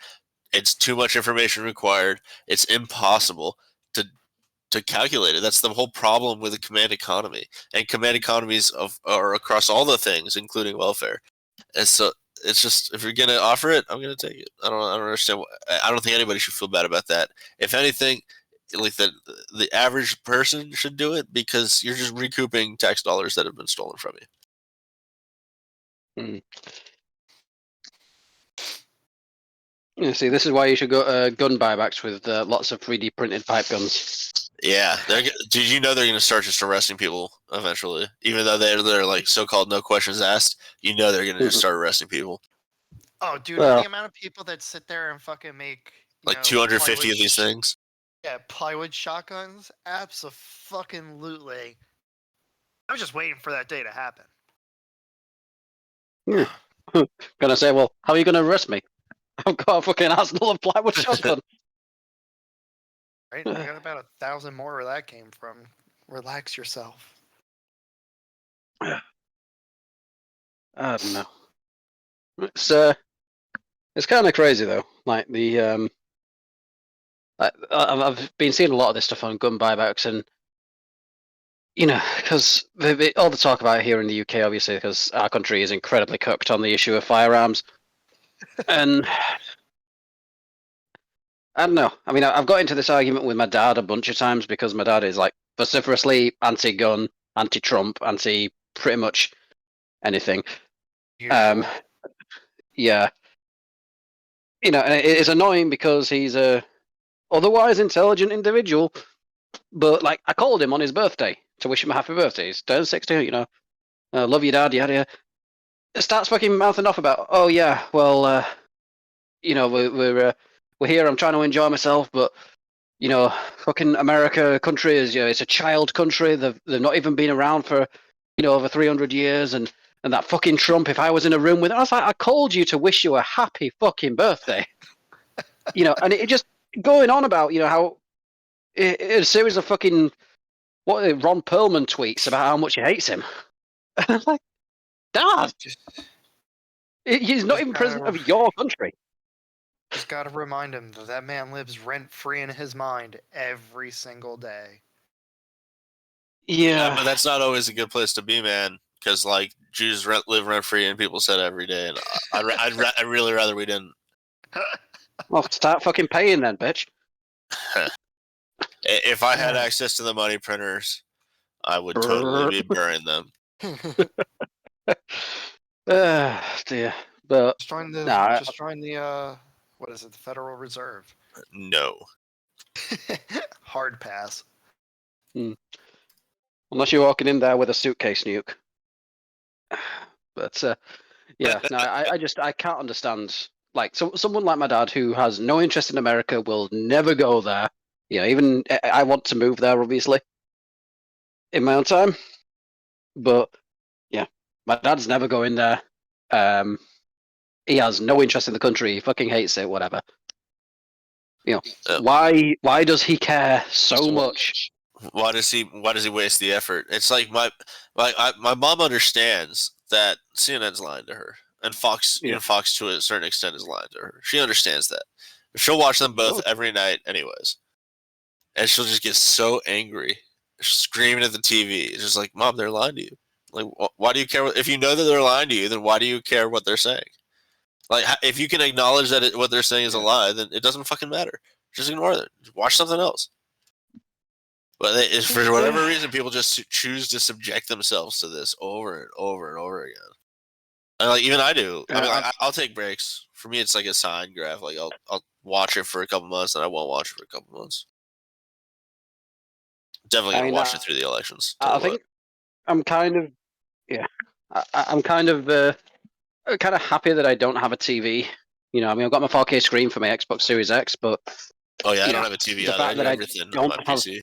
It's too much information required. It's impossible to calculate it. That's the whole problem with a command economy. And command economies are across all the things, including welfare. And so it's just, if you're gonna offer it, I'm gonna take it. I don't understand. I don't think anybody should feel bad about that. If anything, like the average person should do it because you're just recouping tax dollars that have been stolen from you. You see, this is why you should go gun buybacks with lots of 3D printed pipe guns. Yeah, did you know they're going to start just arresting people eventually, even though they're like so-called no questions asked? You know they're going to just start arresting people. Oh, dude, the amount of people that sit there and fucking make like 250 of these things. Yeah, plywood shotguns, abso-fucking-lutely. I was just waiting for that day to happen. Gonna say, well, how are you gonna arrest me? I've got a fucking arsenal of plywood shotgun. Right? I got about 1,000 more where that came from. Relax yourself. I don't know. It's kind of crazy though. Like the I've been seeing a lot of this stuff on gun buybacks, and you know, because all the talk about it here in the UK, obviously, because our country is incredibly cooked on the issue of firearms, and I don't know. I mean, I've got into this argument with my dad a bunch of times because my dad is like vociferously anti-gun, anti-Trump, anti pretty much anything. Yeah. You know, and it's annoying because he's a otherwise intelligent individual, but like I called him on his birthday to wish him a happy birthday. He's turned 60, you know. Love you, Dad, yada yada. Starts fucking mouthing off about, oh yeah, well, you know, we're here. I'm trying to enjoy myself, but you know, fucking America country is, you know, it's a child country. They've not even been around for, you know, over 300 years, and that fucking Trump. If I was in a room with, I was like, I called you to wish you a happy fucking birthday, you know, and it just going on about, you know, how a series of fucking Ron Perlman tweets about how much he hates him. And I'm like, Dad, he's not even president of your country. Just got to remind him that man lives rent-free in his mind every single day. Yeah, but that's not always a good place to be, man. Because like Jews live rent-free, and people say that every day, and I'd really rather we didn't. Well, start fucking paying then, bitch. If I had access to the money printers, I would totally be burying them. Dear. But just join the what is it, the Federal Reserve? No. Hard pass. Unless you're walking in there with a suitcase nuke. But yeah, no, I can't understand. Like someone like my dad who has no interest in America will never go there. You know, even I want to move there, obviously, in my own time. But yeah, my dad's never going there. He has no interest in the country. He fucking hates it. Whatever. Why does he care so much? Why does he waste the effort? It's like my mom understands that CNN's lying to her, and Fox, Fox to a certain extent is lying to her. She understands that. She'll watch them both every night, anyways, and she'll just get so angry, screaming at the TV. It's just like, Mom, they're lying to you. Like, why do you care? If you know that they're lying to you, then why do you care what they're saying? Like, if you can acknowledge that what they're saying is a lie, then it doesn't fucking matter. Just ignore it. Just watch something else. But for whatever reason, people just choose to subject themselves to this over and over and over again. And like even I do. I mean, I'll take breaks. For me, it's like a sine graph. Like I'll watch it for a couple months, and I won't watch it for a couple months. Definitely gonna watch it through the elections. I think I'm kind of I'm kind of happy that I don't have a TV. I mean, I've got my 4K screen for my Xbox Series X, but I don't have a TV. The fact that I don't on my PC.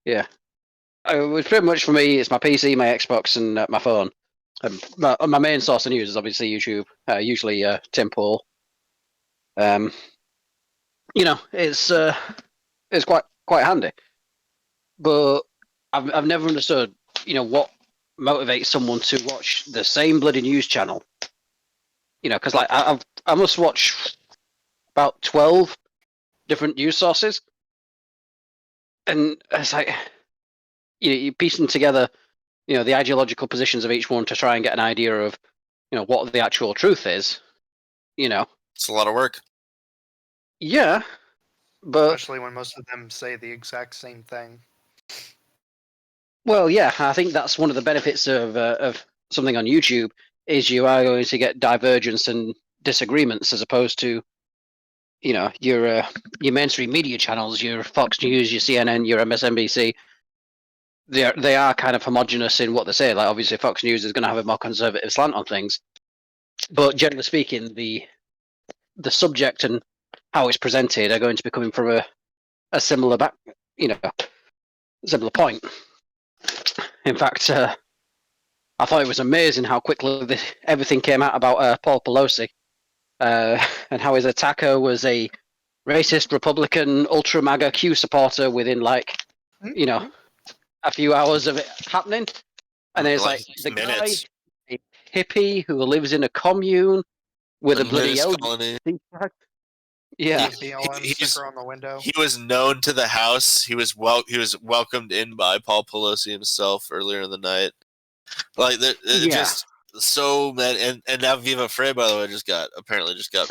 Yeah. It was pretty much for me. It's my PC, my Xbox, and my phone. My main source of news is obviously YouTube. Usually Tim Pool. It's quite handy. But I've never understood, what motivates someone to watch the same bloody news channel. Because like I must watch about 12 different news sources, and it's like you're piecing together, the ideological positions of each one to try and get an idea of, what the actual truth is. It's a lot of work. Yeah, but especially when most of them say the exact same thing. Well, yeah, I think that's one of the benefits of something on YouTube is you are going to get divergence and disagreements as opposed to, your mainstream media channels, your Fox News, your CNN, your MSNBC. They are kind of homogenous in what they say. Like obviously, Fox News is going to have a more conservative slant on things, but generally speaking, the subject and how it's presented are going to be coming from a similar similar point. In fact, I thought it was amazing how quickly everything came out about Paul Pelosi and how his attacker was a racist Republican ultra MAGA Q supporter within a few hours of it happening. And then it's like the minutes. Guy, a hippie who lives in a commune with a bloody colony. Yeah, sticker on the window. He was known to the house. He was welcomed in by Paul Pelosi himself earlier in the night. Like just so many, and now Viva Frey, by the way, just got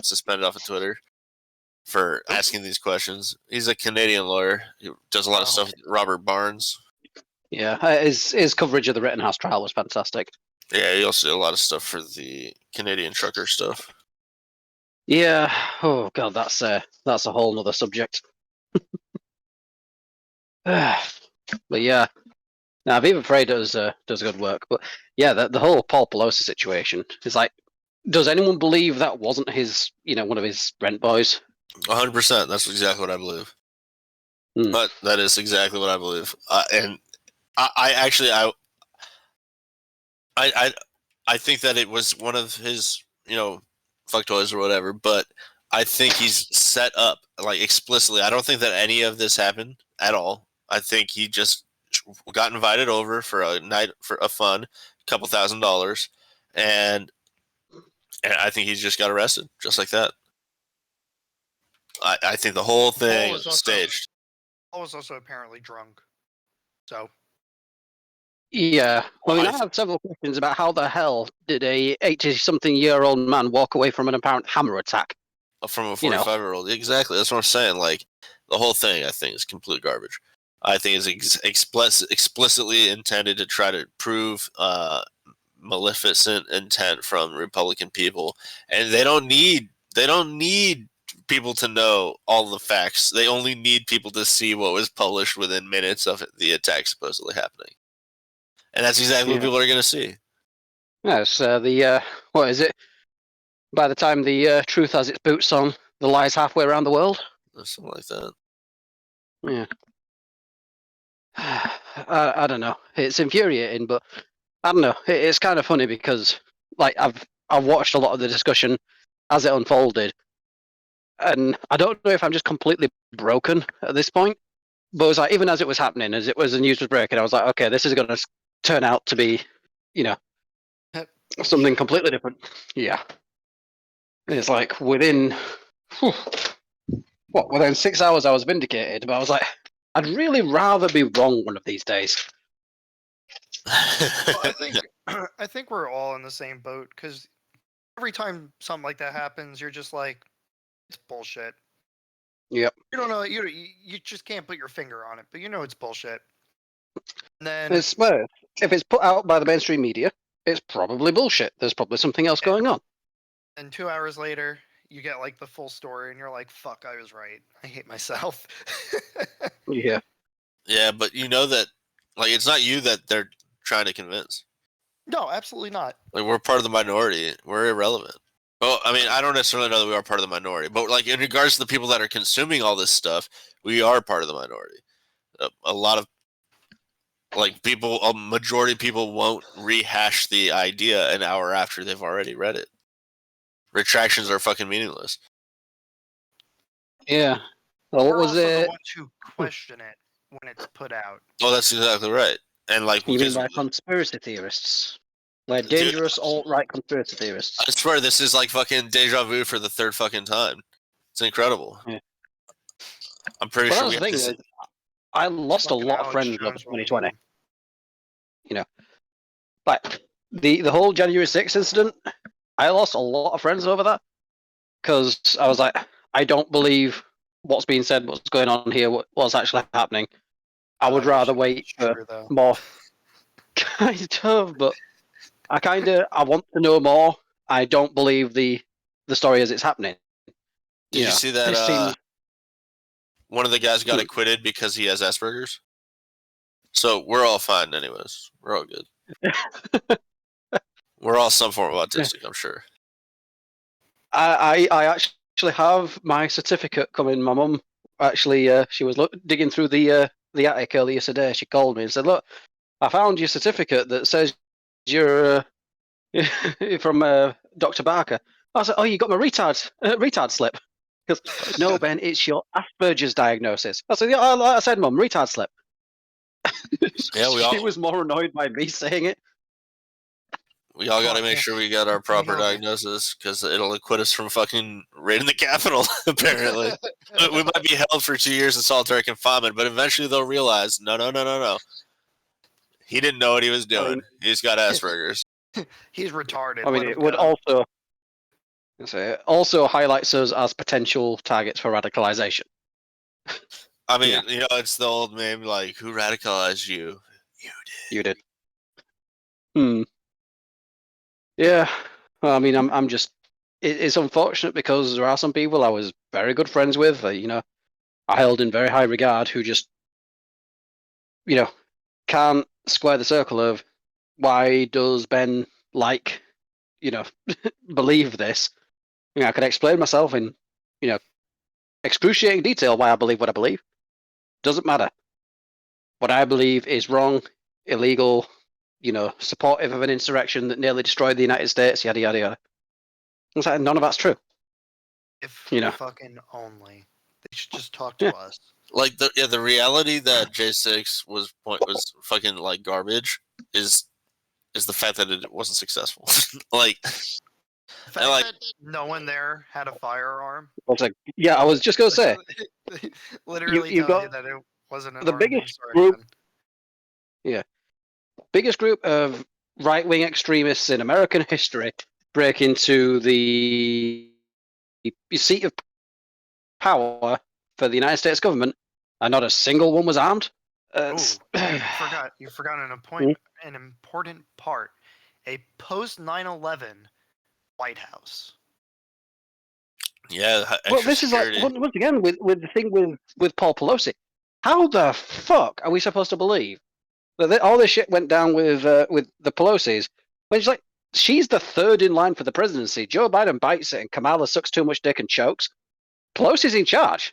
suspended off of Twitter for asking these questions. He's a Canadian lawyer. He does a lot of stuff with Robert Barnes. Yeah, his coverage of the Rittenhouse trial was fantastic. Yeah, he also did a lot of stuff for the Canadian trucker stuff. Yeah. Oh god, that's a whole nother subject. But yeah, now Viva Frey does good work. But yeah, the whole Paul Pelosi situation is like, does anyone believe that wasn't his, one of his rent boys? 100%. That's exactly what I believe. But that is exactly what I believe. And I think that it was one of his, fuck toys or whatever, but I think he's set up like explicitly. I don't think that any of this happened at all. I think he just got invited over for a night for a fun, $2,000, and I think he just got arrested just like that. I think the whole thing was staged. Paul was also apparently drunk. So. Yeah. Well, I have several questions about how the hell did a 80-something-year-old man walk away from an apparent hammer attack? From a 45-year-old. Exactly. That's what I'm saying. Like, the whole thing, I think, is complete garbage. I think it's explicitly intended to try to prove maleficent intent from Republican people. And they don't need people to know all the facts. They only need people to see what was published within minutes of the attack supposedly happening. And that's exactly what people are going to see. Yes, what is it? By the time the truth has its boots on, the lie's halfway around the world? Or something like that. Yeah. I don't know. It's infuriating, but I don't know. It's kind of funny because, like I've watched a lot of the discussion as it unfolded, and I don't know if I'm just completely broken at this point. But it was like, even as it was happening, as it was the news was breaking, I was like, okay, this is going to turn out to be, something completely different. Yeah. And it's like within 6 hours I was vindicated, but I was like, I'd really rather be wrong one of these days. Well, I think we're all in the same boat, because every time something like that happens, you're just like, it's bullshit. Yep. You don't know. You just can't put your finger on it, but you know it's bullshit. And then if it's put out by the mainstream media, it's probably bullshit. There's probably something else going on. And 2 hours later, you get like the full story, and you're like, "Fuck, I was right. I hate myself." Yeah. Yeah, but you know that, like, it's not you that they're trying to convince. No, absolutely not. Like, we're part of the minority. We're irrelevant. Well, I mean, I don't necessarily know that we are part of the minority, but like in regards to the people that are consuming all this stuff, we are part of the minority. A lot of a majority of people won't rehash the idea an hour after they've already read it. Retractions are fucking meaningless. Yeah. Well, what We're was also it? the ones who question it when it's put out. Oh, that's exactly right. And like, You mean by conspiracy theorists? We're dangerous alt-right conspiracy theorists. I swear this is like fucking deja vu for the third fucking time. It's incredible. Yeah. I'm pretty Well, sure that's the thing is, I lost a lot of friends over 2020. You know, like the whole January 6th incident, I lost a lot of friends over that because I was like, I don't believe what's being said, what's going on here, what's actually happening. I would rather wait for more. Kind of, but I want to know more. I don't believe the story as it's happening. Did you see that one of the guys got acquitted because he has Asperger's? So we're all fine anyways. We're all good. We're all some form of autistic, I'm sure. I actually have my certificate coming. My mum actually, she was digging through the attic earlier today. She called me and said, "Look, I found your certificate that says you're from Dr. Barker." I said, "Oh, you got my retard slip?" Because no, Ben, it's your Asperger's diagnosis. I said, "Yeah, I said, Mum, retard slip." Yeah, she was more annoyed by me saying it. We all got to make sure we got our proper diagnosis, because it'll acquit us from fucking raiding the Capitol, apparently. We might be held for 2 years in solitary confinement, but eventually they'll realize, no. He didn't know what he was doing. He's got Asperger's. He's retarded. I mean, it would also highlights us as potential targets for radicalization. I mean, it's the old meme, like, who radicalized you? You did. Yeah. Well, I mean, I'm just. It's unfortunate because there are some people I was very good friends with, I held in very high regard, who just, can't square the circle of why does Ben believe this. I can explain myself in, excruciating detail why I believe what I believe. Doesn't matter. What I believe is wrong, illegal, supportive of an insurrection that nearly destroyed the United States, yada, yada, yada. It's like, none of that's true. If fucking only. They should just talk to us. Like, the reality that J6 was fucking, like, garbage is the fact that it wasn't successful. Like... The fact that no one there had a firearm. I was just going to say. Literally you got that it wasn't an the biggest group. Yeah. Biggest group of right-wing extremists in American history break into the seat of power for the United States government, and not a single one was armed. You forgot an important part. A post 9/11 White House. Yeah. Well, this security. is like once again with the thing with Paul Pelosi. How the fuck are we supposed to believe that all this shit went down with the Pelosi's when she's the third in line for the presidency? Joe Biden bites it, and Kamala sucks too much dick and chokes. Pelosi's in charge,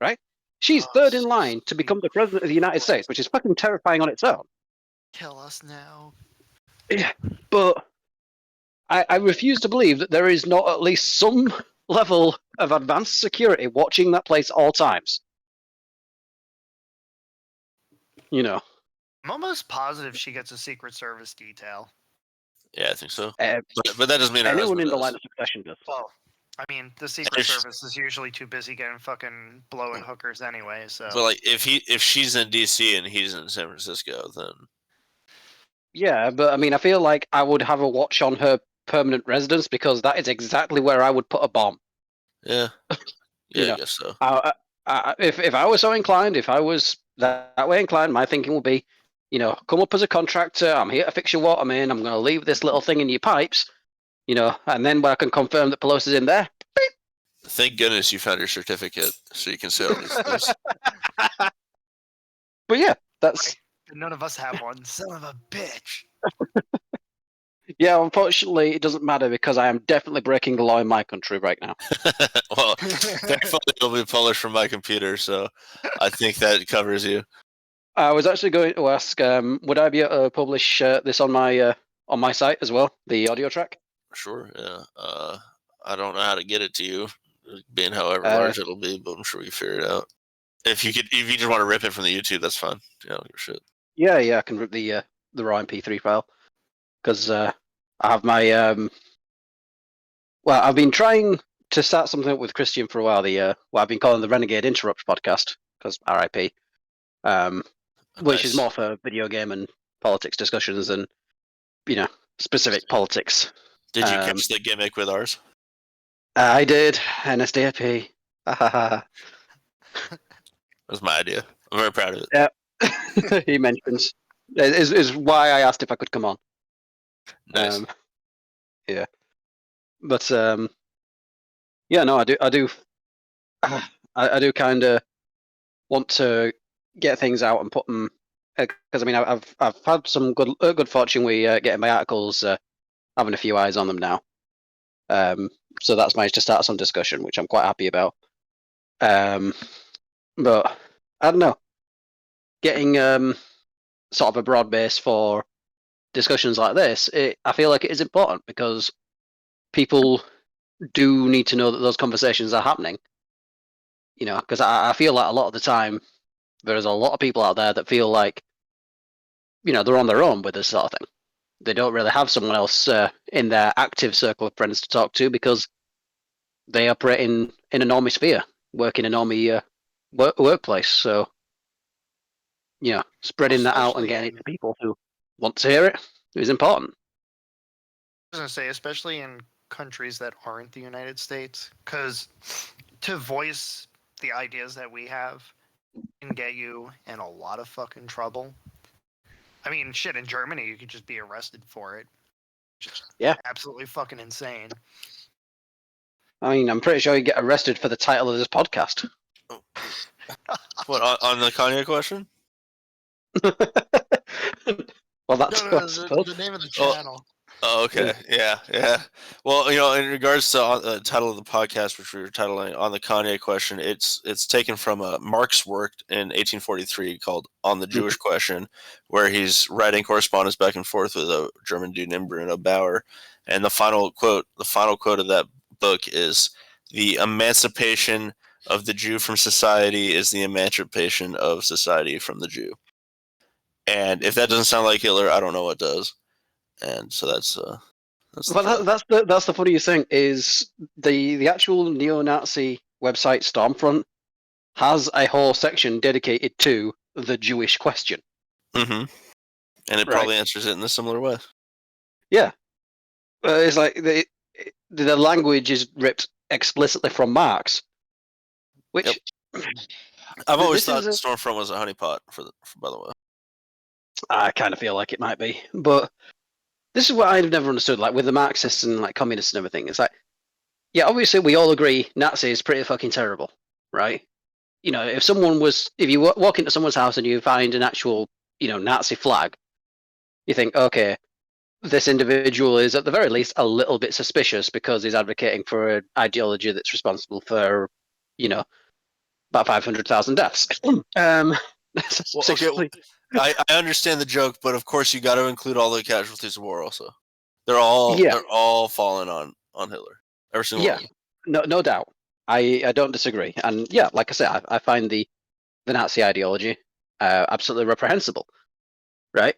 right? She's third in line to become the president of the United States, which is fucking terrifying on its own. Tell us now. Yeah, but I refuse to believe that there is not at least some level of advanced security watching that place at all times. You know. I'm almost positive she gets a Secret Service detail. Yeah, I think so. But that doesn't mean anyone in the line of succession does. Well, I mean, the Secret Service is usually too busy getting fucking blowing hookers anyway. So, but like, if she's in DC and he's in San Francisco, then yeah. But I mean, I feel like I would have a watch on her permanent residence because that is exactly where I would put a bomb. Yeah, yeah, I guess so. If I was so inclined, if I was that way inclined, my thinking would be, come up as a contractor. I'm here to fix your water main. I'm going to leave this little thing in your pipes, and then when I can confirm that Pelosi's in there. Beep. Thank goodness you found your certificate so you can say all these things. But yeah, that's. None of us have one. Son of a bitch. Yeah, unfortunately, it doesn't matter because I am definitely breaking the law in my country right now. Well, thankfully it'll be published from my computer, so I think that covers you. I was actually going to ask, would I be able to publish this on my site as well, the audio track? Sure. Yeah. I don't know how to get it to you, being however large it'll be, but I'm sure we can figure it out. If you just want to rip it from the YouTube, that's fine. Yeah, your shit. Yeah, I can rip the raw MP3 file because I have my well, I've been trying to start something up with Christian for a while. What I've been calling the Renegade Interrupt podcast because RIP, which is more for video game and politics discussions and specific politics. Did you catch the gimmick with ours? I did. NSDAP. That was my idea. I'm very proud of it. Yeah. He mentions is why I asked if I could come on. Nice. Yeah. But yeah, no, I do kind of want to get things out and put them because I mean I've had some good fortune with getting my articles having a few eyes on them now. So that's managed to start some discussion, which I'm quite happy about. But I don't know, getting sort of a broad base for discussions like this, I feel like it is important because people do need to know that those conversations are happening. Because I feel like a lot of the time there's a lot of people out there that feel like they're on their own with this sort of thing. They don't really have someone else in their active circle of friends to talk to because they operate in a normie sphere, work in a normie workplace. So, spreading that out and getting it to people who want to hear it is important. I was going to say, especially in countries that aren't the United States, because to voice the ideas that we have can get you in a lot of fucking trouble. I mean, shit, in Germany, you could just be arrested for it. Just absolutely fucking insane. I mean, I'm pretty sure you get arrested for the title of this podcast. What, on the Kanye question? Well, that's the name of the channel. Oh, okay. Yeah. Well, in regards to the title of the podcast, which we were titling on the Kanye question, it's taken from Mark's work in 1843 called "On the Jewish Question," where he's writing correspondence back and forth with a German dude named Bruno Bauer, and the final quote of that book is, "The emancipation of the Jew from society is the emancipation of society from the Jew." And if that doesn't sound like Hitler, I don't know what does. And so that's the funniest thing is the actual neo-Nazi website Stormfront has a whole section dedicated to the Jewish question. Mm-hmm. And it probably answers it in a similar way. Yeah, it's like the language is ripped explicitly from Marx, which I've always thought Stormfront was a honeypot by the way. I kind of feel like it might be, but. This is what I've never understood, like with the Marxists and like communists and everything. It's like, yeah, obviously we all agree Nazi is pretty fucking terrible, right? If you walk into someone's house and you find an actual, Nazi flag, you think, okay, this individual is at the very least a little bit suspicious because he's advocating for an ideology that's responsible for, about 500,000 deaths. I understand the joke, but of course you got to include all the casualties of war also. They're all falling on Hitler. Every single one of them. No doubt. I don't disagree. And yeah, like I said, I find the Nazi ideology absolutely reprehensible, right?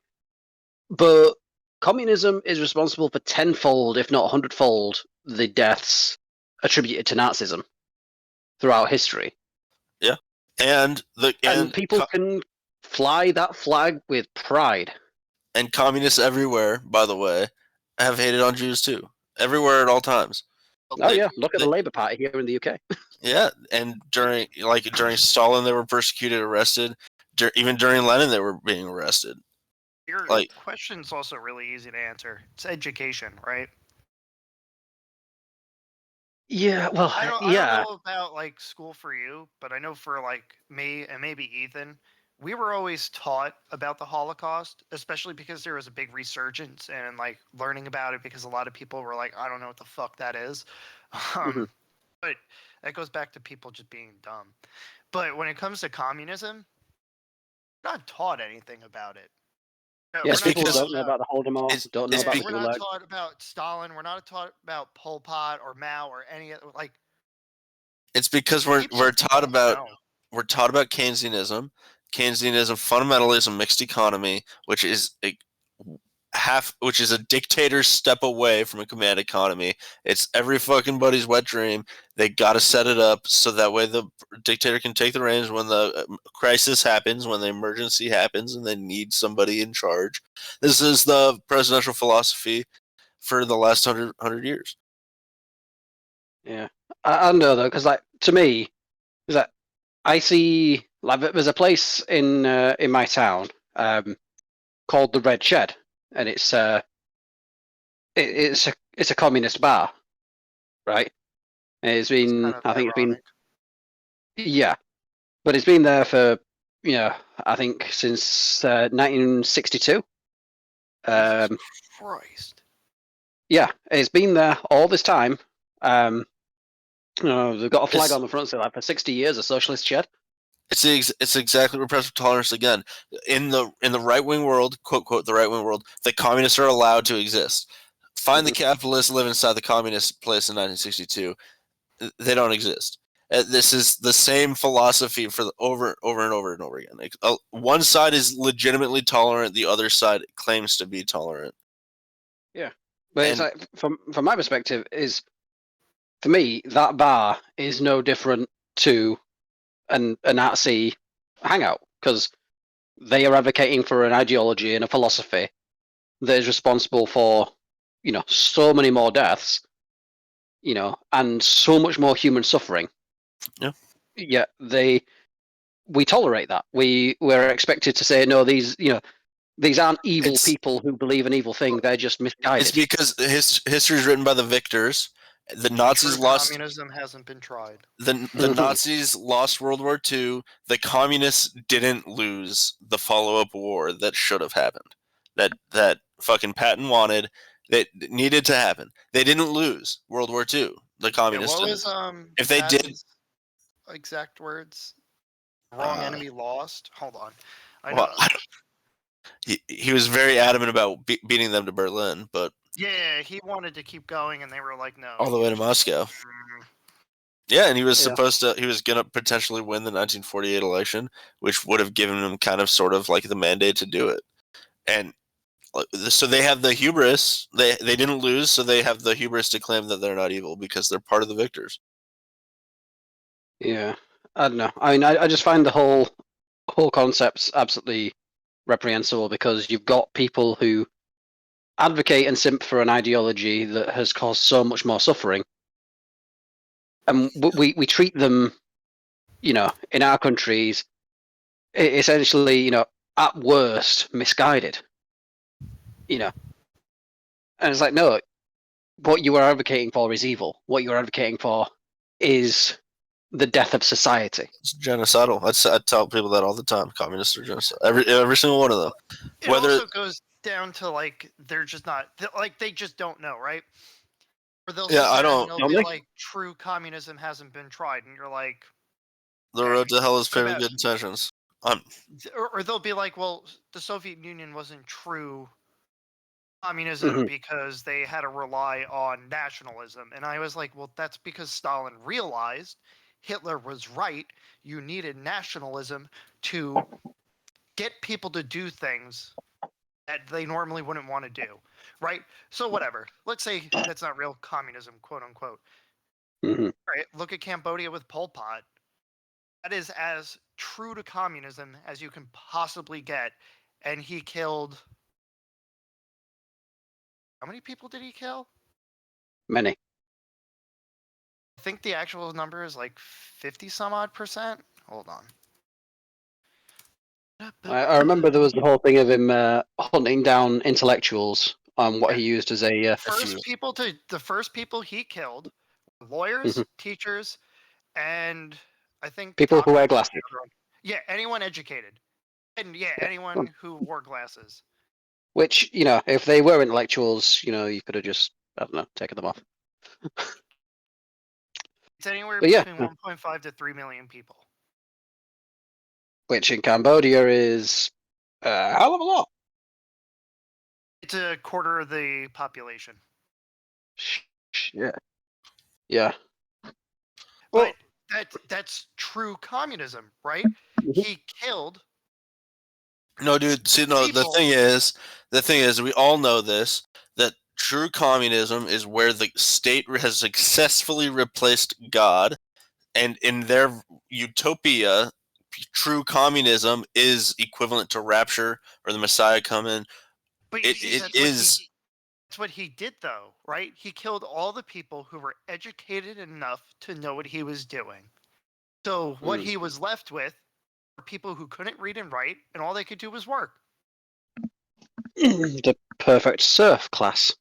But communism is responsible for tenfold, if not 100-fold, the deaths attributed to Nazism throughout history. Yeah, and people can fly that flag with pride. And communists everywhere, by the way, have hated on Jews too. Everywhere at all times. Yeah, look at the Labour Party here in the UK. Yeah, and during Stalin, they were persecuted, arrested. Even during Lenin, they were being arrested. Your question's also really easy to answer. It's education, right? Yeah, well, I don't know about like school for you, but I know for like me and maybe Ethan, we were always taught about the Holocaust, especially because there was a big resurgence and like learning about it because a lot of people were like, I don't know what the fuck that is. But that goes back to people just being dumb. But when it comes to communism, we're not taught anything about it. Yes, people don't know about the Holodomor, don't know about the Gulag. We're not taught about Stalin. We're not taught about Pol Pot or Mao or any other, like. It's because we're taught about Keynesianism, fundamentalism, mixed economy, which is a dictator's step away from a command economy. It's every fucking buddy's wet dream. They got to set it up so that way the dictator can take the reins when the crisis happens, when the emergency happens, and they need somebody in charge. This is the presidential philosophy for the last 100 years. Yeah, I know though, because like to me, is that I see like there's a place in my town called the Red Shed, and it's a communist bar, right? It's been yeah, but it's been there for I think since 1962. Jesus Christ. Yeah, it's been there all this time. They've got a flag on the front saying like for 60 years a socialist shed. It's exactly repressive tolerance again. In the right wing world, quote quote, the right wing world, the communists are allowed to exist. Find the capitalists live inside the communist place in 1962. They don't exist. This is the same philosophy for over and over and over again. One side is legitimately tolerant, the other side claims to be tolerant. Yeah, but it's like from my perspective is, for me, that bar is no different to a Nazi hangout, because they are advocating for an ideology and a philosophy that is responsible for, so many more deaths, and so much more human suffering. Yeah. Yeah, we tolerate that. We're expected to say, no, these aren't evil people who believe an evil thing. They're just misguided. It's because history is written by the victors. The Nazis lost. Communism hasn't been tried. The Nazis lost World War II. The communists didn't lose the follow-up war that should have happened. That fucking Patton wanted. That needed to happen. They didn't lose World War II. The communists. What was if they Patton's exact words? Wrong enemy lost. Hold on. He was very adamant about beating them to Berlin, but. Yeah, he wanted to keep going, and they were like, no. All the way to Moscow. Yeah, and he was he was going to potentially win the 1948 election, which would have given him kind of sort of like the mandate to do it. And so they have the hubris. They didn't lose, so they have the hubris to claim that they're not evil because they're part of the victors. Yeah, I don't know. I mean, I just find the whole concept's absolutely reprehensible, because you've got people who advocate and simp for an ideology that has caused so much more suffering, and we treat them, in our countries, essentially, at worst, misguided. And it's like, no, what you are advocating for is evil. What you are advocating for is the death of society. It's genocidal. I tell people that all the time. Communists are genocidal. Every single one of them. It also goes down to like they're just not like they just don't know, right? Or they'll they'll be like, true communism hasn't been tried, and you're like, the road to hell is paved with good intentions. Or they'll be like, well, the Soviet Union wasn't true communism because they had to rely on nationalism. And I was like, well, that's because Stalin realized Hitler was right. You needed nationalism to get people to do things that they normally wouldn't want to do, right? So whatever. Let's say that's not real communism, quote unquote. Right? Look at Cambodia with Pol Pot. That is as true to communism as you can possibly get. And he killed. How many people did he kill? Many. I think the actual number is like 50 some odd %. Hold on. I remember there was the whole thing of him hunting down intellectuals on what he used as a. The first people he killed were lawyers, teachers, and I think people who wear glasses. Yeah, anyone educated. And yeah, anyone who wore glasses. Which, if they were intellectuals, you could have just, I don't know, taken them off. It's anywhere between 1.5 to 3 million people. Which in Cambodia is a hell of a lot. It's a quarter of the population. Shit. Yeah. But that's true communism, right? He killed. No, dude. See, no. The thing is, we all know this. That true communism is where the state has successfully replaced God, and in their utopia, true communism is equivalent to rapture or the Messiah coming. But that's what he did, though, right? He killed all the people who were educated enough to know what he was doing. So what he was left with were people who couldn't read and write, and all they could do was work. The perfect serf class.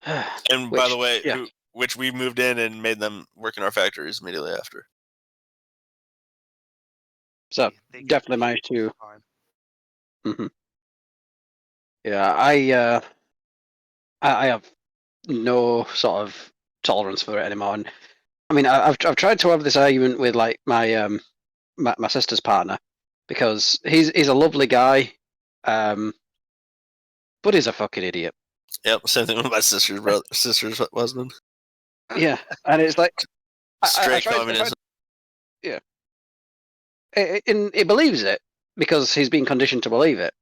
And by the way, which we moved in and made them work in our factories immediately after. So definitely managed to. Yeah, I have no sort of tolerance for it anymore. And I mean, I've tried to have this argument with like my my sister's partner, because he's a lovely guy, but he's a fucking idiot. Yep, same thing with my sister's husband. Yeah, and it's like straight communism. Yeah, he believes it because he's been conditioned to believe it,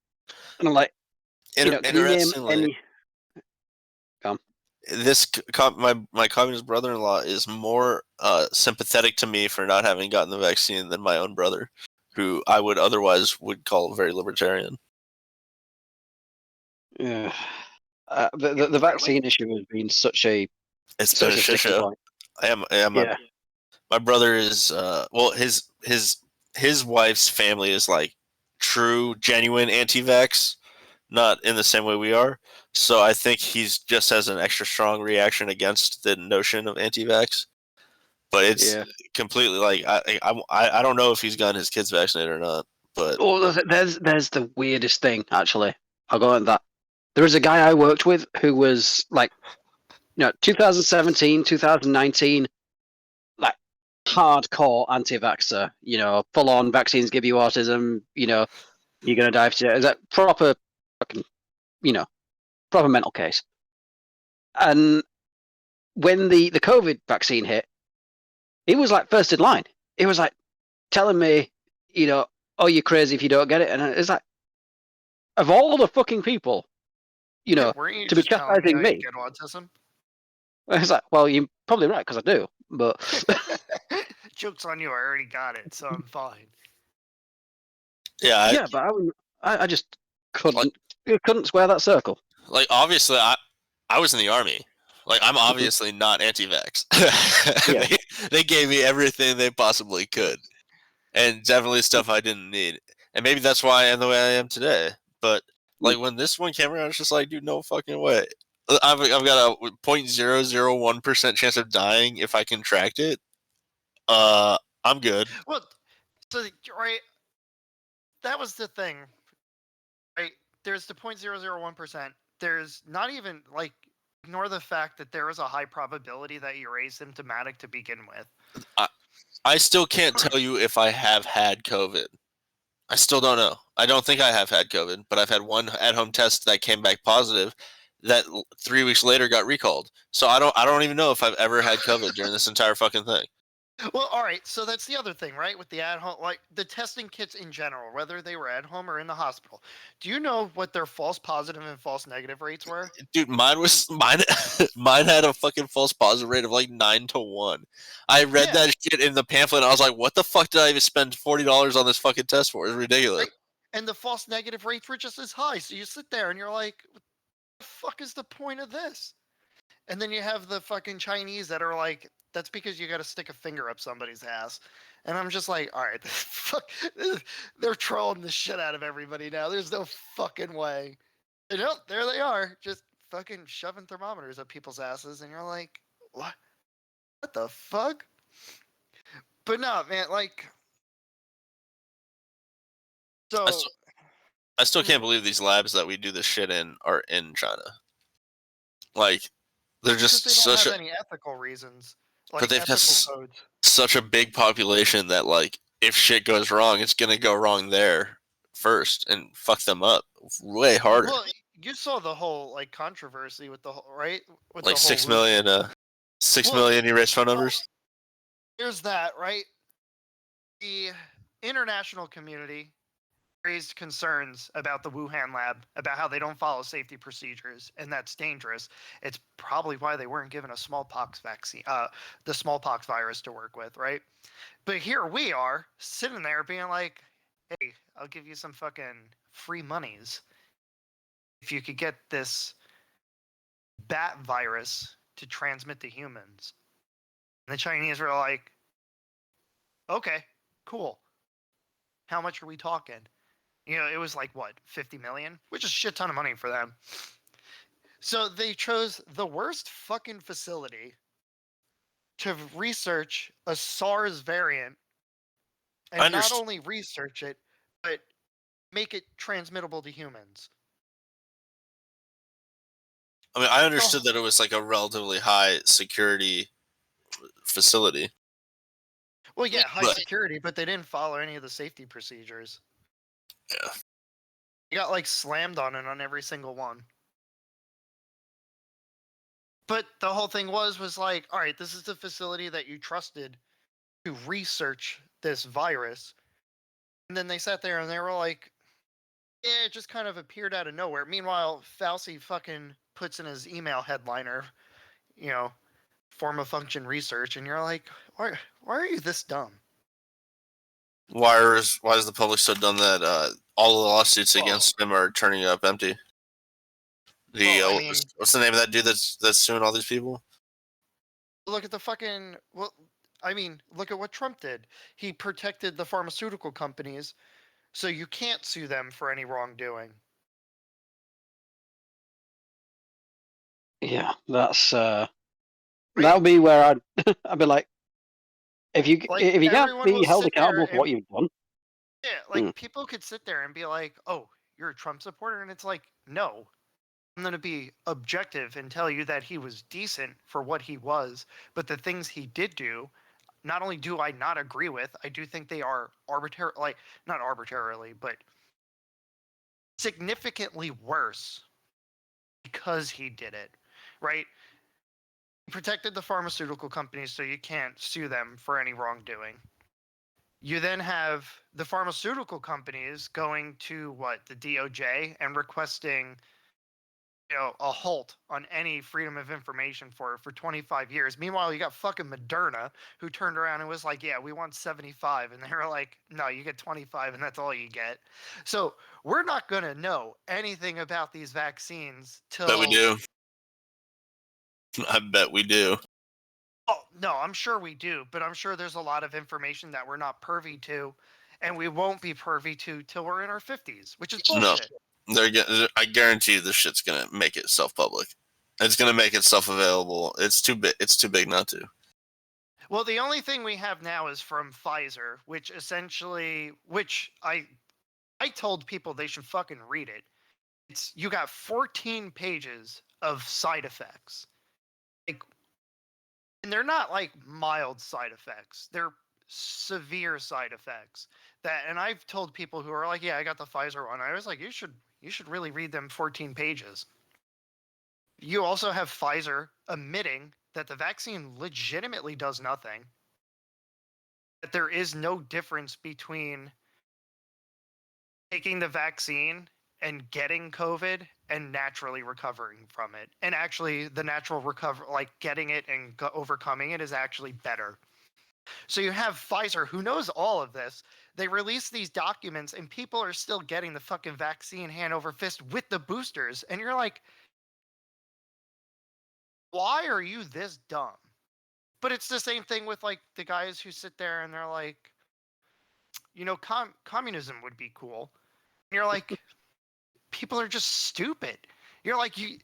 and I'm like, interestingly, my communist brother-in-law is more sympathetic to me for not having gotten the vaccine than my own brother, who I would otherwise call very libertarian. Yeah, the vaccine issue has been such a shit show. My brother is his wife's family is like true, genuine anti-vax, not in the same way we are. So I think he's just has an extra strong reaction against the notion of anti-vax. But it's completely like I don't know if he's gotten his kids vaccinated or not. But there's the weirdest thing actually. I'll go on that. There was a guy I worked with who was like, 2017, 2019, like hardcore anti-vaxxer. Full on vaccines give you autism. You're gonna die. Is that proper? Fucking, proper mental case. And when the COVID vaccine hit, he was like first in line. He was like telling me, oh, you're crazy if you don't get it. And it's like, of all the fucking people, to be chastising me. Get autism? It's like, well, you're probably right because I do, but joke's on you. I already got it, so I'm fine. Yeah, but I just couldn't square that circle. Like, obviously, I was in the army. Like, I'm obviously not anti-vax. They gave me everything they possibly could, and definitely stuff I didn't need. And maybe that's why I am the way I am today. But like when this one came around, it's just like, dude, no fucking way. I've got a 0.001% chance of dying if I contract it. I'm good. Well, so right, that was the thing. Right, there's the 0.001%. There's not even like ignore the fact that there is a high probability that you're asymptomatic to begin with. I still can't tell you if I have had COVID. I still don't know. I don't think I have had COVID, but I've had one at-home test that came back positive that 3 weeks later got recalled. So I don't even know if I've ever had COVID during this entire fucking thing. Well, all right. So that's the other thing, right? With the at-home, like the testing kits in general, whether they were at home or in the hospital. Do you know what their false positive and false negative rates were? Dude, mine had a fucking false positive rate of like 9-1. I read that shit in the pamphlet and I was like, what the fuck did I even spend $40 on this fucking test for? It's ridiculous. Right. And the false negative rates were just as high. So you sit there and you're like, what the fuck is the point of this? And then you have the fucking Chinese that are like, that's because you got to stick a finger up somebody's ass. And I'm just like, all right, fuck, they're trolling the shit out of everybody now. There's no fucking way. And there they are, just fucking shoving thermometers up people's asses. And you're like, what? What the fuck? But no, man, like, so. I still can't believe these labs that we do this shit in are in China. Like, they're just they don't have any ethical reasons. Like, but they've got codes. Such a big population that, like, if shit goes wrong, it's gonna go wrong there first and fuck them up way harder. Well, you saw the whole like controversy with the whole right with like the whole 6 million, 6 million erased phone numbers. Here's that, right? The international community raised concerns about the Wuhan lab, about how they don't follow safety procedures, and that's dangerous. It's probably why they weren't given a smallpox vaccine, the smallpox virus to work with, right? But here we are sitting there being like, hey, I'll give you some fucking free monies if you could get this bat virus to transmit to humans. And the Chinese were like, okay, cool. How much are we talking? You know, it was like, what, 50 million? Which is a shit ton of money for them. So they chose the worst fucking facility to research a SARS variant and not only research it, but make it transmittable to humans. I mean, I understood that it was like a relatively high security facility. Well, yeah, high security, but they didn't follow any of the safety procedures. Yeah. You got like slammed on it on every single one. But the whole thing was like, all right, this is the facility that you trusted to research this virus. And then they sat there and they were like, yeah, it just kind of appeared out of nowhere. Meanwhile, Fauci fucking puts in his email headliner, you know, form of function research, and you're like, why are you this dumb? Why is the public so dumb that all the lawsuits against him are turning up empty? What's the name of that dude that's suing all these people? Look at the fucking look at what Trump did. He protected the pharmaceutical companies, so you can't sue them for any wrongdoing. Yeah, that's that'll be where I'd be like, if you can't be held accountable for what you've done. Yeah, like people could sit there and be like, "Oh, you're a Trump supporter," and it's like, no, I'm going to be objective and tell you that he was decent for what he was, but the things he did do, not only do I not agree with, I do think they are not arbitrarily, but significantly worse because he did it, right? He protected the pharmaceutical companies so you can't sue them for any wrongdoing. You then have the pharmaceutical companies going to the DOJ and requesting a halt on any freedom of information for 25 years. Meanwhile, you got fucking Moderna who turned around and was like, yeah, we want 75. And they were like, no, you get 25 and that's all you get. So we're not going to know anything about these vaccines till... Bet we do. I bet we do. Oh, no, I'm sure we do. But I'm sure there's a lot of information that we're not privy to. And we won't be privy to till we're in our 50s, which is bullshit. No. I guarantee you this shit's gonna make itself public. It's gonna make itself available. It's too big not to. Well, the only thing we have now is from Pfizer, which I told people they should fucking read it. You got 14 pages of side effects. And they're not like mild side effects. They're severe side effects. And I've told people who are like, yeah, I got the Pfizer one. I was like, you should really read them 14 pages. You also have Pfizer admitting that the vaccine legitimately does nothing. That there is no difference between taking the vaccine and getting COVID and naturally recovering from it. And actually, the natural recover, like getting it and overcoming it, is actually better. So you have Pfizer, who knows all of this. They release these documents, and people are still getting the fucking vaccine hand over fist with the boosters. And you're like, why are you this dumb? But it's the same thing with like the guys who sit there and they're like, you know, communism would be cool. And you're like, people are just stupid. You're like, it's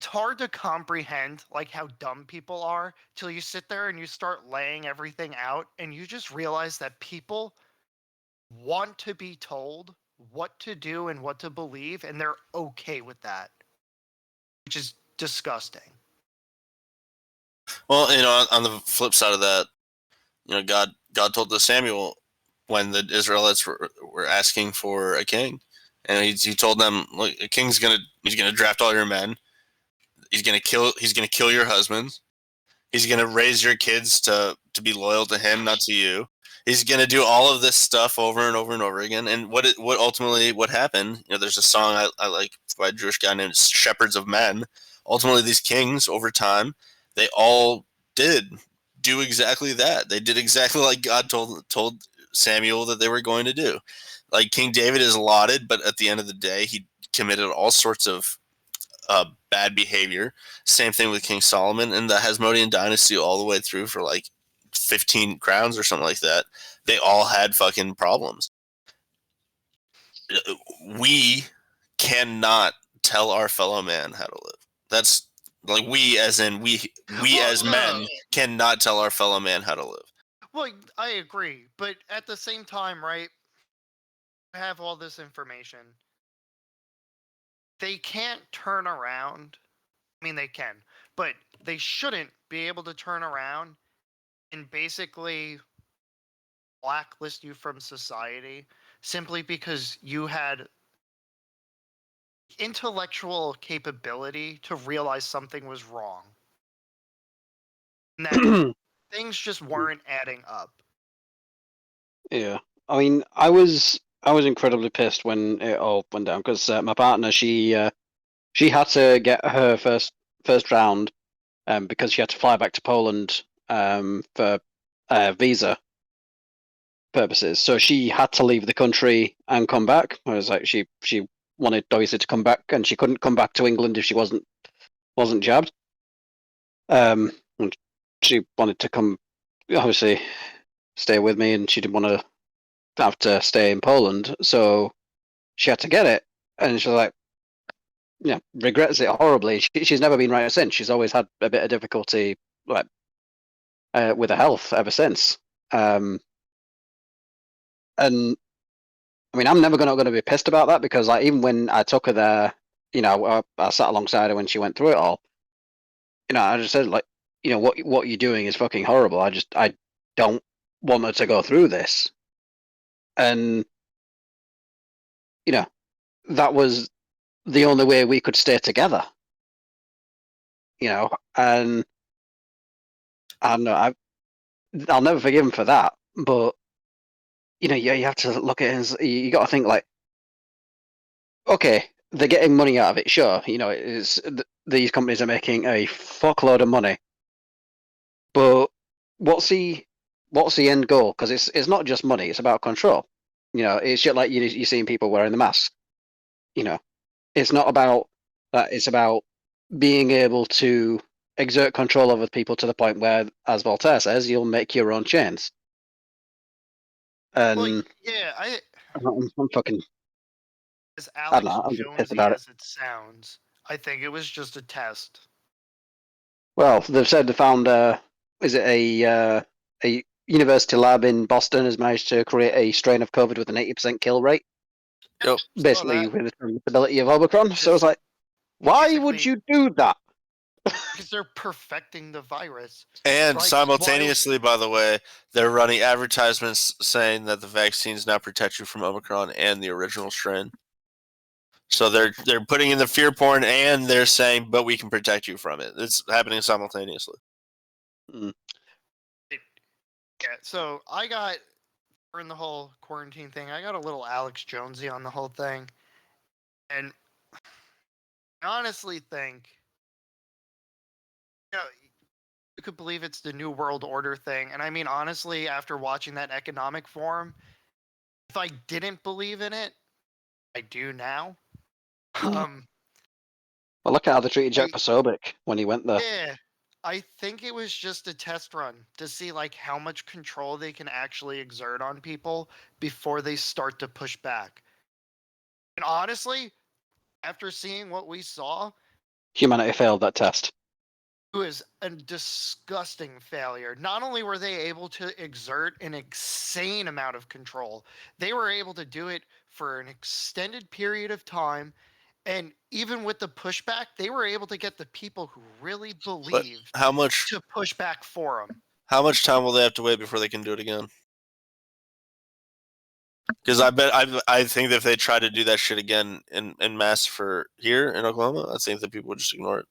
hard to comprehend like how dumb people are till you sit there and you start laying everything out and you just realize that people want to be told what to do and what to believe, and they're okay with that, which is disgusting. Well, you know, on the flip side of that, you know, God told to Samuel when the Israelites were asking for a king, and he told them, look, a king's he's gonna draft all your men. He's gonna kill your husbands. He's gonna raise your kids to be loyal to him, not to you. He's gonna do all of this stuff over and over and over again. And what ultimately happened? You know, there's a song I like by a Jewish guy named Shepherds of Men. Ultimately, these kings over time, they all did do exactly that. They did exactly like God told Samuel that they were going to do. Like King David is lauded, but at the end of the day, he committed all sorts of bad behavior. Same thing with King Solomon and the Hasmonean dynasty all the way through for like 15 crowns or something like that. They all had fucking problems. We cannot tell our fellow man how to live. That's like we as in we as men cannot tell our fellow man how to live. Well, I agree, but at the same time, right, I have all this information. They can't turn around. I mean, they can, but they shouldn't be able to turn around and basically blacklist you from society simply because you had intellectual capability to realize something was wrong. And that things just weren't adding up. Yeah. I mean, I was incredibly pissed when it all went down because my partner, she had to get her first round because she had to fly back to Poland for visa purposes. So she had to leave the country and come back. I was like, she wanted obviously to come back, and she couldn't come back to England if she wasn't jabbed. And she wanted to come, obviously, stay with me, and she didn't want to have to stay in Poland, so she had to get it, and she was like, yeah, regrets it horribly. She's never been right since. She's always had a bit of difficulty, like, with her health ever since. And I mean, I'm never going to be pissed about that because, like, even when I took her there, you know, I sat alongside her when she went through it all. You know, I just said, like, you know, what you're doing is fucking horrible. I don't want her to go through this. And you know, that was the only way we could stay together. You know, and I don't know, I'll never forgive him for that. But you know, you have to look at it. And you got to think like, okay, they're getting money out of it. Sure, you know, these companies are making a fuckload of money. But what's the end goal? Because it's not just money; it's about control. You know, it's just like you're seeing people wearing the mask. You know, it's not about that. It's about being able to exert control over people to the point where, as Voltaire says, you'll make your own chains. And well, yeah, I'm fucking. As Alex Jonesy about as it sounds, I think it was just a test. Well, they've said they found is it a university lab in Boston has managed to create a strain of COVID with an 80% kill rate. Yep. Basically with the transmissibility of Omicron. So it's like, why would you do that? Because they're perfecting the virus. And like, simultaneously, by the way, they're running advertisements saying that the vaccines now protect you from Omicron and the original strain. So they're putting in the fear porn, and they're saying, "But we can protect you from it." It's happening simultaneously. Mm. Yeah. So I got during the whole quarantine thing, I got a little Alex Jonesy on the whole thing, and I honestly think, you could believe it's the New World Order thing. And I mean, honestly, after watching that economic forum, if I didn't believe in it, I do now. Well, look at how they treated Jack Posobiec when he went there. Yeah, I think it was just a test run to see like how much control they can actually exert on people before they start to push back. And honestly, after seeing what we saw, humanity failed that test. It was a disgusting failure. Not only were they able to exert an insane amount of control, they were able to do it for an extended period of time. And even with the pushback, they were able to get the people who really believed to push back for them. How much time will they have to wait before they can do it again? Because I think that if they try to do that shit again in mass for here in Oklahoma, I think that people would just ignore it.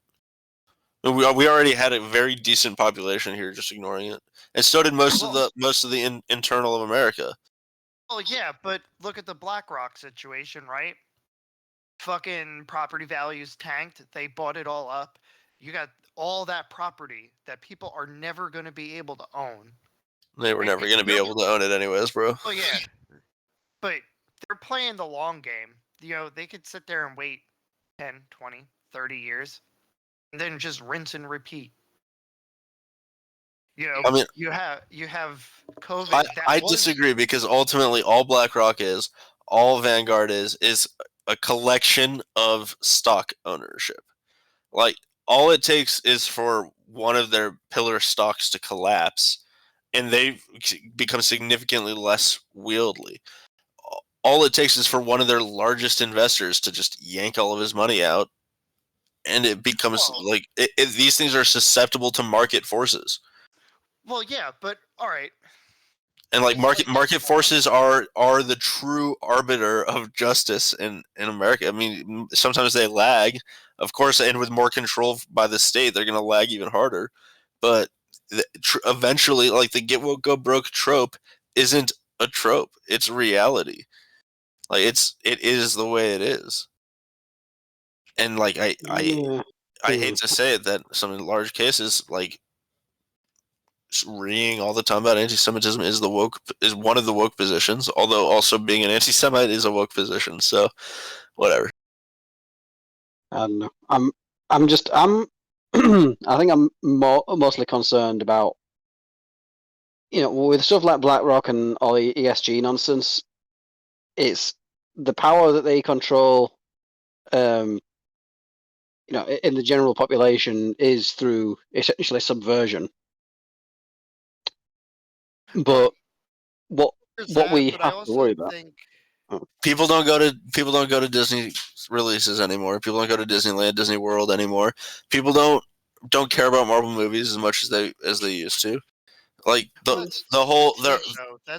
We already had a very decent population here just ignoring it, and so did most of the internal of America. Well, yeah, but look at the BlackRock situation, right? Fucking property values tanked. They bought it all up. You got all that property that people are never going to be able to own. They were never going to be able to own it anyways, bro. Oh yeah, but they're playing the long game. They could sit there and wait 10, 20, 30 years and then just rinse and repeat. I mean, you have COVID. I disagree, because ultimately all BlackRock is, all Vanguard is a collection of stock ownership. Like, all it takes is for one of their pillar stocks to collapse, and they become significantly less wieldy. All it takes is for one of their largest investors to just yank all of his money out, and it becomes these things are susceptible to market forces. Well, yeah, but all right. And like market forces are the true arbiter of justice in America. I mean, sometimes they lag, of course, and with more control by the state, they're going to lag even harder. But eventually, like, the get woke go broke trope isn't a trope; it's reality. Like, it is the way it is. And like I hate to say it, that some large cases, like, reading all the time about anti-Semitism is one of the woke positions. Although also being an anti-Semite is a woke position. So, whatever. And I'm I think I'm mostly concerned about, with stuff like BlackRock and all the ESG nonsense. It's the power that they control, in the general population, is through essentially subversion. But what we have to worry about. People don't go to Disney releases anymore. People don't go to Disneyland, Disney World anymore. People don't care about Marvel movies as much as they used to. Like the whole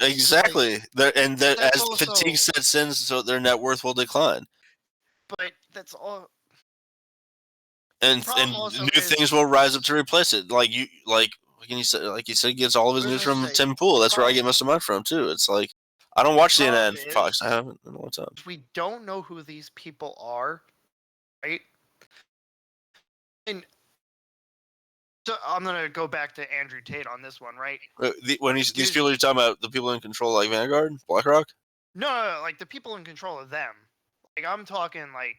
exactly. As the fatigue sets in, so their net worth will decline. But that's all. And new things will rise up to replace it. Like you said, he gets all of his news from Tim Pool. That's where I get most of mine from too. It's like, I don't watch CNN, Fox. I haven't in a long time. We don't know who these people are, right? And so I'm gonna go back to Andrew Tate on this one, right? When these people you're talking about, the people in control, like Vanguard, BlackRock. No, like the people in control of them. Like, I'm talking like,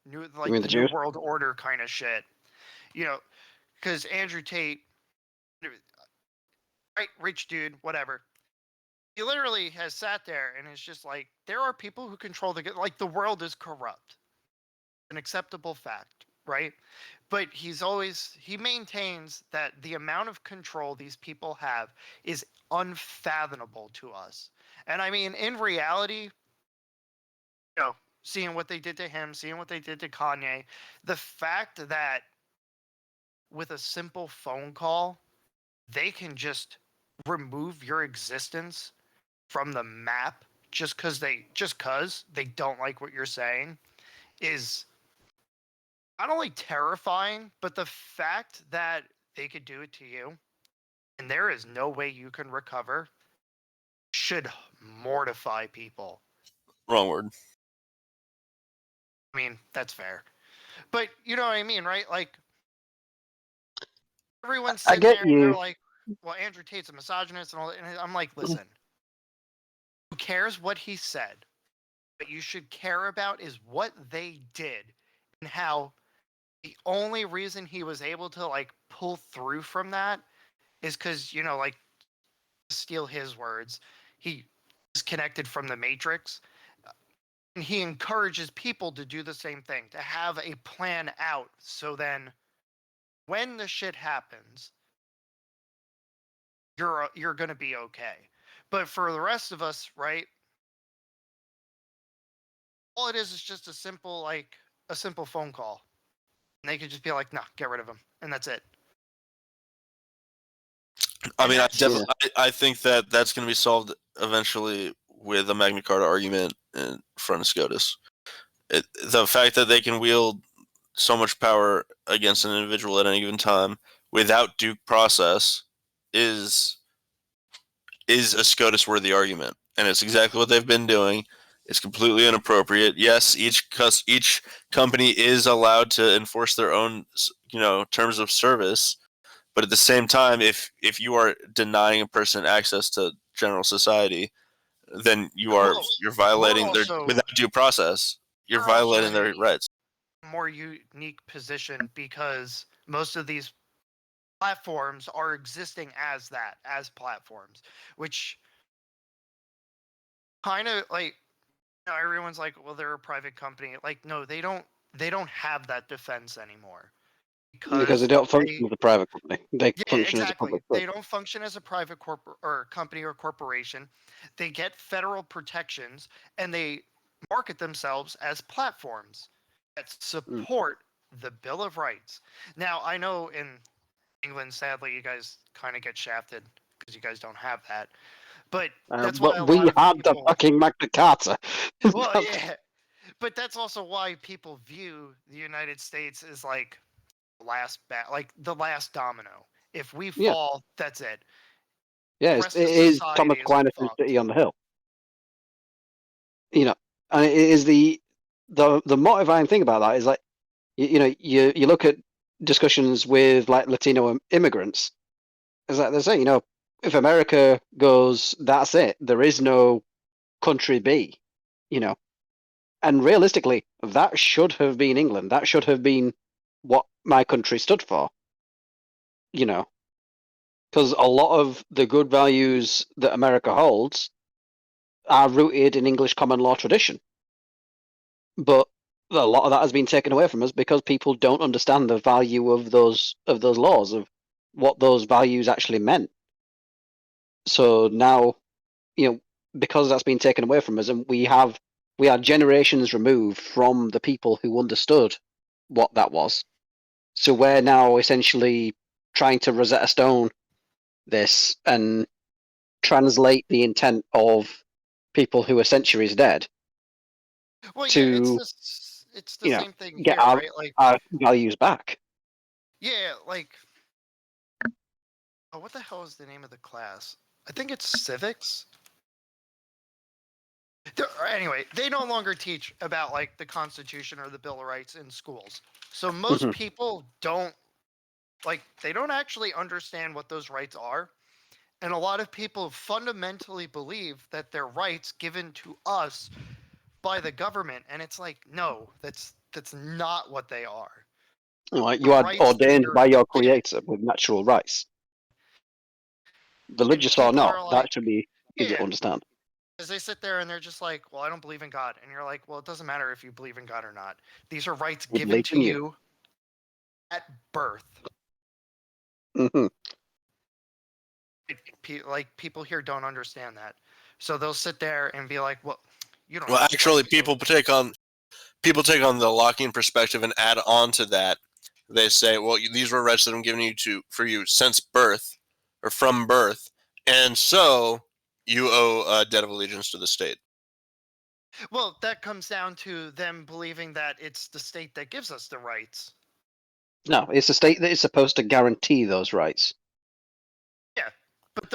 new world order kind of shit. Because Andrew Tate, right, rich dude, whatever. He literally has sat there and is just like, there are people who control the world is corrupt. An acceptable fact, right? But he maintains that the amount of control these people have is unfathomable to us. And I mean, in reality, seeing what they did to him, seeing what they did to Kanye, the fact that with a simple phone call, they can just remove your existence from the map just because they don't like what you're saying is not only terrifying, but the fact that they could do it to you and there is no way you can recover should mortify people. Wrong word. I mean, that's fair. But you know what I mean, right? Like, everyone's sitting there and they're like, well, Andrew Tate's a misogynist and all that. And I'm like, listen, who cares what he said? What you should care about is what they did and how the only reason he was able to like pull through from that is because, you know, like, to steal his words, he disconnected from the matrix. And he encourages people to do the same thing, to have a plan out. So then when the shit happens, you're going to be okay. But for the rest of us, right? All it is just a simple phone call. And they could just be like, "Nah, get rid of him." And that's it. I mean, I think that that's going to be solved eventually with a Magna Carta argument in front of SCOTUS. The fact that they can wield so much power against an individual at any given time without due process is a SCOTUS-worthy argument, and it's exactly what they've been doing. It's completely inappropriate. Yes, each company is allowed to enforce their own, terms of service, but at the same time, if you are denying a person access to general society, then you're violating their without due process. You're violating their rights. More unique position because most of these platforms are existing as platforms, which kind of like, you know, everyone's like, well, they're a private company. Like, no, they don't have that defense anymore because they don't function as a private company. They function as a public. They don't function as a private or company or corporation. They get federal protections and they market themselves as platforms that support the Bill of Rights. Now, I know in England, sadly, you guys kind of get shafted because you guys don't have that. But that's why we had the fucking Magna Carta. Well, yeah, but that's also why people view the United States as like the last domino. If we fall, that's it. Yeah, it is Thomas Aquinas' City on the Hill. You know, and it is the motivating thing about that is like, you look at discussions with like Latino immigrants. Is like they say, if America goes, that's it. There is no country B. And realistically, that should have been England. That should have been what my country stood for. Because a lot of the good values that America holds are rooted in English common law tradition. But a lot of that has been taken away from us because people don't understand the value of those laws, of what those values actually meant. So now, because that's been taken away from us, and we are generations removed from the people who understood what that was. So we're now essentially trying to Rosetta Stone this and translate the intent of people who are centuries dead. Well, yeah, it's the same thing get here, right? Like our values back. Yeah, like, oh, what the hell is the name of the class? I think it's civics. Anyway, they no longer teach about like the Constitution or the Bill of Rights in schools. So most people they don't actually understand what those rights are. And a lot of people fundamentally believe that they're rights given to us by the government. And it's like, no, that's not what they are. Like you are ordained by your creator with natural rights. Religious or not, that should be easy to understand. As they sit there and they're just like, well, I don't believe in God. And you're like, well, it doesn't matter if you believe in God or not. These are rights given to you at birth. Like, people here don't understand that. So they'll sit there and be like, well, you don't know. Well, actually, people take on the Lockean perspective and add on to that they say, well, these were rights that I'm giving you for you since birth or from birth, and so you owe a debt of allegiance to the state. Well, that comes down to them believing that it's the state that gives us the rights. No, it's the state that is supposed to guarantee those rights. Yeah, but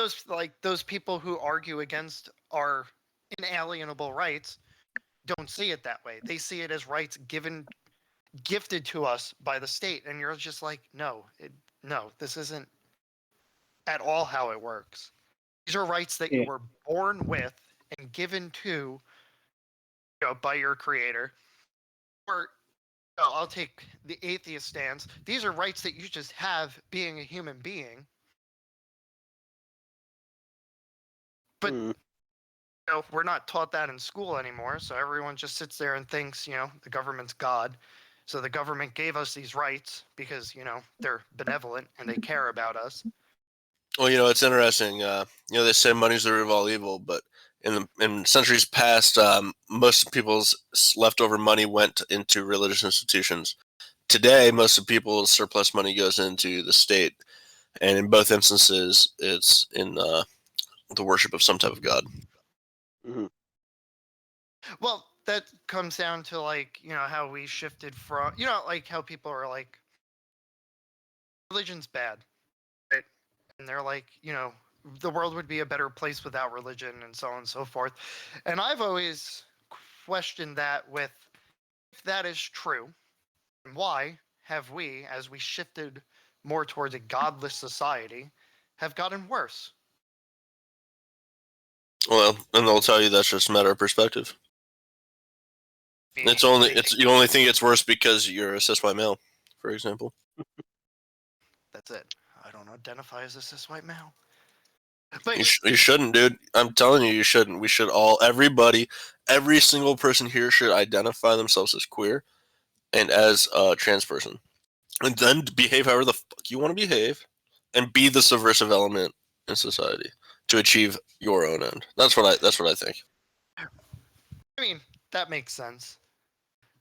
those people who argue against our inalienable rights don't see it that way. They see it as rights gifted to us by the state, and you're just like, no, this isn't at all how it works. These are rights that you were born with and given to, by your creator. Or I'll take the atheist stance. These are rights that you just have being a human being. But we're not taught that in school anymore, so everyone just sits there and thinks, the government's God. So the government gave us these rights because, they're benevolent and they care about us. Well, it's interesting. They say money's the root of all evil, but in centuries past, most people's leftover money went into religious institutions. Today, most of people's surplus money goes into the state, and in both instances, it's in the worship of some type of god. Mm-hmm. Well, that comes down to how we shifted from how people are like, religion's bad, right? And they're like, the world would be a better place without religion and so on and so forth. And I've always questioned that with, if that is true, why have we, as we shifted more towards a godless society, have gotten worse? Well, and they'll tell you that's just a matter of perspective. You only think it's worse because you're a cis white male, for example. That's it. I don't identify as a cis white male. But you shouldn't, dude. I'm telling you, you shouldn't. We should every single person here should identify themselves as queer and as a trans person, and then behave however the fuck you want to behave, and be the subversive element in society to achieve your own end. That's what I think. I mean, that makes sense.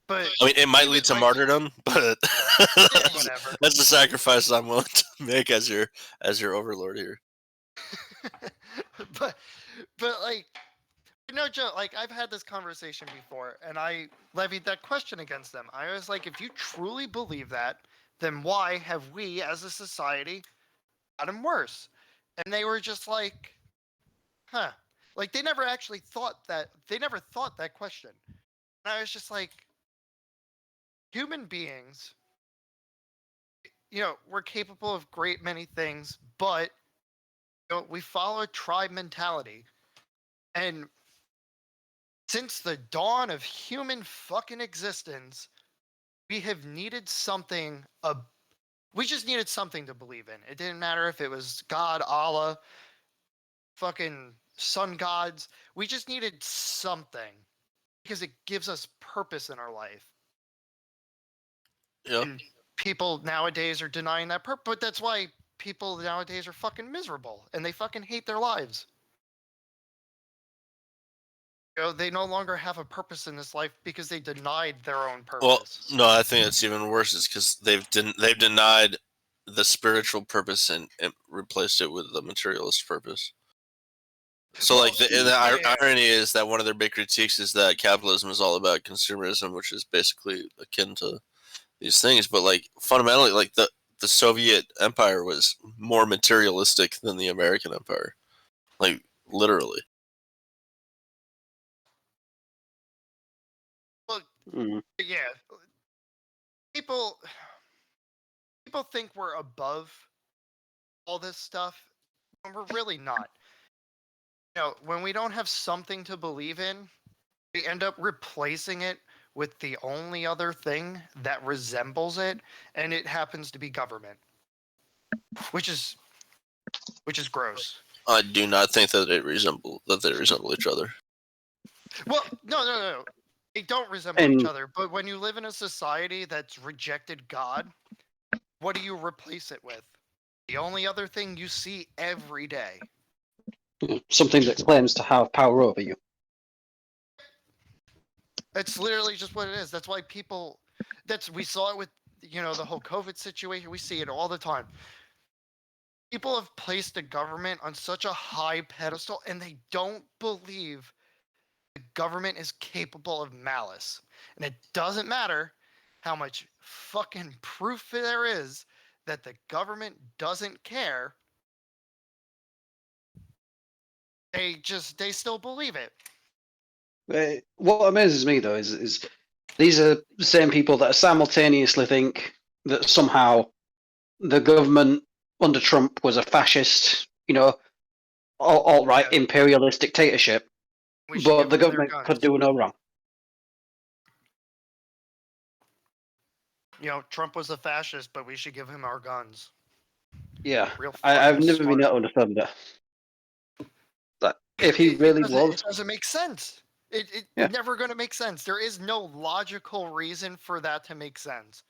But it might lead to martyrdom, but whatever. That's the sacrifice I'm willing to make as your overlord here. but no joke, I've had this conversation before, and I levied that question against them. I was like, if you truly believe that, then why have we as a society gotten worse? And they were just like, huh. They never actually thought that. They never thought that question. And I was just like, human beings, we're capable of great many things, but we follow a tribe mentality. And since the dawn of human fucking existence, we have needed something. We just needed something to believe in. It didn't matter if it was God, Allah, fucking sun gods. We just needed something because it gives us purpose in our life. Yeah. And people nowadays are denying that purpose, but that's why people nowadays are fucking miserable and they fucking hate their lives. They no longer have a purpose in this life because they denied their own purpose. Well, no, I think it's even worse. It's because they've denied the spiritual purpose and replaced it with the materialist purpose. So, the irony is that one of their big critiques is that capitalism is all about consumerism, which is basically akin to these things. But fundamentally, the Soviet Empire was more materialistic than the American Empire, literally. Well, yeah, people think we're above all this stuff, and we're really not. When we don't have something to believe in, we end up replacing it with the only other thing that resembles it, and it happens to be government, which is gross. I do not think that they resemble each other. Well, no. They don't resemble each other, but when you live in a society that's rejected God, what do you replace it with? The only other thing you see every day. Something that claims to have power over you. It's literally just what it is. That's why we saw it with the whole COVID situation. We see it all the time. People have placed the government on such a high pedestal, and they don't believe the government is capable of malice. And it doesn't matter how much fucking proof there is that the government doesn't care. They still believe it. What amazes me though is these are the same people that simultaneously think that somehow the government under Trump was a fascist, alt-right imperialist dictatorship, but the government could do no wrong. Trump was a fascist, but we should give him our guns. Yeah, I've never been able to understand that. That if he really was, it doesn't make sense. It's never going to make sense. There is no logical reason for that to make sense.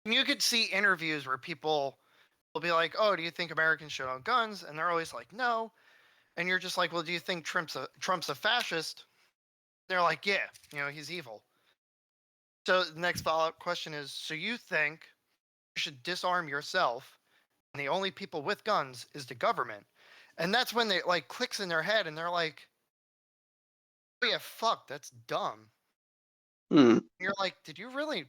And you could see interviews where people will be like, "Oh, do you think Americans should own guns?" And they're always like, "No." And you're just like, "Well, do you think Trump's a fascist?" They're like, "Yeah, he's evil." So the next follow-up question is, so you think you should disarm yourself and the only people with guns is the government? And that's when they like clicks in their head and they're like, "Oh yeah, fuck, that's dumb." You're like, did you really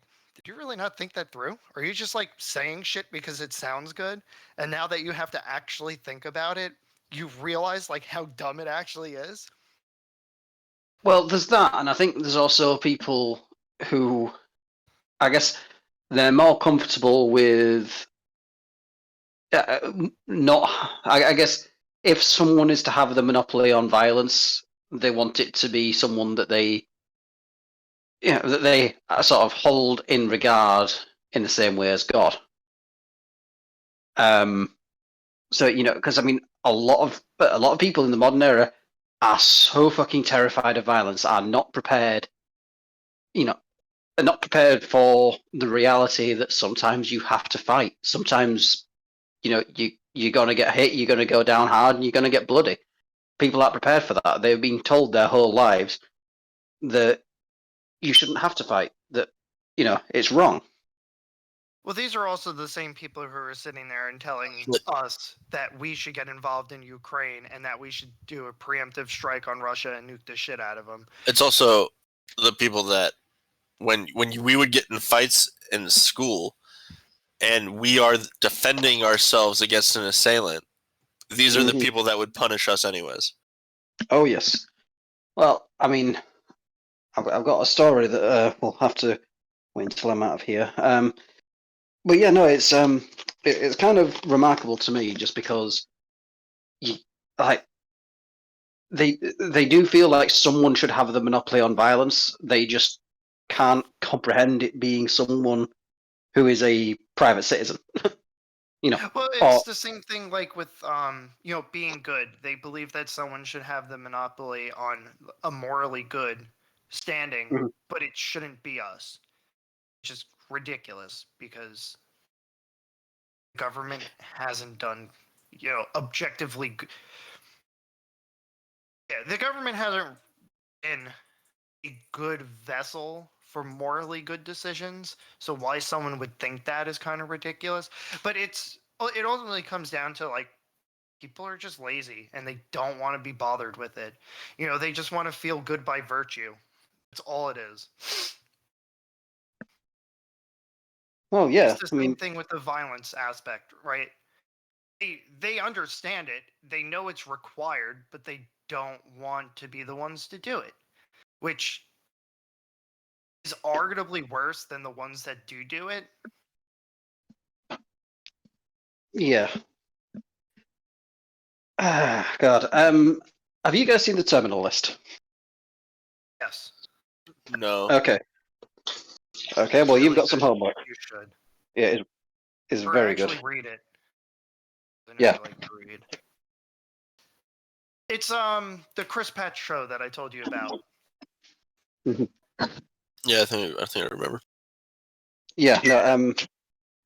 not think that through? Are you just like saying shit because it sounds good? And now that you have to actually think about it, you realize like how dumb it actually is? Well, there's that, and I think there's also people who, I guess, they're more comfortable with not. I guess if someone is to have the monopoly on violence, they want it to be someone that they, that they sort of hold in regard in the same way as God. So because I mean, a lot of people in the modern era are so fucking terrified of violence, are not prepared. Are not prepared for the reality that sometimes you have to fight. Sometimes, you're gonna get hit, you're gonna go down hard, and you're gonna get bloody. People aren't prepared for that. They've been told their whole lives that you shouldn't have to fight. That it's wrong. Well, these are also the same people who are sitting there and telling us that we should get involved in Ukraine and that we should do a preemptive strike on Russia and nuke the shit out of them. It's also the people that when we would get in fights in school and we are defending ourselves against an assailant, these are the people that would punish us anyways. Oh, yes. Well, I mean, I've got a story that we'll have to wait until I'm out of here. But yeah, no, it's kind of remarkable to me just because they do feel like someone should have the monopoly on violence. They just can't comprehend it being someone who is a private citizen. Well, it's the same thing like with being good. They believe that someone should have the monopoly on a morally good standing, but it shouldn't be us. Which is ridiculous because the government hasn't done objectively good. Yeah, the government hasn't been a good vessel for morally good decisions. So why someone would think that is kind of ridiculous. But it ultimately comes down to like people are just lazy and they don't want to be bothered with it. They just want to feel good by virtue. That's all it is. Well, yeah. It's the same thing with the violence aspect, right? They understand it. They know it's required, but they don't want to be the ones to do it, which is arguably worse than the ones that do it. Yeah. God. Have you guys seen the Terminal List? Yes. No. Okay. Okay. Well, you've got some homework. You should. Yeah, it's very good. Read it. Yeah. Like to read. It's the Chris Patch show that I told you about. Yeah, I think I remember. Yeah. No.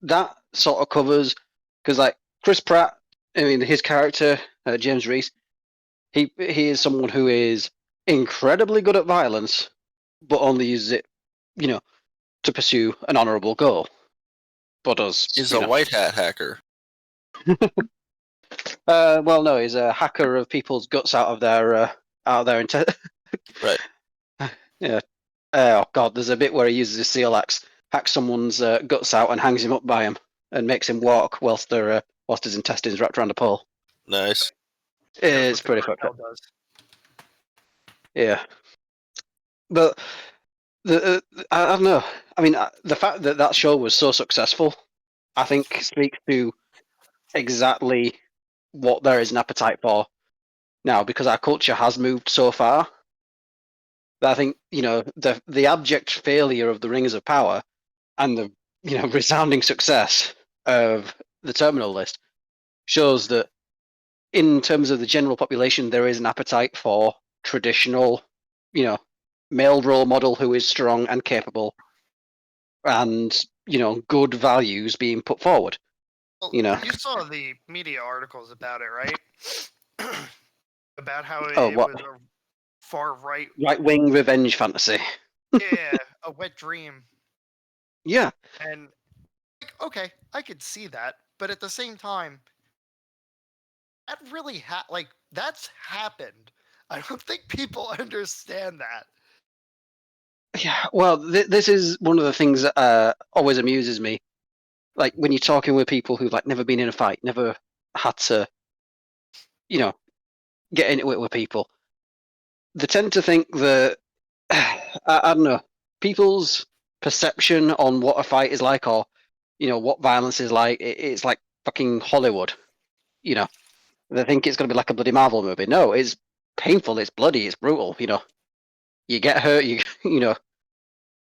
That sort of covers because like Chris Pratt. I mean, his character James Reese. He is someone who is incredibly good at violence, but only uses it, to pursue an honourable goal. but us. He's a white hat hacker. Well, no, he's a hacker of people's guts out of their intent. Right. Yeah. Oh god, there's a bit where he uses his seal axe, hacks someone's guts out, and hangs him up by him, and makes him walk whilst his intestines wrapped around a pole. Nice. It's pretty fucked up. Yeah. But I don't know. I mean, the fact that that show was so successful, I think, speaks to exactly what there is an appetite for now, because our culture has moved so far. That I think, you know, the abject failure of the Rings of Power and the, you know, resounding success of the Terminal List shows that in terms of the general population, there is an appetite for traditional, you know, male role model who is strong and capable, and, you know, good values being put forward. Well, you know, you saw the media articles about it, right? About how it was a far right wing revenge fantasy. Yeah, a wet dream. Yeah. And okay, I could see that, but at the same time, that really that's happened. I don't think people understand that. Yeah, well, this is one of the things that always amuses me. Like when you're talking with people who've like never been in a fight, never had to, you know, get into it with people, they tend to think that I don't know, people's perception on what a fight is like, or you know what violence is like. It's like fucking Hollywood. You know, they think it's going to be like a bloody Marvel movie. No, it's painful, it's bloody, it's brutal. You know, you get hurt, you know,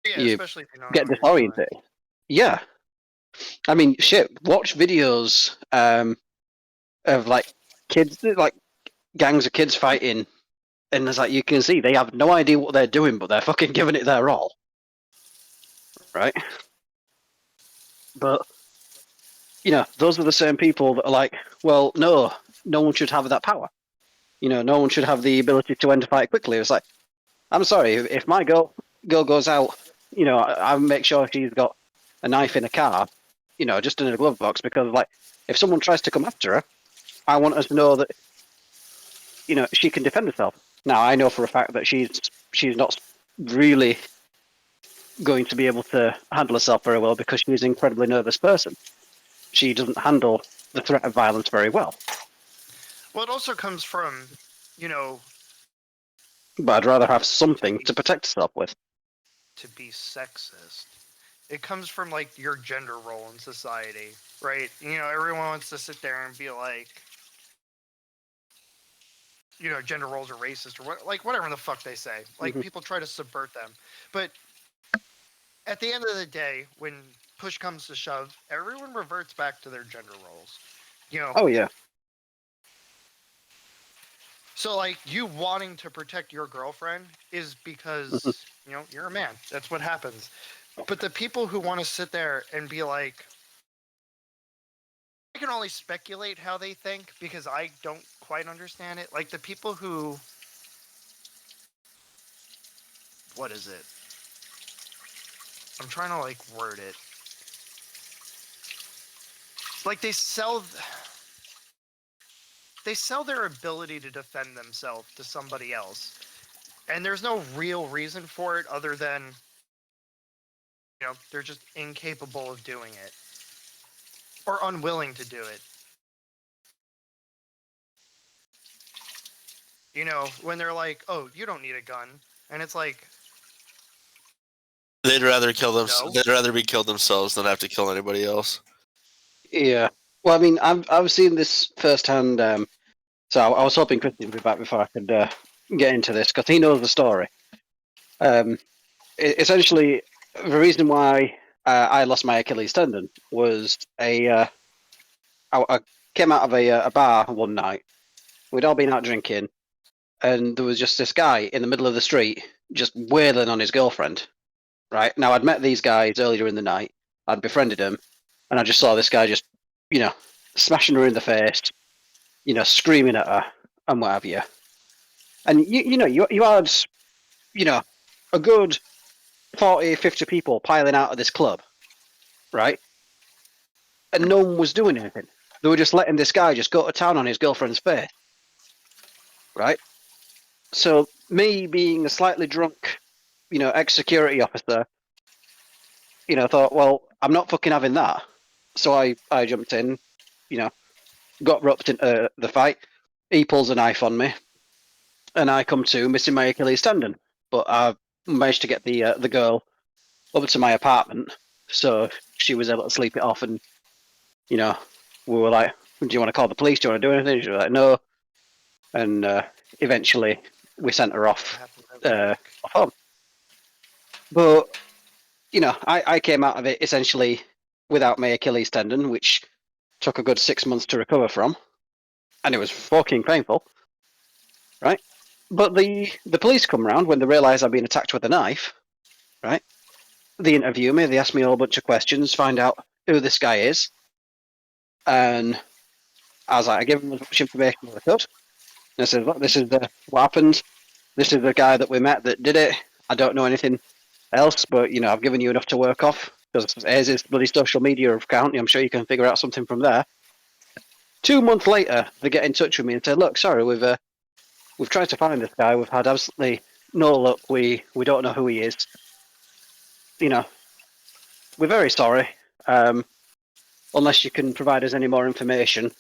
Yeah, you especially if you don't get know what you're disoriented. Yeah, I mean, shit. Watch videos of like kids, like gangs of kids fighting, and it's like you can see they have no idea what they're doing, but they're fucking giving it their all, right? But you know, those are the same people that are like, well, no one should have that power. You know, no one should have the ability to end a fight quickly. It's like, I'm sorry, if my girl goes out, you know, I make sure she's got a knife in a car, you know, just in a glove box, because like, if someone tries to come after her, I want her to know that, you know, she can defend herself. Now, I know for a fact that she's not really going to be able to handle herself very well because she's an incredibly nervous person. She doesn't handle the threat of violence very well. Well, it also comes from, you know... But I'd rather have something to protect herself with. To be sexist. It comes from, like, your gender role in society, right? You know, everyone wants to sit there and be like, you know, gender roles are racist or what, like, whatever the fuck they say. Like, people try to subvert them. But at the end of the day, when push comes to shove, everyone reverts back to their gender roles. You know. Oh, yeah. So, like, you wanting to protect your girlfriend is because, you know, you're a man. That's what happens. But the people who want to sit there and be like, I can only speculate how they think because I don't quite understand it. Like, the people who... What is it? I'm trying to, like, word it. Like, they sell their ability to defend themselves to somebody else. And there's no real reason for it other than, you know, they're just incapable of doing it. Or unwilling to do it. You know, when they're like, oh, you don't need a gun. And it's like... They'd rather kill them. No? They'd rather be killed themselves than have to kill anybody else. Yeah. Well, I mean, I've seen this firsthand. So I was hoping Christian would be back before I could get into this, because he knows the story. Essentially, the reason why I lost my Achilles tendon was I came out of a bar one night. We'd all been out drinking, and there was just this guy in the middle of the street just wailing on his girlfriend. Right? Now, I'd met these guys earlier in the night. I'd befriended them, and I just saw this guy just, you know, smashing her in the face, you know, screaming at her and what have you. And you know, you had, you know, a good 40, 50 people piling out of this club, right? and no one was doing anything. They were just letting this guy just go to town on his girlfriend's face, right? So me being a slightly drunk, ex-security officer, thought, well, I'm not fucking having that. So I jumped in, got roped into the fight. He pulls a knife on me, and I come to missing my Achilles tendon. But I managed to get the girl over to my apartment, so she was able to sleep it off. And we were like, "Do you want to call the police? Do you want to do anything?" She was like, "No." And eventually, we sent her off home. But I came out of it essentially without my Achilles tendon, which took a good 6 months to recover from, and it was fucking painful, right? But the police come around when they realise I've been attacked with a knife, right? They interview me, they ask me a whole bunch of questions, find out who this guy is, and I was like, I give them as much information as I could. And I said, look, this is what happened. This is the guy that we met that did it. I don't know anything else, but I've given you enough to work off. Because here's his bloody social media account. I'm sure you can figure out something from there. 2 months later, they get in touch with me and say, look, sorry, we've tried to find this guy. We've had absolutely no luck. We don't know who he is. We're very sorry. Unless you can provide us any more information,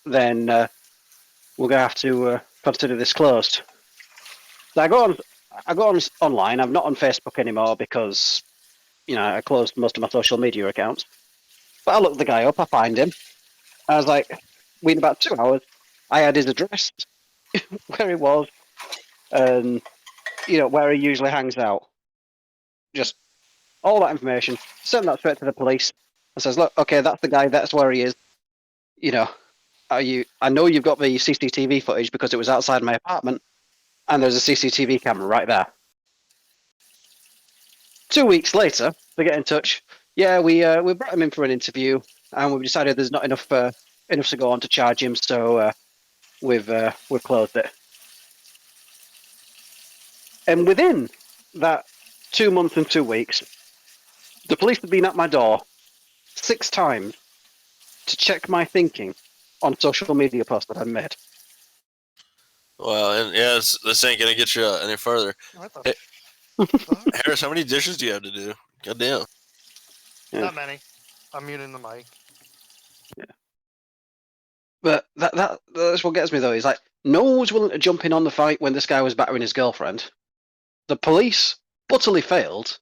then we're going to have to consider this closed. So I go on online. I'm not on Facebook anymore because, I closed most of my social media accounts. But I look the guy up. I find him. I was like, within about 2 hours, I had his address, where he was, and where he usually hangs out. Just all that information. Send that straight to the police. And says, look, okay, that's the guy. That's where he is. I know you've got the CCTV footage because it was outside my apartment, and there's a CCTV camera right there. 2 weeks later, they get in touch. Yeah, we brought him in for an interview, and we've decided there's not enough to go on to charge him, so we've closed it. And within that 2 months and 2 weeks, the police have been at my door 6 times to check my thinking on social media posts that I've made. Wow, and yeah, this ain't gonna get you any further. Hey, Harris, how many dishes do you have to do? Goddamn. Yeah. Not many. I'm muting the mic. Yeah. But that's what gets me though. Is like no one was willing to jump in on the fight when this guy was battering his girlfriend. The police utterly failed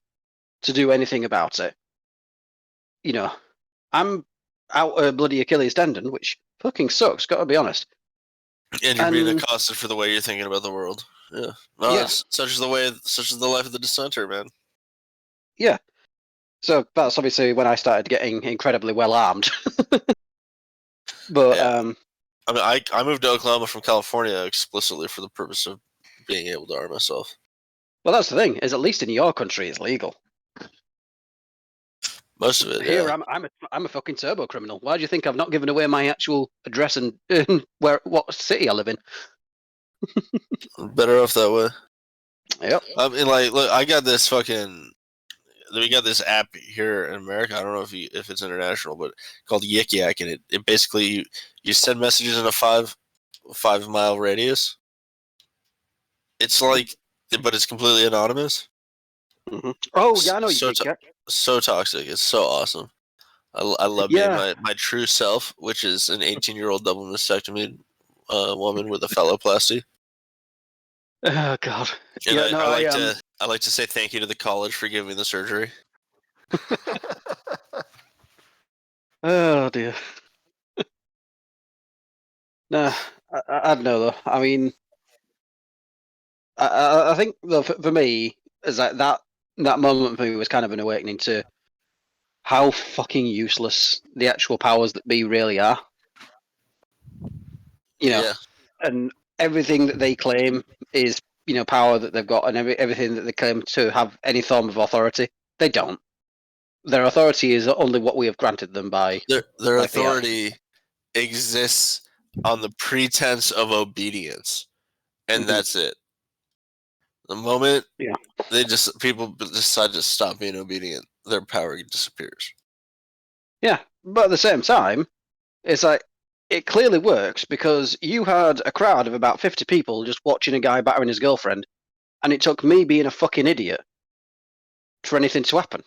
to do anything about it. I'm out a bloody Achilles tendon, which fucking sucks. Got to be honest. And you're being accosted for the way you're thinking about the world. Yeah. Well, yeah. Such is the life of the dissenter, man. Yeah. So that's obviously when I started getting incredibly well armed. But yeah. I mean, I moved to Oklahoma from California explicitly for the purpose of being able to arm myself. Well, that's the thing. Is at least in your country, it's legal. Most of it. Here, yeah. I'm a fucking turbo criminal. Why do you think I've not given away my actual address and what city I live in? Better off that way. Yep. I mean, like, look, we got this app here in America. I don't know if it's international, but called Yik Yak, and it basically you send messages in a 5 mile radius. It's like, but it's completely anonymous. Mm-hmm. Oh yeah, I know Yik Yak. So toxic. It's so awesome. I love being my true self, which is an 18-year-old double mastectomy woman with a phalloplasty. Oh God! And I like to say thank you to the college for giving me the surgery. Oh dear. No, I don't know though. I mean, I think though for me, is that moment for me was kind of an awakening to how fucking useless the actual powers that be really are. And everything that they claim is power that they've got, and everything that they claim to have any form of authority, they don't. Their authority is only what we have granted them by their authority exists on the pretense of obedience, and that's it. The moment people decide to stop being obedient, their power disappears. Yeah, But at the same time, it's like, it clearly works because you had a crowd of about 50 people just watching a guy battering his girlfriend, and it took me being a fucking idiot for anything to happen.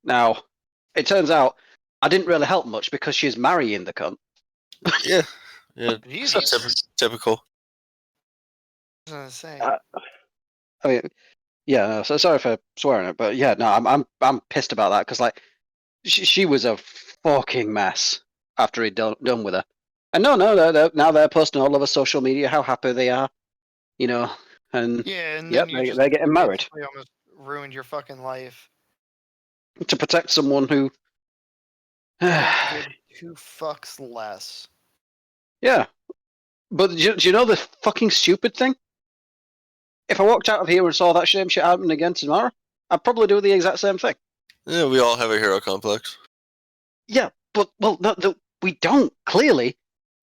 Now, it turns out I didn't really help much because she's marrying the cunt. Yeah. Typical. I was gonna say. I mean, yeah. So sorry for swearing it, but yeah, no, I'm pissed about that because like she was a fucking mess after he'd done with her. And now they're posting all over social media how happy they are, and yeah, and yep, then you they're getting married. Almost ruined your fucking life To protect someone who who fucks less. Yeah, but do you know the fucking stupid thing? If I walked out of here and saw that same shit happen again tomorrow, I'd probably do the exact same thing. Yeah, we all have a hero complex. Yeah, but we don't, clearly,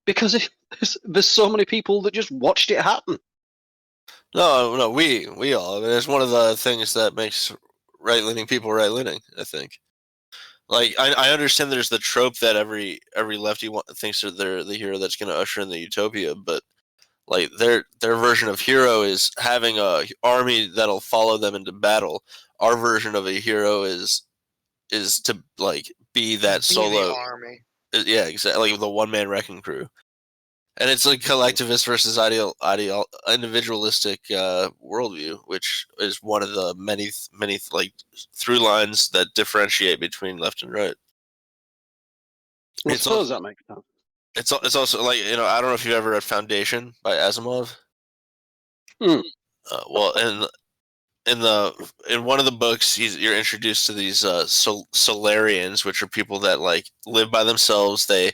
because there's so many people that just watched it happen. No, we all. I mean, it's one of the things that makes right-leaning people right-leaning, I think. Like, I understand there's the trope that every lefty thinks they're the hero that's going to usher in the utopia, but like their version of hero is having a army that'll follow them into battle. Our version of a hero is to like be that solo the army. Yeah, exactly, like the one-man wrecking crew. And it's like collectivist versus individualistic worldview, which is one of the many like through lines that differentiate between left and right. I suppose that makes sense. It's also like, I don't know if you've ever read Foundation by Asimov. Well, in one of the books, you're introduced to these Solarians, which are people that like live by themselves. They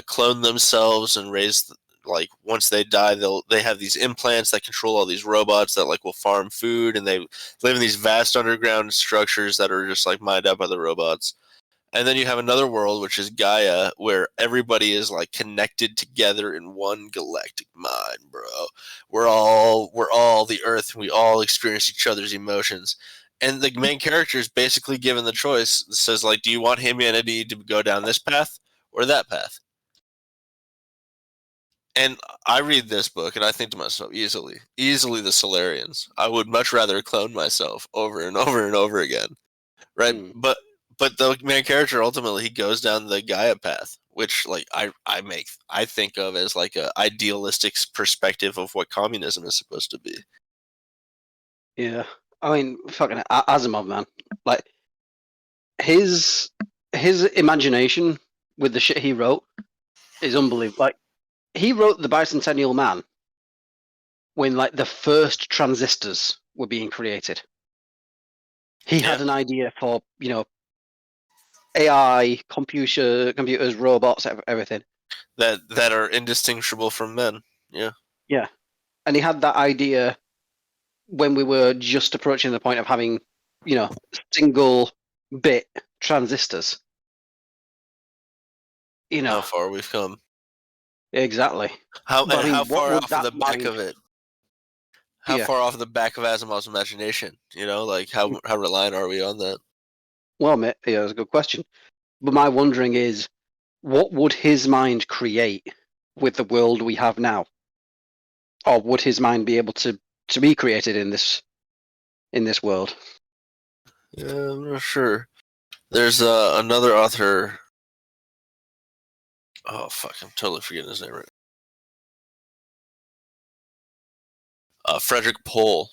clone themselves and raise, like, once they die, they have these implants that control all these robots that like will farm food, and they live in these vast underground structures that are just like mined out by the robots. And then you have another world, which is Gaia, where everybody is like connected together in one galactic mind, bro. We're all the Earth, and we all experience each other's emotions. And the main character is basically given the choice. It says, like, do you want humanity to go down this path or that path? And I read this book and I think to myself, easily the Solarians. I would much rather clone myself over and over and over again, right? But the main character, ultimately, he goes down the Gaia path, which, like, I think of as like a idealistic perspective of what communism is supposed to be. Yeah, I mean, fucking Asimov, man. Like, his imagination with the shit he wrote is unbelievable. Like, he wrote The Bicentennial Man when, like, the first transistors were being created. He had an idea for, AI, computers, robots, everything. That are indistinguishable from men. Yeah. Yeah. And he had that idea when we were just approaching the point of having, single bit transistors. How far we've come. Exactly. How far off of the back of it? How far off the back of Asimov's imagination? Like how reliant are we on that? Well, mate, yeah, that's a good question. But my wondering is, what would his mind create with the world we have now? Or would his mind be able to be created in this world? Yeah, I'm not sure. There's another author. Oh fuck! I'm totally forgetting his name right. Frederick Pohl.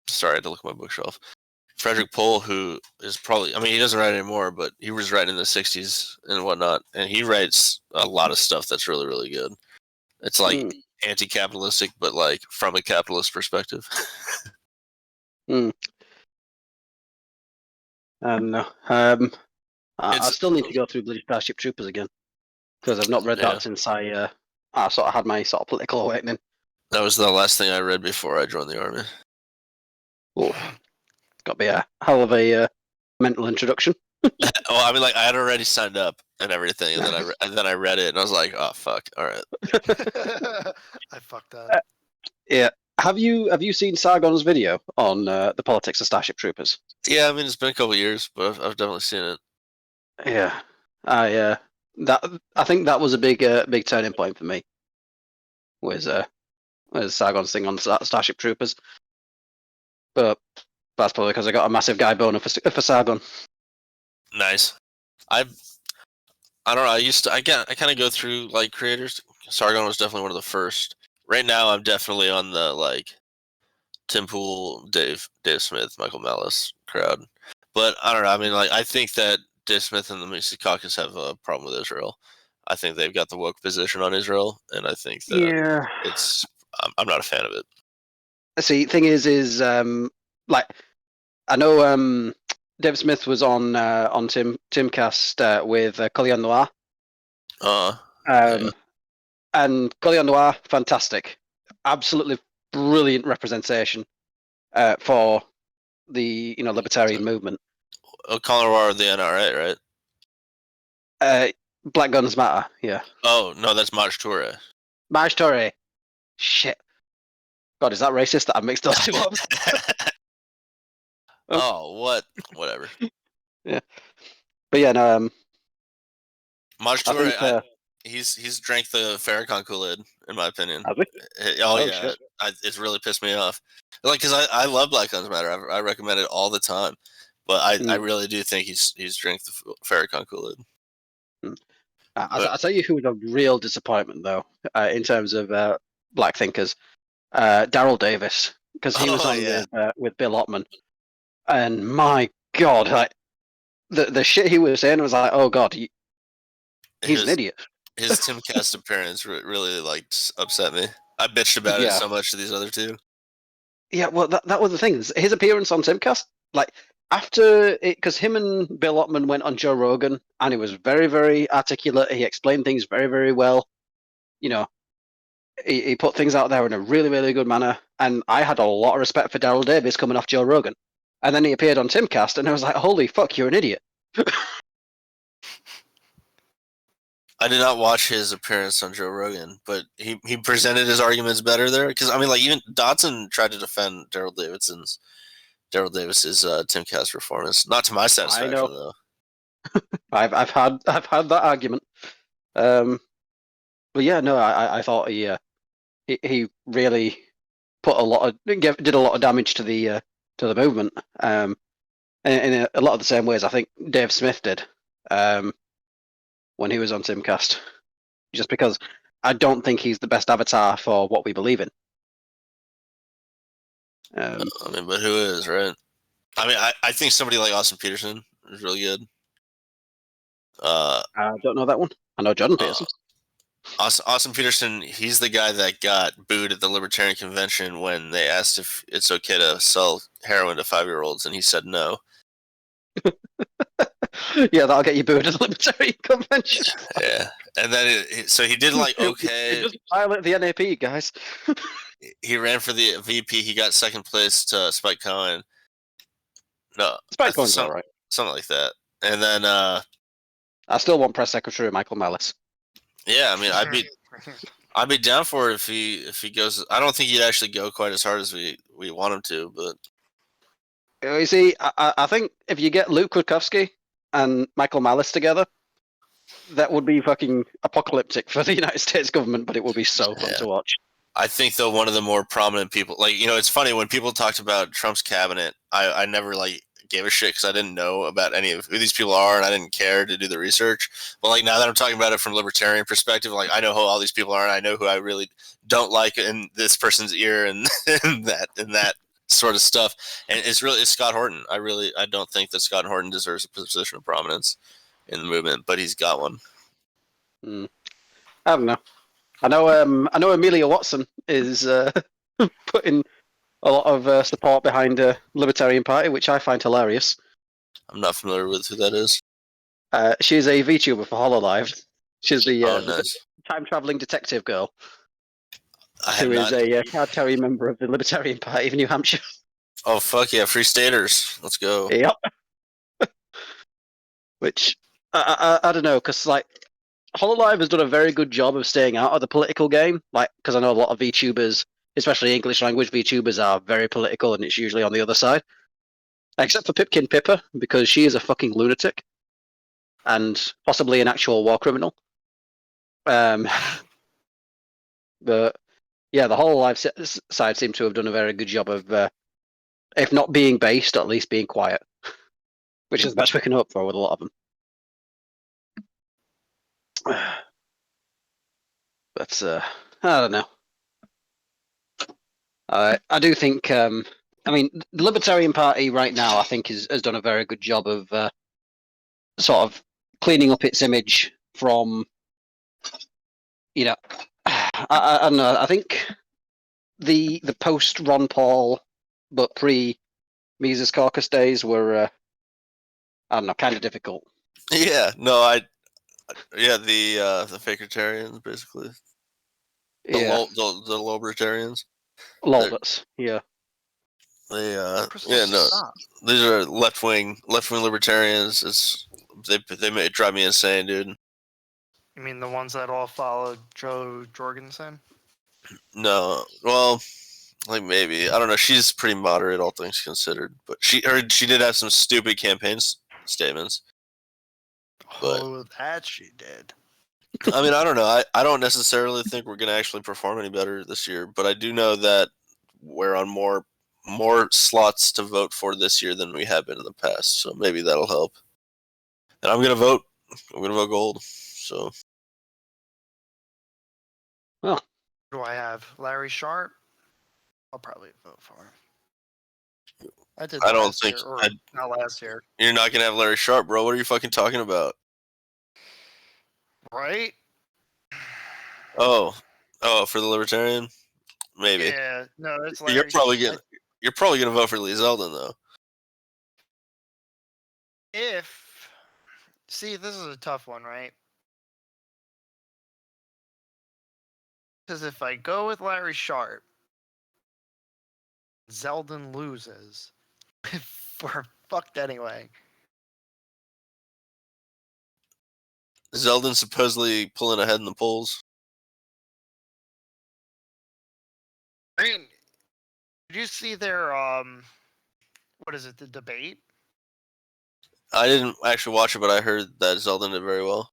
Sorry, I had to look at my bookshelf. Frederick Pohl, who is probably, I mean, he doesn't write anymore, but he was writing in the 60s and whatnot, and he writes a lot of stuff that's really, really good. It's like anti-capitalistic, but like from a capitalist perspective. I don't know. I still need to go through Bloody Starship Troopers again, because I've not read that since I sort of had my sort of political awakening. That was the last thing I read before I joined the army. Oh, it's got to be a hell of a mental introduction. Well, I mean, like, I had already signed up and everything, and then I read it, and I was like, oh fuck, all right. I fucked up. Yeah, Have you seen Sargon's video on the politics of Starship Troopers? Yeah, I mean it's been a couple years, but I've definitely seen it. Yeah, I think that was a big turning point for me. Was Sargon's thing on Starship Troopers, but that's probably because I got a massive guy boner for Sargon. Nice. I don't know. I kind of go through like creators. Sargon was definitely one of the first. Right now, I'm definitely on the like Tim Pool, Dave Smith, Michael Malice crowd. But I don't know. I mean, like I think that Dave Smith and the Mises Caucus have a problem with Israel. I think they've got the woke position on Israel, and I think that I'm not a fan of it. See, thing is like I know Dave Smith was on Timcast with Collier Noir. Yeah. And Collier Noir, fantastic, absolutely brilliant representation for the libertarian movement. Colin Noir, the NRA, right? Black Guns Matter, yeah. Oh no, that's Maj Toure. Maj Toure. Shit. God, is that racist that I mixed those two up? Oh, what? Whatever. Yeah, but yeah, no. Maj Toure, he's drank the Farrakhan Kool-Aid, in my opinion. Has he? Oh yeah, it's really pissed me off. Like, cause I love Black Lives Matter. I recommend it all the time, but I really do think he's drank the Farrakhan Kool-Aid. I'll tell you who was a real disappointment though, in terms of black thinkers, Daryl Davis, because he was on with Bill Ottman, and my God, like the shit he was saying was like, oh God, he's an idiot. His Timcast appearance really like upset me. I bitched about it so much to these other two. Yeah, well, that was the thing. His appearance on Timcast, like after it, because him and Bill Ottman went on Joe Rogan, and he was very, very articulate. He explained things very, very well. You know, he put things out there in a really, really good manner. And I had a lot of respect for Daryl Davis coming off Joe Rogan. And then he appeared on Timcast, and I was like, holy fuck, you're an idiot. I did not watch his appearance on Joe Rogan, but he presented his arguments better there. Because I mean, like even Dotson tried to defend Daryl Davis's Timcast performance, not to my satisfaction though. I've had that argument, but yeah, no, I thought he really put did a lot of damage to the movement, in a lot of the same ways I think Dave Smith did. When he was on Timcast, just because I don't think he's the best avatar for what we believe in. I mean, but who is, right? I mean, I think somebody like Austin Peterson is really good. I don't know that one. I know Jordan Peterson. Austin Peterson, he's the guy that got booed at the Libertarian Convention when they asked if it's okay to sell heroin to 5-year-olds, and he said no. Yeah, that'll get you booed at the Libertarian Convention. Yeah, and then so he did like okay. Just violate the NAP, guys. He ran for the VP. He got second place to Spike Cohen. No, Spike Cohen's all right. Something like that. And then I still want press secretary Michael Malice. Yeah, I mean, I'd be down for it if he goes. I don't think he'd actually go quite as hard as we want him to, but you see, I think if you get Luke Kwiatkowski and Michael Malice together, that would be fucking apocalyptic for the United States government, but it would be so fun to watch. I think though one of the more prominent people, like it's funny when people talked about Trump's cabinet, I never like gave a shit because I didn't know about any of who these people are and I didn't care to do the research. But like now that I'm talking about it from a libertarian perspective, like I know who all these people are and I know who I really don't like in this person's ear and that sort of stuff. And it's Scott Horton. I don't think that Scott Horton deserves a position of prominence in the movement, but he's got one. I don't know. I know Amelia Watson is putting a lot of support behind the Libertarian Party, which I find hilarious. I'm not familiar with who that is. She's a VTuber for HoloLive. She's the nice. time-traveling detective girl who is a card-carrying member of the Libertarian Party of New Hampshire. Oh, fuck yeah. Free staters. Let's go. Yep. Which, I don't know, because, like, HoloLive has done a very good job of staying out of the political game, like, because I know a lot of VTubers especially English language VTubers, are very political, and it's usually on the other side. Except for Pipkin Pippa, because she is a fucking lunatic. And possibly an actual war criminal. But yeah, the whole live side seemed to have done a very good job of, if not being based, at least being quiet, which is the best we can hope for with a lot of them. But I don't know. I do think. I mean, the Libertarian Party right now, I think, has done a very good job of sort of cleaning up its image from, you know, I don't know. I think the post Ron Paul but pre Mises Caucus days were I don't know, kind of difficult. Yeah, the fakeritarians basically. The libertarians. Lolbits, yeah. These are left wing libertarians. They drive me insane, dude. You mean the ones that all followed Joe Jorgensen? No, well, like maybe, I don't know. She's pretty moderate, all things considered, but she did have some stupid campaign statements. Oh, that she did. I mean, I don't know. I don't necessarily think we're going to actually perform any better this year, but I do know that we're on more slots to vote for this year than we have been in the past, so maybe that'll help. And I'm going to vote. I'm going to vote gold. So, well, who do I have? Larry Sharp. I'll probably vote for him. I did. Not last year. You're not going to have Larry Sharp, bro. What are you fucking talking about? Right? Oh, for the Libertarian, maybe. Yeah, no, that's Larry. You're probably gonna vote for Lee Zeldin though. See, this is a tough one, right? Because if I go with Larry Sharp, Zeldin loses. We're fucked anyway. Zeldin supposedly pulling ahead in the polls. I mean, did you see their what is it, the debate? I didn't actually watch it, but I heard that Zeldin did very well.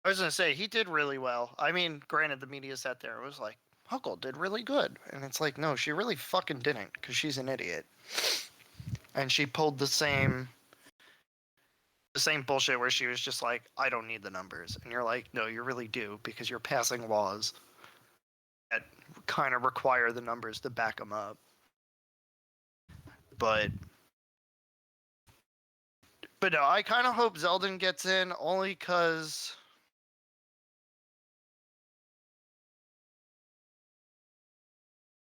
I was gonna say he did really well. I mean, granted, the media sat there. It was like, Huckle did really good, and it's like, no, she really fucking didn't, because she's an idiot, and she pulled the same bullshit where she was just like, I don't need the numbers, and you're like, no, you really do, because you're passing laws that kind of require the numbers to back them up. But no, I kind of hope Zeldin gets in, only because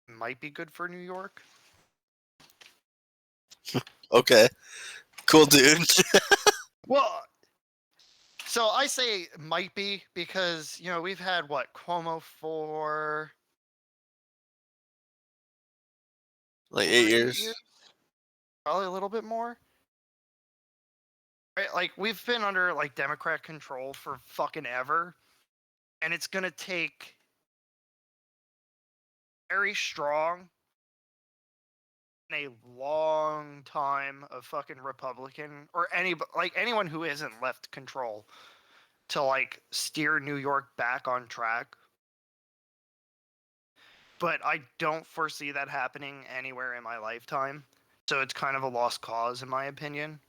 it might be good for New York. Okay. Cool, dude. Well, so I say might be because, we've had Cuomo for like 8 years? Probably a little bit more. Right? Like, we've been under Democrat control for fucking ever, and it's gonna take very strong and a long time of fucking Republican or anyone who isn't left control to steer New York back on track. But I don't foresee that happening anywhere in my lifetime. So it's kind of a lost cause, in my opinion.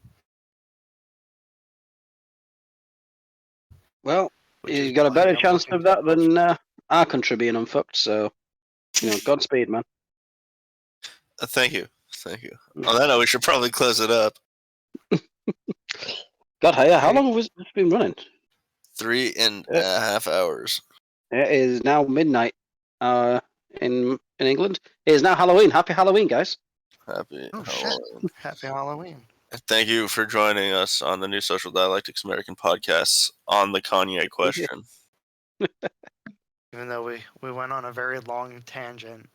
Well, you got a better chance of that than our country being unfucked, so, Godspeed, man. Thank you. On that note, we should probably close it up. God, how long has this been running? 3.5 hours. It is now midnight in England. It is now Halloween. Happy Halloween, guys. Happy Halloween. Shit. Happy Halloween. Thank you for joining us on the new Social Dialectics American podcasts on the Kanye question. Even though we went on a very long tangent.